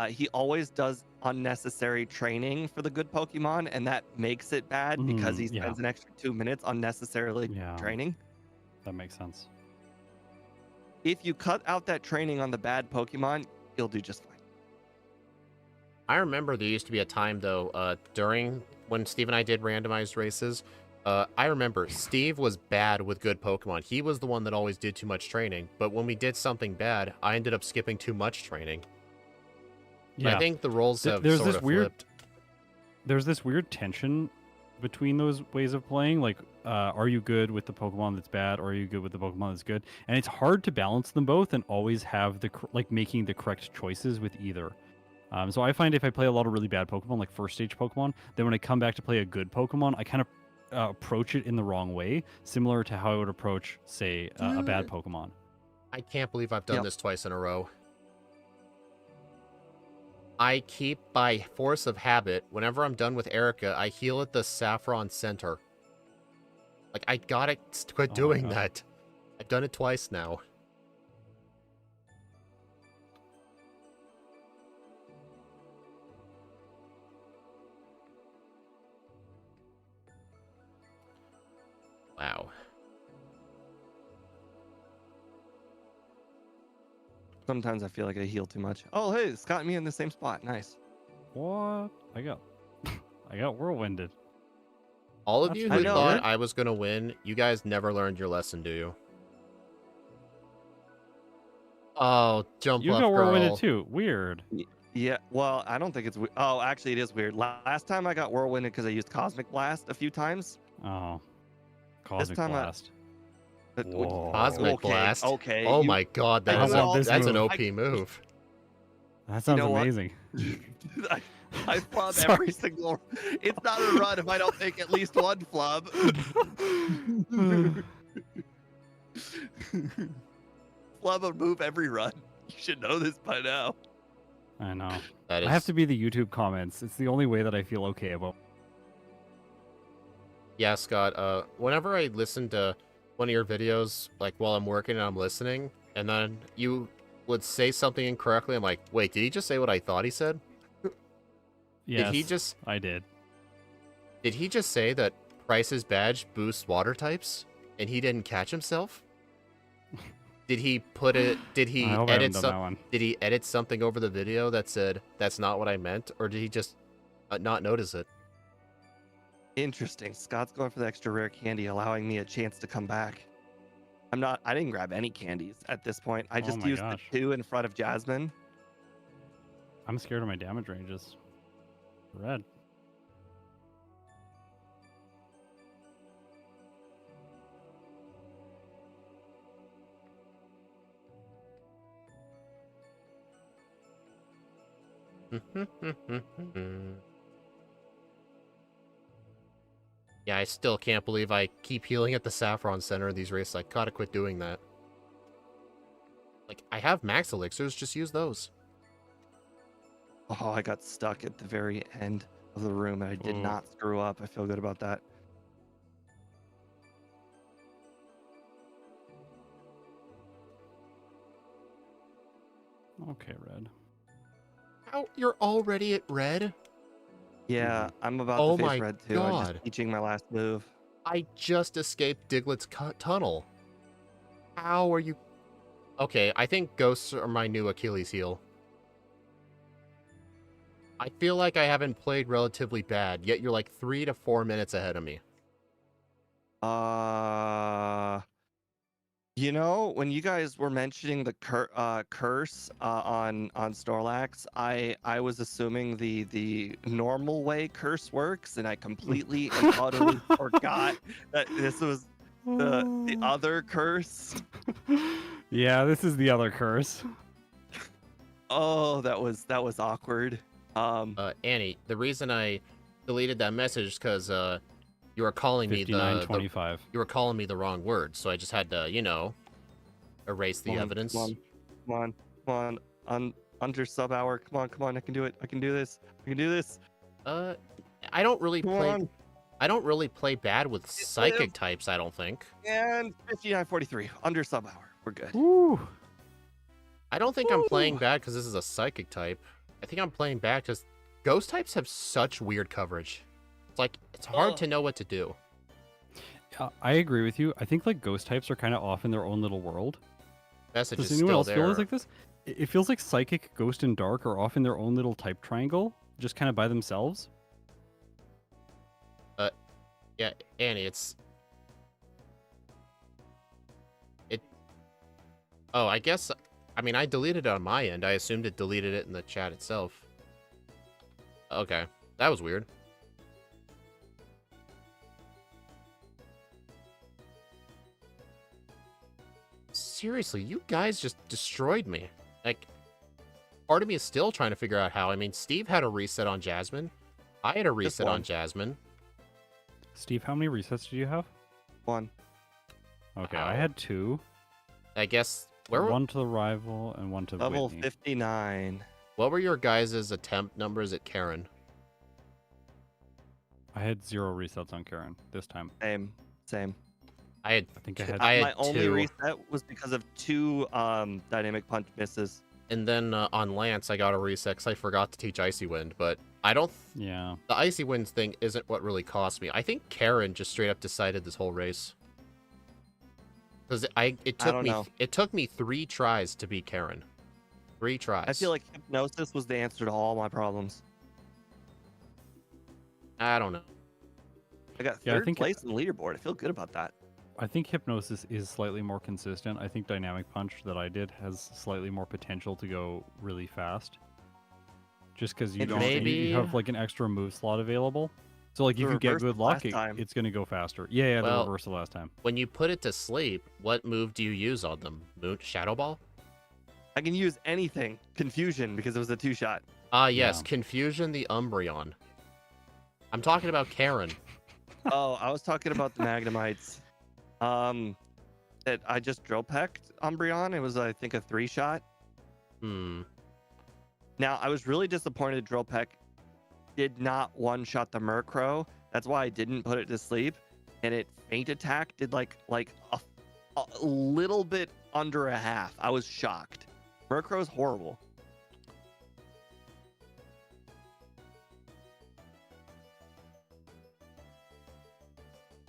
He always does unnecessary training for the good Pokemon, and that makes it bad because he Yeah. spends an extra 2 minutes unnecessarily Yeah. training. That makes sense. If you cut out that training on the bad Pokemon, he'll do just fine. I remember there used to be a time though, during when Steve and I did randomized races. I remember Steve was bad with good Pokemon. He was the one that always did too much training. But when we did something bad, I ended up skipping too much training. Yeah. I think the roles have There's sort this of weird flipped. there's this weird tension between those ways of playing. Like, are you good with the Pokemon that's bad, or are you good with the Pokemon that's good? And it's hard to balance them both and always have making the correct choices with either. So I find if I play a lot of really bad Pokemon, like first stage Pokemon, then when I come back to play a good Pokemon, I kind of approach it in the wrong way, similar to how I would approach, say, a bad Pokemon. I can't believe I've done this twice in a row. I keep, by force of habit, whenever I'm done with Erica, I heal at the Saffron Center. Like, I gotta quit doing that. I've done it twice now. Wow. Sometimes I feel like I heal too much. Oh, hey, Scott and me in the same spot. Nice. What? I got whirlwinded. All of That's you I who know, thought right? I was gonna win, you guys never learned your lesson, do you? Oh, jump You up, got whirlwinded girl. too. Weird. Yeah, well, I don't think it's weird. Oh, actually, it is weird. Last time I got whirlwinded because I used Cosmic Blast a few times. Oh, Cosmic time Blast. Whoa. Cosmic Okay, Blast. okay. Oh my god, I do it all- that's an move. OP move. That sounds know what? amazing. I flub Sorry. every single. It's not a run if I don't make at least one flub. Flub a move every run. You should know this by now. I know. That is... I have to be the YouTube comments. It's the only way that I feel okay about. Yeah, Scott, whenever I listen to one of your videos, like while I'm working and I'm listening, and then you would say something incorrectly, I'm like, wait, did he just say what I thought he said? Yes, I did. Did he just say that Price's badge boosts water types, and he didn't catch himself? Did he put it? Did he I hope I haven't edit done some? that one. Did he edit something over the video that said that's not what I meant, or did he just not notice it? Interesting. Scott's going for the extra rare candy, allowing me a chance to come back. I didn't grab any candies at this point. I just my used gosh. the 2 in front of Jasmine. I'm scared of my damage ranges. Red. Yeah, I still can't believe I keep healing at the Saffron Center in these races. I gotta quit doing that. Like, I have max elixirs, just use those. Oh, I got stuck at the very end of the room and I did not screw up. I feel good about that. Okay, red. How? You're already at red? Yeah, I'm about Oh to face my red too. I'm God. just teaching my last move. I just escaped Diglett's tunnel. How are you... Okay, I think ghosts are my new Achilles heel. I feel like I haven't played relatively bad, yet you're like 3 to 4 minutes ahead of me. You know, when you guys were mentioning the curse on Snorlax, I was assuming the normal way curse works, and I completely and utterly forgot that this was the other curse. Yeah, this is the other curse. Oh, that was awkward. Annie, the reason I deleted that message is because You were calling me 59-25. you were calling me the wrong word, so I just had to, erase the evidence. Come on. Under sub hour. Come on. I can do it. I can do this. I don't really Come play. on. I don't really play bad with psychic types. I don't think. And 59-43. Under sub hour. We're good. Woo! I don't think I'm playing bad because this is a psychic type. I think I'm playing bad because ghost types have such weird coverage. It's like it's hard to know what to do. I agree with you. I think like ghost types are kind of off in their own little world. Message Does is anyone still else there. feel like this? It feels like psychic, ghost, and dark are off in their own little type triangle, just kind of by themselves. Yeah, Annie, Oh, I guess. I mean, I deleted it on my end. I assumed it deleted it in the chat itself. Okay, that was weird. Seriously, you guys just destroyed me. Like, part of me is still trying to figure out how. I mean, Steve had a reset on Jasmine. I had a reset on Jasmine. Steve, how many resets do you have? 1. Okay, Wow. I had 2. I guess where One to the rival and one to Level Whitney. 59. what were your guys' attempt numbers at Karen? I had 0 resets on Karen this time. Same. I think I had- My two, only reset was because of 2 dynamic punch misses. and then on Lance I got a reset because I forgot to teach Icy Wind, but I don't. Yeah. The Icy Wind thing isn't what really cost me. I think Karen just straight up decided this whole race. Because it took me 3 tries to beat Karen. 3 tries. I feel like hypnosis was the answer to all my problems. I don't know. I got Yeah, I 3rd think- place in the leaderboard. I feel good about that. I think Hypnosis is slightly more consistent. I think Dynamic Punch that I did has slightly more potential to go really fast. Just because you don't you have like an extra move slot available. So like if you get good luck, it's going to go faster. Yeah, the reversal last time. When you put it to sleep, what move do you use on them? Shadow Ball? I can use anything. Confusion, because it was a 2-shot. Ah, yes. Yeah. Confusion the Umbreon. I'm talking about Karen. Oh, I was talking about the Magnemites. That I just drill pecked Umbreon. It was, I think, a 3-shot. Now, I was really disappointed Drill Peck did not one-shot the Murkrow. That's why I didn't put it to sleep. And it Faint Attack did like a little bit under a half. I was shocked. Murkrow's horrible.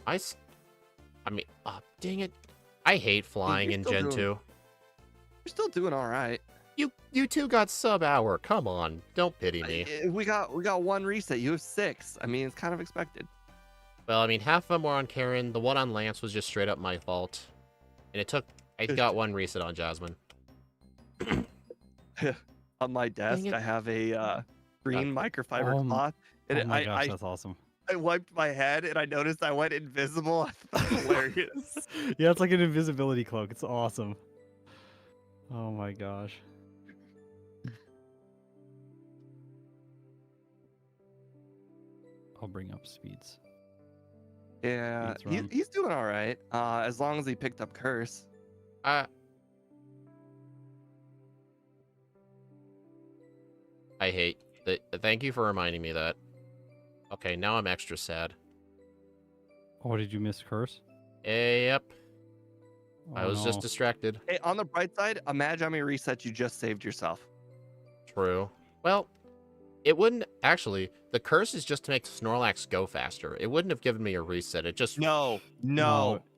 I mean, dang it. I hate flying in Gen 2. You're still doing all right. You two got sub hour. Come on. Don't pity me. We got 1 reset. You have 6. I mean, it's kind of expected. Well, I mean, half of them were on Karen. The one on Lance was just straight up my fault. And I got 1 reset on Jasmine. On my desk, I have a green microfiber cloth. And oh my gosh, that's awesome. I wiped my head and I noticed I went invisible. I thought that was hilarious. Yeah, it's like an invisibility cloak. It's awesome. Oh my gosh. I'll bring up speeds. Yeah, he's doing all right. As long as he picked up Curse. I hate that. Thank you for reminding me that. Okay, now I'm extra sad. Oh, did you miss Curse? Yep. Oh, I was just distracted. Hey, on the bright side, imagine how many resets you just saved yourself. True. Well, it wouldn't actually. The curse is just to make Snorlax go faster. It wouldn't have given me a reset. It just No,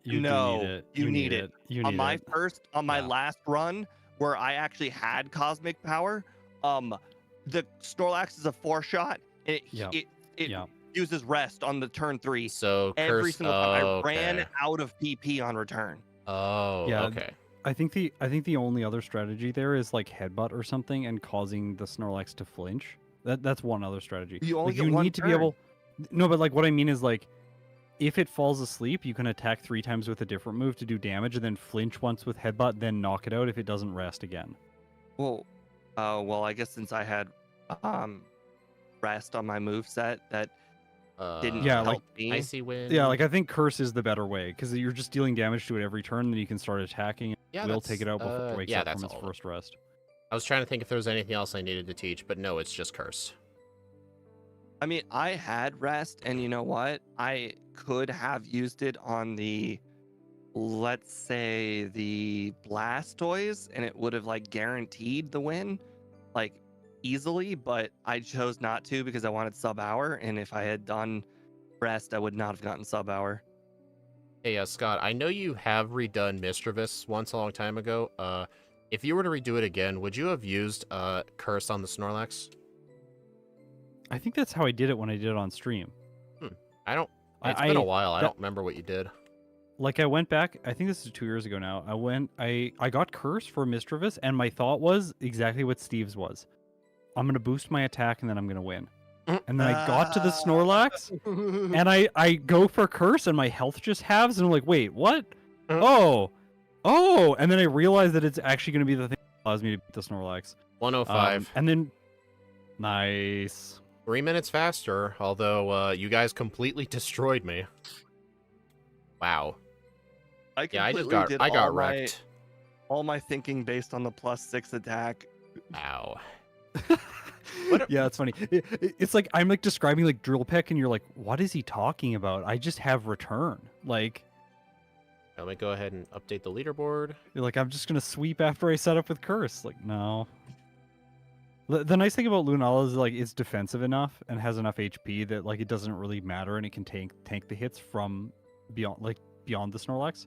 you need it. On my last run, where I actually had Cosmic Power, the Snorlax is a 4-shot, and it uses Rest on the turn 3. So every curse, single time I okay. ran out of PP on return. Oh, yeah, okay. I think the only other strategy there is like headbutt or something and causing the Snorlax to flinch. That's one other strategy. You only like, get you one need to turn. be able. No, but like what I mean is like, if it falls asleep, you can attack 3 times with a different move to do damage, and then flinch once with headbutt, then knock it out if it doesn't rest again. Well, I guess since I had Rest on my move set, that didn't Yeah, help like, me. Icy Wind. Yeah, like I think Curse is the better way because you're just dealing damage to it every turn, then you can start attacking. Yeah, Will that's, take it out before it wakes yeah, up that's from its all of it. first rest. I was trying to think if there was anything else I needed to teach, but no, it's just Curse. I mean, I had rest, and you know what? I could have used it on the, let's say, the Blastoise, and it would have like guaranteed the win, like easily. But I chose not to because I wanted sub hour, and if I had done rest, I would not have gotten sub hour. Hey, Scott, I know you have redone Mischievous once a long time ago. If you were to redo it again, would you have used Curse on the Snorlax? I think that's how I did it when I did it on stream. I don't. It's been a while. I that- don't remember what you did. Like I went back, I think this is 2 years ago now. I got Curse for Mischievous, and my thought was exactly what Steve's was. I'm gonna boost my attack and then I'm gonna win. And then I got to the Snorlax, and I go for Curse, and my health just halves, and I'm like, wait, what? Oh, and then I realized that it's actually gonna be the thing that allows me to beat the Snorlax. 105. And then, nice. 3 minutes faster, although you guys completely destroyed me. Wow. Yeah, I got wrecked. All my thinking based on the +6 attack. Wow. Yeah, it's funny. It's like I'm like describing like Drill Peck, and you're like, what is he talking about? I just have return. Like, Let me go ahead and update the leaderboard. you're like, I'm just gonna sweep after I set up with Curse. Like, no. The nice thing about Lunala is like it's defensive enough and has enough HP that like it doesn't really matter, and it can tank the hits from beyond the Snorlax.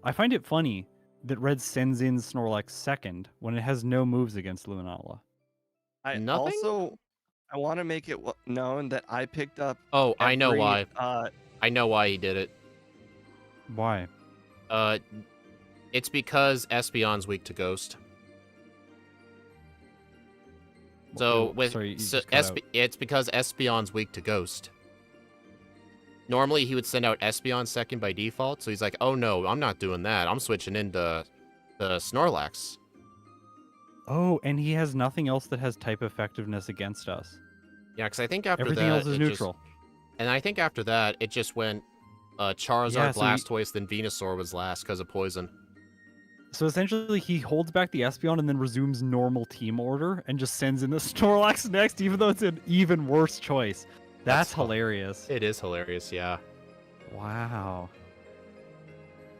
I find it funny that Red sends in Snorlax second when it has no moves against Lunala. I Nothing? also I want to make it known that I picked up. Oh, I know every, why. I know why he did it. Why? It's because Espeon's weak to Ghost. So it's because Espeon's weak to Ghost. Normally he would send out Espeon second by default, so he's like, "Oh no, I'm not doing that. I'm switching into the Snorlax." Oh, and he has nothing else that has type effectiveness against us. Yeah, because I think after Everything that else is neutral. And I think after that it just went Charizard, Yeah, so Blastoise, then Venusaur was last because of poison. So essentially, he holds back the Espeon and then resumes normal team order and just sends in the Snorlax next, even though it's an even worse choice. That's hilarious. It is hilarious, yeah. Wow.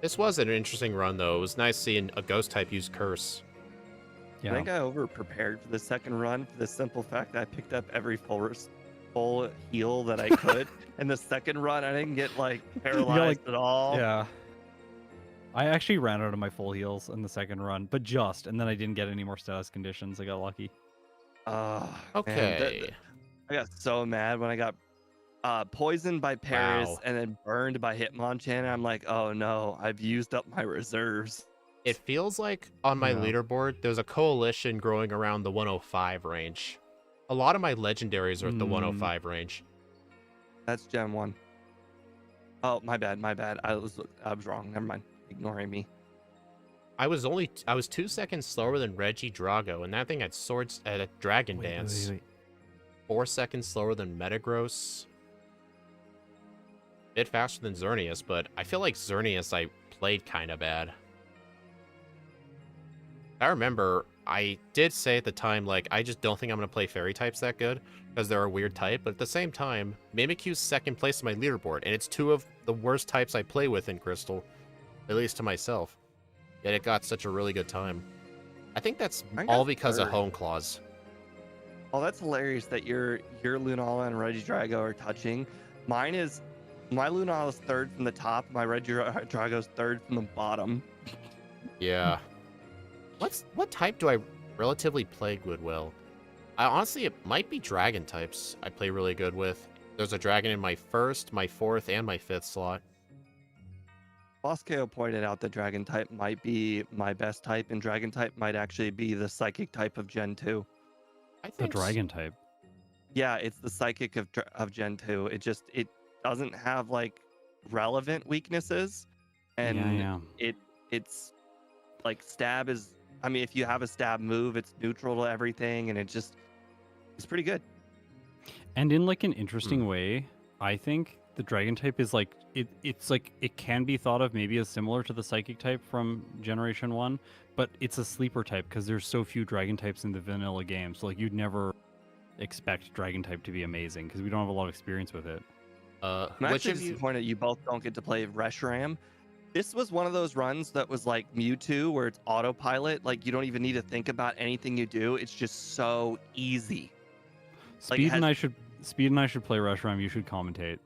This was an interesting run, though. It was nice seeing a Ghost type use Curse. Yeah. I think I over-prepared for the second run for the simple fact that I picked up every full heal that I could. And the second run, I didn't get like paralyzed at all. Yeah. I actually ran out of my full heals in the second run, but and then I didn't get any more status conditions. I got lucky. Okay. Man, I got so mad when I got poisoned by Paris Wow. and then burned by Hitmonchan. I'm like, oh no, I've used up my reserves. It feels like on my Yeah. leaderboard, there's a coalition growing around the 105 range. A lot of my legendaries are at the 105 range. That's Gen 1. Oh, my bad. I was wrong. Never mind. Ignoring me. I was 2 seconds slower than Reggie Drago, and that thing had swords at a Dragon Dance. Wait. 4 seconds slower than Metagross. Bit faster than Xerneas, but I feel like Xerneas I played kind of bad. I remember I did say at the time, like, I just don't think I'm going to play fairy types that good because they're a weird type, but at the same time, Mimikyu's second place on my leaderboard, and it's 2 of the worst types I play with in Crystal, at least to myself. Yet it got such a really good time. I think that's all because of Home Claws. Oh, that's hilarious that your Lunala and Regidrago are touching. My Lunala's third from the top, my Regidrago's third from the bottom. Yeah. What type do I relatively play good well? Honestly, it might be dragon types I play really good with. There's a dragon in my first, my fourth, and my fifth slot. Bosco pointed out that dragon type might be my best type, and dragon type might actually be the psychic type of Gen 2. I The think dragon type. Yeah, it's the psychic of Gen 2. It doesn't have like relevant weaknesses, and it's like stab is. I mean, if you have a stab move, it's neutral to everything, and it's pretty good. And in like an interesting way, I think the dragon type is like it's like it can be thought of maybe as similar to the psychic type from Generation 1, but it's a sleeper type because there's so few dragon types in the vanilla game. So like you'd never expect dragon type to be amazing because we don't have a lot of experience with it. I'm Which actually of you? disappointed you both don't get to play Reshiram. This was one of those runs that was like Mewtwo, where it's autopilot. Like you don't even need to think about anything you do. It's just so easy. Like Speed and I should play Reshiram. You should commentate.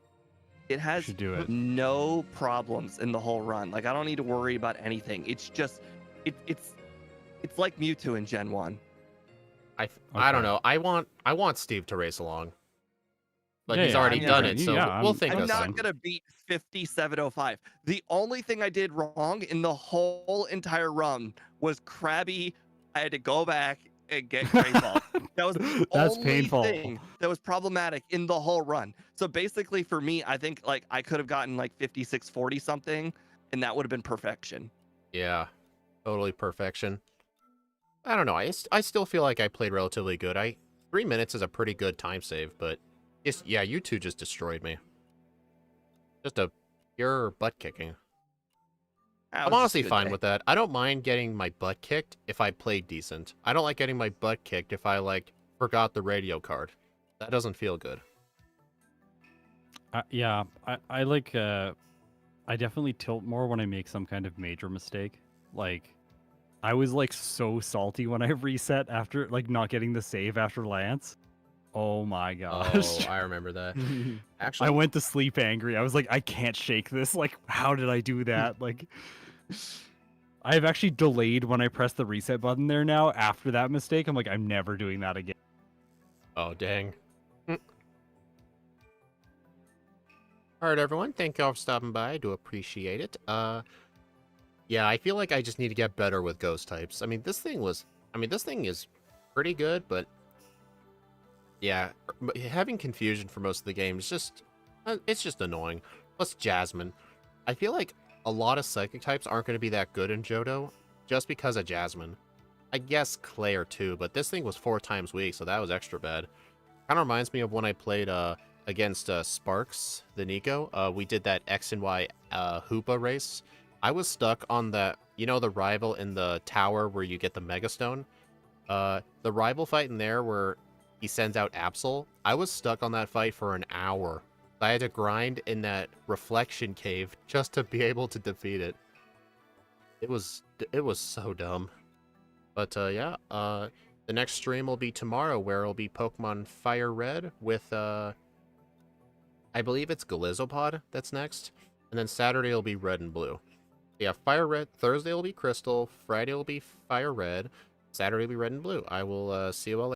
it has should do it. no problems in the whole run. Like I don't need to worry about anything. It's just it's like Mewtwo in Gen 1. I don't Okay. know. I want Steve to race along. But Yeah, he's yeah, already I'm done gonna- it, so yeah, we'll I'm- think I'm of not something. gonna beat 5705. The only thing I did wrong in the whole entire run was Krabby. I had to go back and get Great Ball. That was the That's only painful. thing that was problematic in the whole run. So basically, for me, I think like I could have gotten like 5640 something, and that would have been perfection. Yeah, totally perfection. I don't know. I still feel like I played relatively good. 3 minutes is a pretty good time save, but yeah, you two just destroyed me. Just a pure butt kicking. That I'm was just a honestly good fine day. with that. I don't mind getting my butt kicked if I played decent. I don't like getting my butt kicked if I like forgot the radio card. That doesn't feel good. Yeah, I like I definitely tilt more when I make some kind of major mistake. Like I was like so salty when I reset after like not getting the save after Lance. Oh my gosh. Oh, I remember that. I Actually, went to sleep angry. I was like, I can't shake this. Like, how did I do that? Like, I have actually delayed when I press the reset button there now after that mistake. I'm like, I'm never doing that again. oh dang. All right, everyone. Thank y'all for stopping by. I do appreciate it. Yeah, I feel like I just need to get better with ghost types. I mean, this thing is pretty good, but yeah, having confusion for most of the game is just, it's just annoying. Plus Jasmine. I feel like a lot of psychic types aren't going to be that good in Johto just because of Jasmine. I guess Claire too, but this thing was 4 times weak, so that was extra bad. Kind of reminds me of when I played against Sparks, the Nico. We did that X and Y Hoopa race. I was stuck on the, you know, the rival in the tower where you get the Megastone? The rival fight in there where he sends out Absol. I was stuck on that fight for an hour. I had to grind in that reflection cave just to be able to defeat it. It was so dumb. But yeah, the next stream will be tomorrow, where it'll be Pokemon Fire Red with I believe it's Galizopod that's next, and then Saturday will be Red and Blue. Yeah, Fire Red. Thursday will be Crystal. Friday will be Fire Red. Saturday will be Red and Blue. I will see you all later.